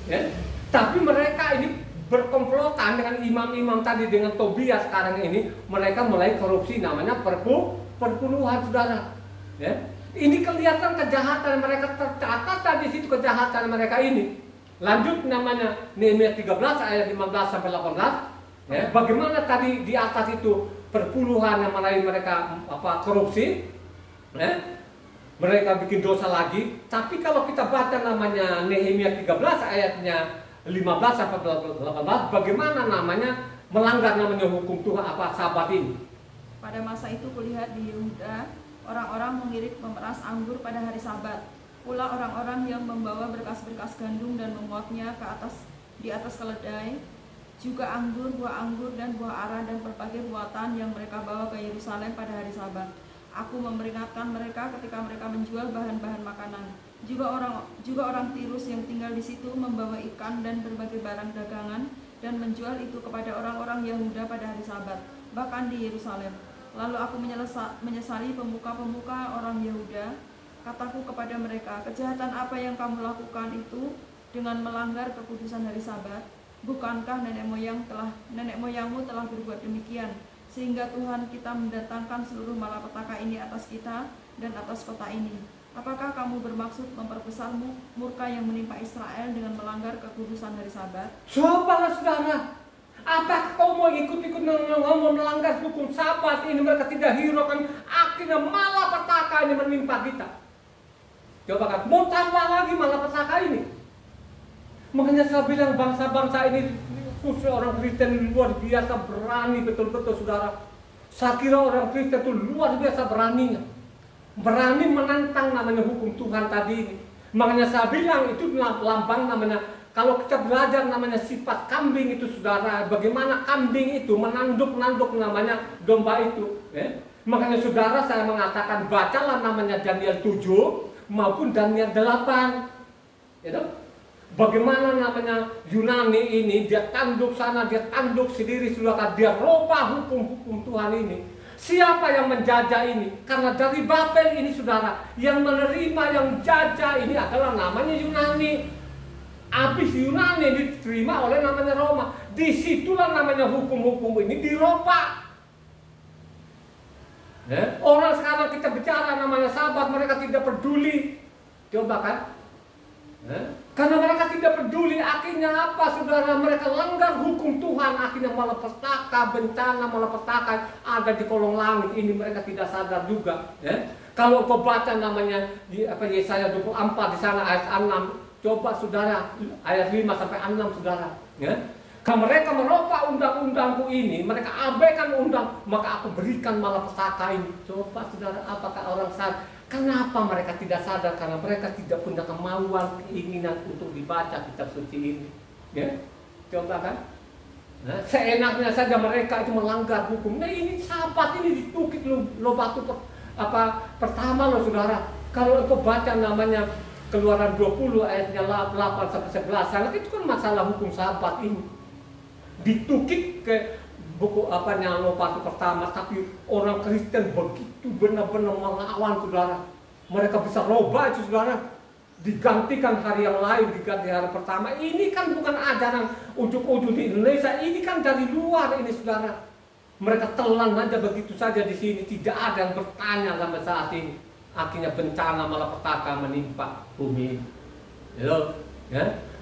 ya. Tapi mereka ini berkomplotan dengan imam-imam tadi dengan Tobia sekarang ini, mereka mulai korupsi namanya perpuluhan, saudara. Ya. Ini kelihatan kejahatan mereka, tercatat tadi situ kejahatan mereka ini. Lanjut namanya Nehemia 13 ayat 15-18. Ya, bagaimana tadi di atas itu perpuluhan yang mulai mereka korupsi, ya, mereka bikin dosa lagi. Tapi kalau kita baca namanya Nehemia 13 ayatnya 15-18, bagaimana namanya melanggar namanya hukum Tuhan Sabat ini. Pada masa itu kulihat di Yehuda orang-orang mengirit memeras anggur pada hari Sabat. Pula orang-orang yang membawa berkas-berkas gandum dan memuatnya di atas keledai juga anggur, buah anggur, dan buah ara, dan berbagai buatan yang mereka bawa ke Yerusalem pada hari Sabat. Aku memperingatkan mereka ketika mereka menjual bahan-bahan makanan. Juga orang Tirus yang tinggal di situ membawa ikan dan berbagai barang dagangan dan menjual itu kepada orang-orang Yahuda pada hari Sabat, bahkan di Yerusalem. Lalu aku menyesali pemuka-pemuka orang Yahuda. Kataku kepada mereka, kejahatan apa yang kamu lakukan itu dengan melanggar kekudusan hari Sabat? Bukankah nenek moyangmu telah berbuat demikian, sehingga Tuhan kita mendatangkan seluruh malapetaka ini atas kita dan atas kota ini? Apakah kamu bermaksud memperbesar murka yang menimpa Israel dengan melanggar kekudusan hari Sabat? Cobalah saudara, apakah kau mau ikut-ikut ngomong melanggar hukum Sabat ini? Mereka tidak hiraukan, akhirnya malapetaka ini menimpa kita. Coba kan, mau tambah lagi malapetaka ini. Makanya saya bilang bangsa-bangsa ini, khusus orang Kristen luar biasa berani betul-betul saudara. Saya kira orang Kristen itu luar biasa beraninya. Berani menantang namanya hukum Tuhan tadi ini. Makanya saya bilang itu lambang namanya, kalau kita belajar namanya sifat kambing itu saudara, bagaimana kambing itu menanduk-nanduk namanya domba itu. Makanya saudara saya mengatakan bacalah namanya Daniel 7 maupun Daniel 8. Ya, bagaimana namanya Yunani ini, dia tanduk sana, dia tanduk sendiri saudara, dia rubah hukum-hukum Tuhan ini. Siapa yang menjajah ini? Karena dari Babel ini saudara, yang menerima, yang jajah ini adalah namanya Yunani. Habis Yunani diterima oleh namanya Roma. Disitulah namanya hukum-hukum ini dirubah. Orang sekarang kita bicara namanya Sabat, mereka tidak peduli. Coba kan? Karena mereka tidak peduli, akhirnya apa saudara? Mereka langgar hukum Tuhan, akhirnya malapetaka, bencana malapetaka ada di kolong langit ini, mereka tidak sadar juga. Kalau kau baca namanya Yesaya 24 di sana ayat 6, coba saudara ayat 5 sampai 6 saudara. Kalau mereka merubah undang-undangku ini, mereka abaikan undang, maka aku berikan malapetaka ini. Coba saudara, apakah orang sadar? Kenapa mereka tidak sadar? Karena mereka tidak punya kemauan, keinginan untuk dibaca kitab suci ini. Coba kan? Seenaknya saja mereka itu melanggar hukum. Nah ini Sabat ini ditukik lo batu pertama lo saudara. Kalau engkau baca namanya Keluaran 20 ayatnya 8 sampai 11 sangat itu kan masalah hukum Sabat ini. Ditukik ke buku batu pertama, tapi orang Kristen begitu benar-benar melawan saudara. Mereka bisa robah itu saudara, digantikan hari yang lain, diganti hari pertama. Ini kan bukan ajaran ujuk-ujuk di Indonesia, ini kan dari luar ini saudara. Mereka telan aja begitu saja di sini, tidak ada yang bertanya sampai saat ini. Akhirnya bencana malapetaka menimpa bumi.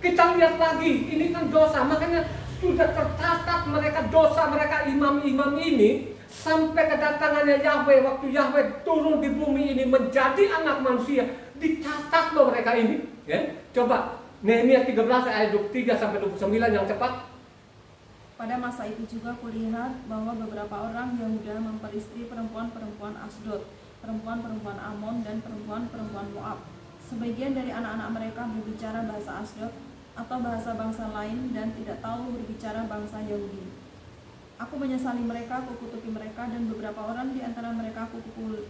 Kita lihat lagi, ini kan dosa, makanya sudah tercatat mereka dosa mereka imam-imam ini sampai kedatangannya Yahweh, waktu Yahweh turun di bumi ini menjadi anak manusia, dicatat loh mereka ini. Coba Nehemia 13 ayat 23 sampai 29 yang cepat. Pada masa itu juga kulihat bahwa beberapa orang Yahuda memperistri perempuan-perempuan Asdod, perempuan-perempuan Amon, dan perempuan-perempuan Moab. Sebagian dari anak-anak mereka berbicara bahasa Asdod atau bahasa bangsa lain dan tidak tahu berbicara bangsa Yahudi. Aku menyesali mereka, kukutuki mereka, dan beberapa orang di antara mereka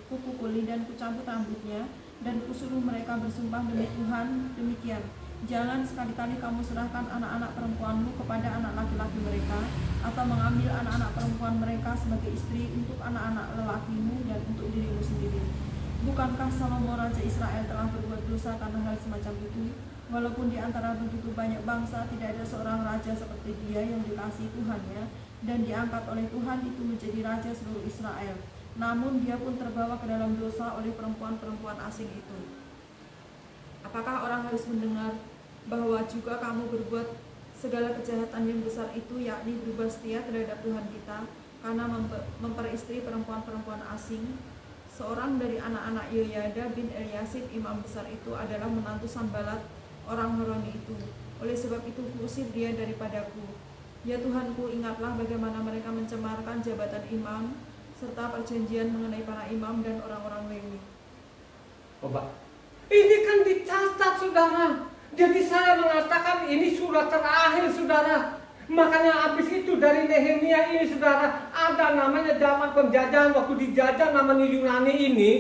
kupukuli dan kucabut rambutnya, dan kusuruh mereka bersumpah demi Tuhan demikian, jangan sekali-kali kamu serahkan anak-anak perempuanmu kepada anak laki-laki mereka, atau mengambil anak-anak perempuan mereka sebagai istri untuk anak-anak lelakimu dan untuk dirimu sendiri. Bukankah Salomo Raja Israel telah berbuat dosa karena hal semacam itu? Walaupun di antara begitu banyak bangsa tidak ada seorang raja seperti dia yang dikasihi Tuhannya dan diangkat oleh Tuhan itu menjadi raja seluruh Israel. Namun dia pun terbawa ke dalam dosa oleh perempuan-perempuan asing itu. Apakah orang harus mendengar bahwa juga kamu berbuat segala kejahatan yang besar itu, yakni berubah setia terhadap Tuhan kita karena memperistri perempuan-perempuan asing? Seorang dari anak-anak Yoyada bin Eliasib imam besar itu adalah menantu Sanbalat orang Horoni itu. Oleh sebab itu kuusir dia daripadaku. Ya Tuhanku, ingatlah bagaimana mereka mencemarkan jabatan imam serta perjanjian mengenai para imam dan orang-orang Lewi. Coba, ini kan dicatat saudara. Jadi saya mengatakan ini surat terakhir saudara. Makanya habis itu dari Nehemia ini saudara, ada namanya zaman penjajahan, waktu dijajah namanya Yunani ini,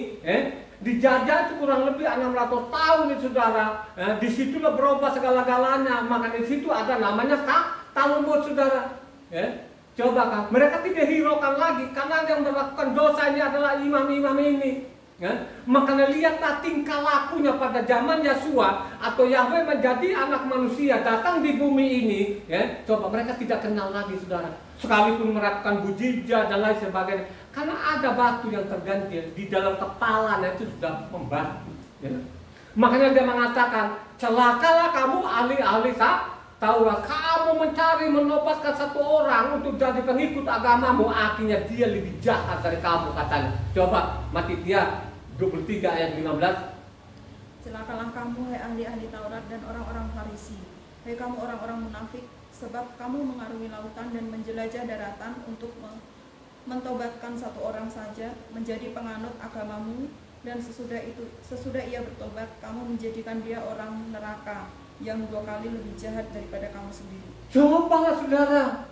dijajah itu kurang lebih 600 tahun nih saudara. Disitulah berubah segala-galanya. Maka di situ ada namanya Talmud saudara. Coba kan, mereka tidak hiraukan lagi karena yang melakukan dosa ini adalah imam-imam ini. Makanya lihatlah tingkah lakunya pada zaman Yesua atau Yahweh menjadi anak manusia datang di bumi ini. Coba mereka tidak kenal lagi saudara. Sekalipun melakukan mujizat dan lain sebagainya, karena ada batu yang tergantil di dalam kepalanya itu sudah membatu. Makanya dia mengatakan, celakalah kamu ahli-ahli Taurat, kamu mencari menobatkan satu orang untuk jadi pengikut agamamu, akhirnya dia lebih jahat dari kamu, katanya. Coba Matitia 23 ayat 15. Celakalah kamu, hai ahli-ahli Taurat dan orang-orang Farisi, hai kamu orang-orang munafik, sebab kamu mengarungi lautan dan menjelajah daratan untuk mentobatkan satu orang saja menjadi penganut agamamu, dan sesudah ia bertobat, kamu menjadikan dia orang neraka yang 2 kali lebih jahat daripada kamu sendiri. Cobalah saudara,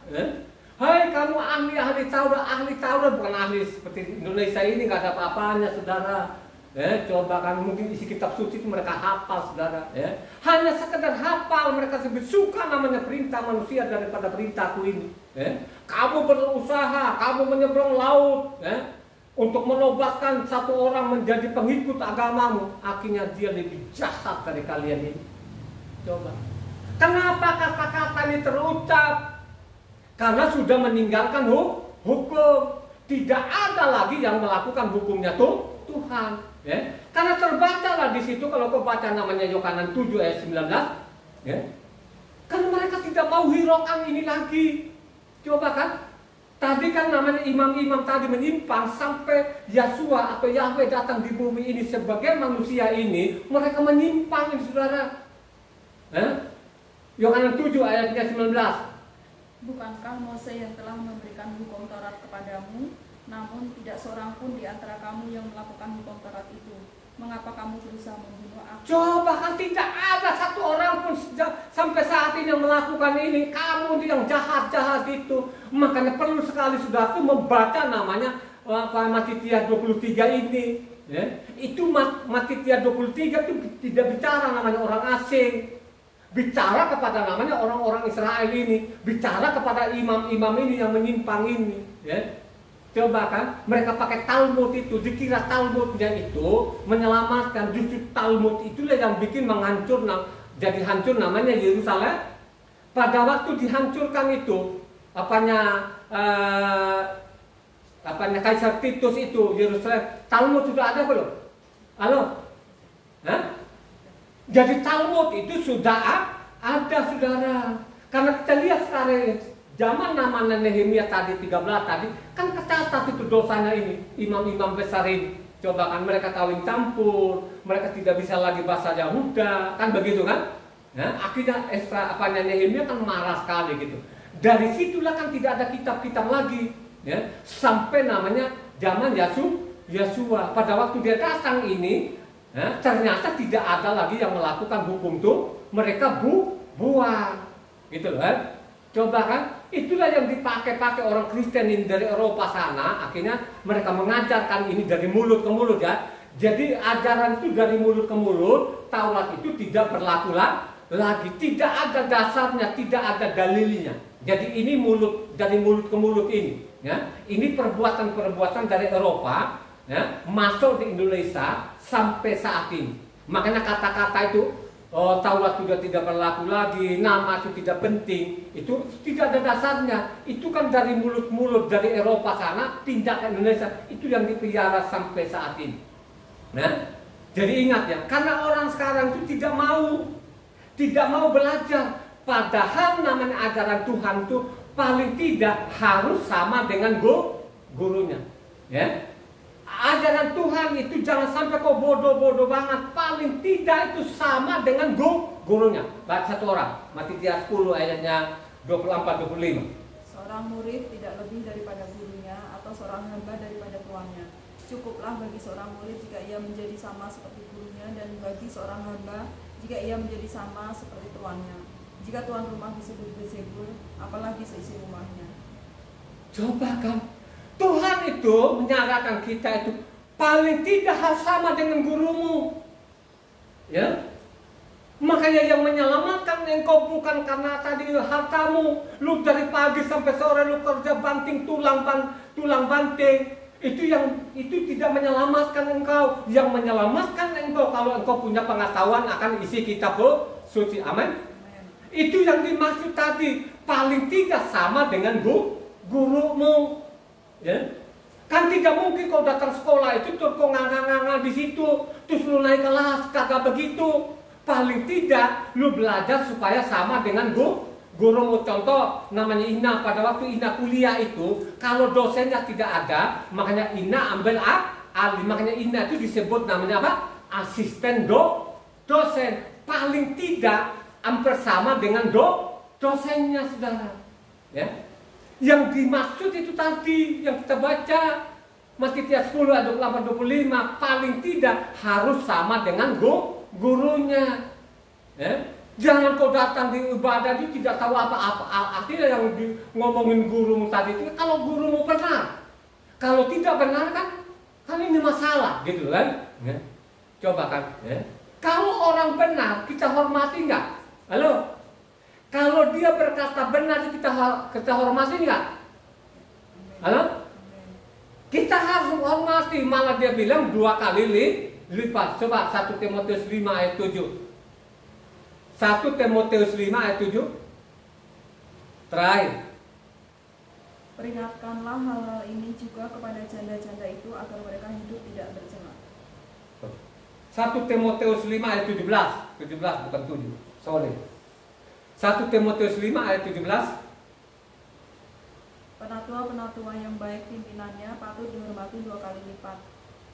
hai kamu ahli Taurat bukan ahli seperti Indonesia ini, nggak ada apa-apanya saudara. Coba kan mungkin isi kitab suci itu mereka hafal saudara. Hanya sekedar hafal, mereka lebih suka namanya perintah manusia daripada perintahku ini. Kamu berusaha, kamu menyeberang laut, untuk menobatkan satu orang menjadi pengikut agamamu, akhirnya dia lebih jahat dari kalian ini. Coba, kenapa kata-kata ini terucap? Karena sudah meninggalkan hukum. Tidak ada lagi yang melakukan hukumnya Tuhan. Karena terbacalah di situ, kalau kau baca namanya Yohanan 7 ayat 19. Karena mereka tidak mau hiraukan ini lagi. Coba kan, tadi kan namanya imam-imam tadi menyimpang sampai Yesua atau Yahweh datang di bumi ini sebagai manusia ini, mereka menyimpang ini saudara. Yohanan 7 ayatnya 19. Bukankah Mose yang telah memberikan hukum Taurat kepadamu, namun tidak seorang pun di antara kamu yang melakukan hukum Taurat itu? Mengapa kamu berusaha membunuh aku? Coba kan tidak ada satu orang pun sampai saat ini yang melakukan ini. Kamu yang jahat-jahat itu. Makanya perlu sekali saudara itu membaca namanya Matitia 23 ini. Itu Matitia 23 itu tidak bicara namanya orang asing. Bicara kepada namanya orang-orang Israel ini, bicara kepada imam-imam ini yang menyimpang ini. Coba kan, mereka pakai Talmud itu, dikira Talmudnya itu menyelamatkan, justru Talmud itulah yang bikin menghancur, jadi hancur namanya Yerusalem. Pada waktu dihancurkan itu, Kaisar Titus itu Yerusalem, Talmud sudah ada belum? Halo? Jadi Talmud itu sudah ada saudara. Karena kita lihat sekarang zaman namanya Nehemia tadi 13 tadi kan kecatat itu dosanya ini imam-imam besar ini. Coba kan mereka kawin campur, mereka tidak bisa lagi bahasa Yahuda, kan begitu kan? Akhirnya Nehemia kan marah sekali gitu. Dari situlah kan tidak ada kitab-kitab lagi, sampai namanya zaman Yesua. Pada waktu dia datang ini, ternyata tidak ada lagi yang melakukan hukum tuh, mereka buang, gitu kan? Coba kan, itulah yang dipakai orang Kristen ini dari Eropa sana. Akhirnya mereka mengajarkan ini dari mulut ke mulut ya. Jadi ajaran itu dari mulut ke mulut, Taurat itu tidak berlaku lagi, tidak ada dasarnya, tidak ada dalilnya. Jadi ini dari mulut ke mulut ini, ya. Ini perbuatan-perbuatan dari Eropa. Masuk di Indonesia sampai saat ini. Makanya kata-kata itu Taurat sudah tidak berlaku lagi, nama itu tidak penting, itu tidak ada dasarnya. Itu kan dari mulut-mulut dari Eropa sana pindah ke Indonesia, itu yang dipelihara sampai saat ini. Jadi ingat ya, karena orang sekarang itu tidak mau belajar. Padahal namanya ajaran Tuhan itu paling tidak harus sama dengan gurunya, ya. Ajaran Tuhan itu jangan sampai kau bodoh-bodoh banget. Paling tidak itu sama dengan gurunya. Baca satu orang, Matitia 10 ayatnya 24-25. Seorang murid tidak lebih daripada gurunya, atau seorang hamba daripada tuannya. Cukuplah bagi seorang murid jika ia menjadi sama seperti gurunya, dan bagi seorang hamba jika ia menjadi sama seperti tuannya. Jika tuan rumah disebut Beelzebul, apalagi seisi rumahnya. Coba kan, Tuhan itu menyarankan kita itu paling tidak harus sama dengan gurumu. Ya, makanya yang menyelamatkan engkau bukan karena tadi hartamu. Lu dari pagi sampai sore lu kerja banting tulang banting. Itu tidak menyelamatkan engkau. Yang menyelamatkan engkau kalau engkau punya pengetahuan akan isi kitab suci. Amin. Itu yang dimaksud tadi, paling tidak sama dengan gurumu. Ya. Kan tidak mungkin kau datang sekolah itu terus kau nganga-nganga di situ, terus lu naik kelas, kagak begitu. Paling tidak lu belajar supaya sama dengan gurumu. Contoh namanya Ina, pada waktu Ina kuliah itu kalau dosennya tidak ada, makanya Ina ambil alih. Makanya Ina itu disebut namanya apa? Asisten dosen. Paling tidak hampir sama dengan dosennya, saudara. Ya. Yang dimaksud itu tadi yang kita baca Matius 10 ayat 28-25, paling tidak harus sama dengan gurunya. Ya. Jangan kau datang di ibadah itu tidak tahu apa-apa. Artinya yang ngomongin gurumu tadi itu kalau gurumu benar. Kalau tidak benar kan ini masalah gitu kan. Ya. Coba kan. Ya. Kalau orang benar kita hormati enggak? Halo? Kalau dia berkata benar kita hormati enggak? Halo? Kita harus hormati. Malah dia bilang 2 kali lipat. Coba 1 Timotius 5 ayat 7. 1 Timotius 5 ayat 7. Terakhir. Peringatkanlah hal-hal ini juga kepada janda-janda itu agar mereka hidup tidak bercela. 1 Timotius 5 ayat 17 bukan 7. Sorry. 1 Timotius 5 ayat 17. Penatua-penatua yang baik pimpinannya patut dihormati 2 kali lipat,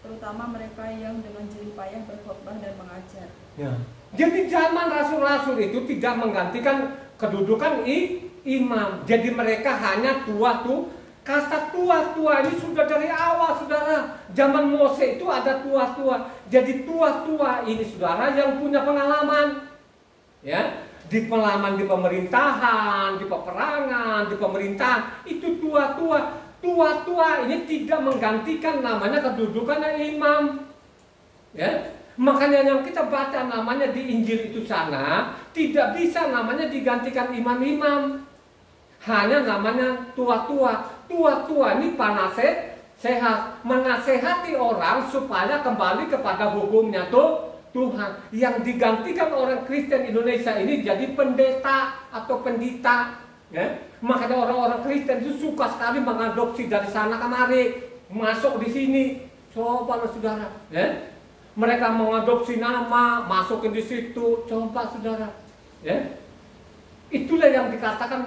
terutama mereka yang dengan jerih payah berkhotbah dan mengajar. Ya. Jadi zaman rasul-rasul itu tidak menggantikan kedudukan imam. Jadi mereka hanya tua tuh. Kata tua-tua ini sudah dari awal, saudara. Zaman Mose itu ada tua-tua. Jadi tua-tua ini, saudara, yang punya pengalaman. Ya, di pengalaman di pemerintahan, di peperangan, di pemerintahan, itu tua-tua. Tua-tua ini tidak menggantikan namanya kedudukan imam. Ya. Makanya yang kita baca namanya di Injil itu sana tidak bisa namanya digantikan imam-imam. Hanya namanya tua-tua. Tua-tua ini sehat, menasehati orang supaya kembali kepada hukumnya Tuhan. Yang digantikan orang Kristen Indonesia ini jadi pendeta atau pendeta. Ya? Makanya orang-orang Kristen itu suka sekali mengadopsi dari sana kemari, masuk di sini. Coba saudara, ya? Mereka mengadopsi nama, masukin di situ. Coba saudara, ya? Itulah yang dikatakan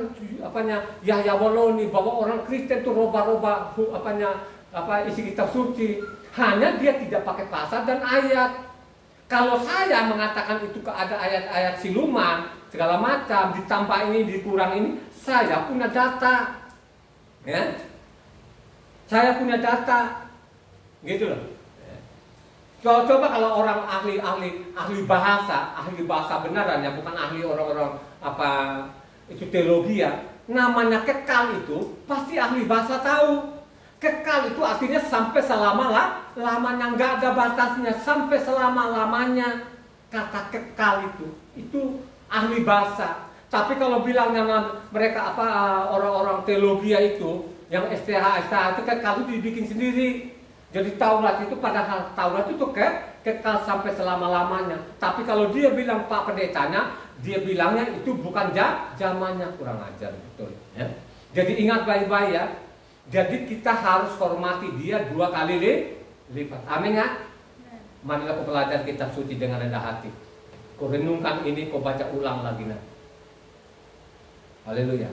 Yahya Waloni bahwa orang Kristen itu roba-roba isi kitab suci. Hanya dia tidak pakai pasal dan ayat. Kalau saya mengatakan itu ada ayat-ayat siluman segala macam, ditambah ini, dikurang ini, saya punya data. Ya? Saya punya data. Gitu loh. Coba kalau orang ahli bahasa benaran ya, bukan ahli orang-orang itu teologi ya, namanya kekal itu pasti ahli bahasa tahu. Kekal itu artinya sampai lamanya, nggak ada batasnya, sampai selama-lamanya. Kata kekal itu ahli bahasa. Tapi kalau bilangnya mereka orang-orang teologi itu yang STH itu kekal itu dibikin sendiri. Jadi Taurat itu padahal Taurat itu kekal sampai selama-lamanya. Tapi kalau dia bilang Pak Pendetanya, dia bilangnya itu bukan zamannya, kurang ajar betul. Ya. Jadi ingat baik-baik ya. Jadi kita harus hormati dia 2 kali lipat. Amin ya. Marilah kau belajar kitab suci dengan rendah hati. Kau renungkan ini, kau baca ulang lagi. Haleluya.